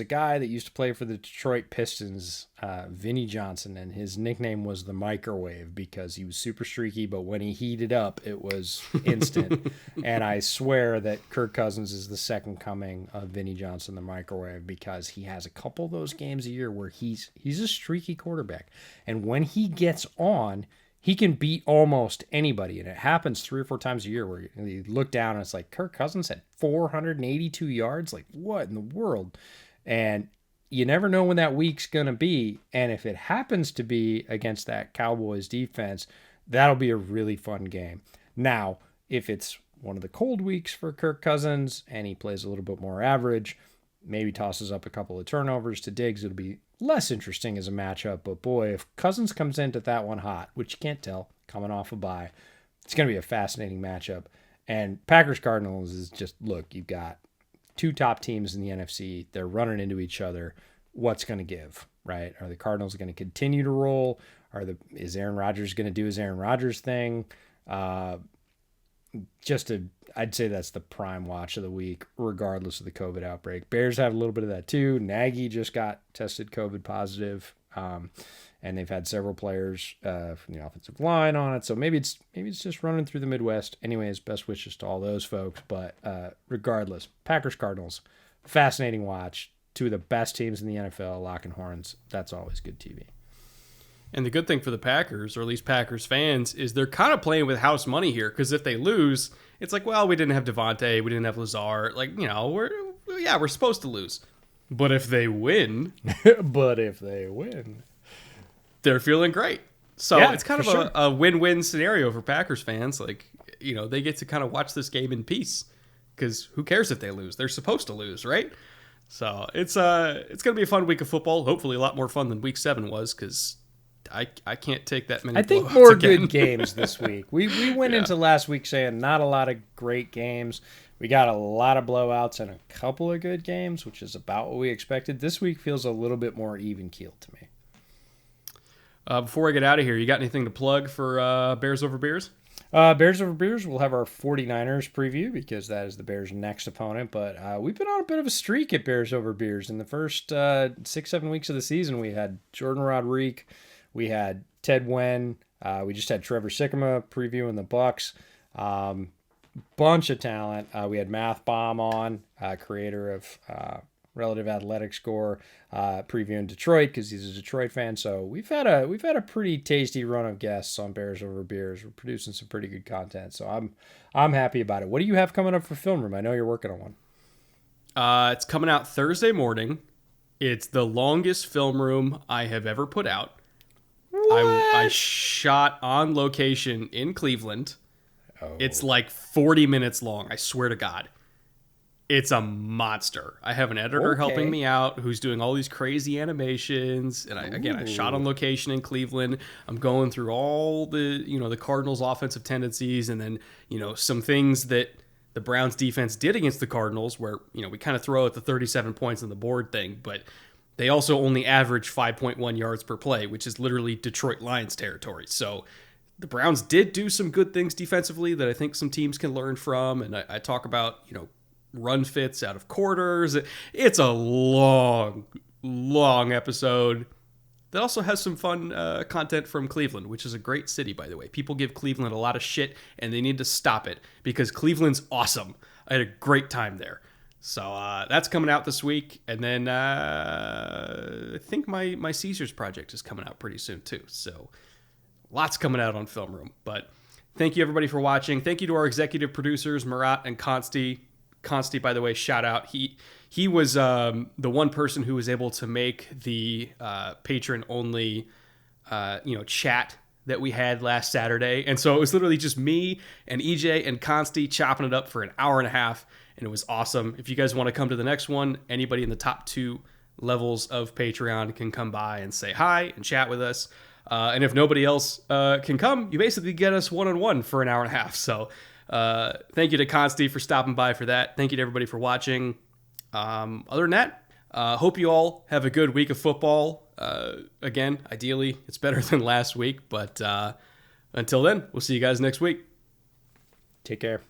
guy that used to play for the Detroit Pistons, Vinny Johnson, and his nickname was the Microwave because he was super streaky, but when he heated up, it was instant. And I swear that Kirk Cousins is the second coming of Vinny Johnson, the Microwave, because he has a couple of those games a year where he's a streaky quarterback, and when he gets on, he can beat almost anybody, and it happens 3 or 4 times a year where you look down and it's like, Kirk Cousins had 482 yards? Like, what in the world? And you never know when that week's going to be, and if it happens to be against that Cowboys defense, that'll be a really fun game. Now, if it's one of the cold weeks for Kirk Cousins and he plays a little bit more average, maybe tosses up a couple of turnovers to Diggs, it'll be less interesting as a matchup. But boy, if Cousins comes into that one hot, which you can't tell, coming off a bye, it's going to be a fascinating matchup. And Packers-Cardinals is just, look, you've got 2 top teams in the NFC. They're running into each other. What's going to give, right? Are the Cardinals going to continue to roll? Is Aaron Rodgers going to do his Aaron Rodgers thing? I'd say that's the prime watch of the week, regardless of the COVID outbreak. Bears have a little bit of that too. Nagy just got tested COVID positive, and they've had several players from the offensive line on it. So maybe it's just running through the Midwest. Anyways, best wishes to all those folks. But regardless, Packers Cardinals, fascinating watch. 2 of the best teams in the NFL, locking horns. That's always good TV. And the good thing for the Packers, or at least Packers fans, is they're kind of playing with house money here. Because if they lose, it's like, well, we didn't have Devontae, we didn't have Lazard. Like, you know, we're supposed to lose. But if they win, they're feeling great. So yeah, it's kind of a win-win scenario for Packers fans. Like, you know, they get to kind of watch this game in peace. Because who cares if they lose? They're supposed to lose, right? So it's going to be a fun week of football. Hopefully a lot more fun than Week 7 was, because I can't take that many. I think more good games this week. We went into last week saying not a lot of great games. We got a lot of blowouts and a couple of good games, which is about what we expected. This week feels a little bit more even-keeled to me. Before I get out of here, you got anything to plug for Bears Over Beers? Bears Over Beers, we'll have our 49ers preview because that is the Bears' next opponent. But we've been on a bit of a streak at Bears Over Beers. In the first 6-7 weeks of the season, we had Jordan Rodriguez. We had Ted Wen. We just had Trevor Sikkema previewing the Bucks. Bunch of talent. We had Math Bomb on, creator of Relative Athletic Score, previewing Detroit because he's a Detroit fan. So we've had a pretty tasty run of guests on Bears Over Beers. We're producing some pretty good content. So I'm happy about it. What do you have coming up for Film Room? I know you're working on one. It's coming out Thursday morning. It's the longest film room I have ever put out. I shot on location in Cleveland. Oh. It's like 40 minutes long. I swear to God. It's a monster. I have an editor helping me out who's doing all these crazy animations. And I shot on location in Cleveland. I'm going through all the, the Cardinals' offensive tendencies, and then, some things that the Browns defense did against the Cardinals, where, we kind of throw out the 37 points on the board thing, but they also only average 5.1 yards per play, which is literally Detroit Lions territory. So the Browns did do some good things defensively that I think some teams can learn from. And I talk about, run fits out of quarters. It's a long episode that also has some fun content from Cleveland, which is a great city, by the way. People give Cleveland a lot of shit, and they need to stop it because Cleveland's awesome. I had a great time there. So that's coming out this week. And then I think my Caesars project is coming out pretty soon, too. So lots coming out on Film Room. But thank you, everybody, for watching. Thank you to our executive producers, Murat and Consti. Consti, by the way, shout out. He was the one person who was able to make the patron-only chat that we had last Saturday. And so it was literally just me and EJ and Consti chopping it up for an hour and a half, and it was awesome. If you guys want to come to the next one, anybody in the top 2 levels of Patreon can come by and say hi and chat with us. And if nobody else can come, you basically get us one-on-one for an hour and a half. So thank you to Consti for stopping by for that. Thank you to everybody for watching. Other than that, hope you all have a good week of football. Again, ideally, it's better than last week. But until then, we'll see you guys next week. Take care.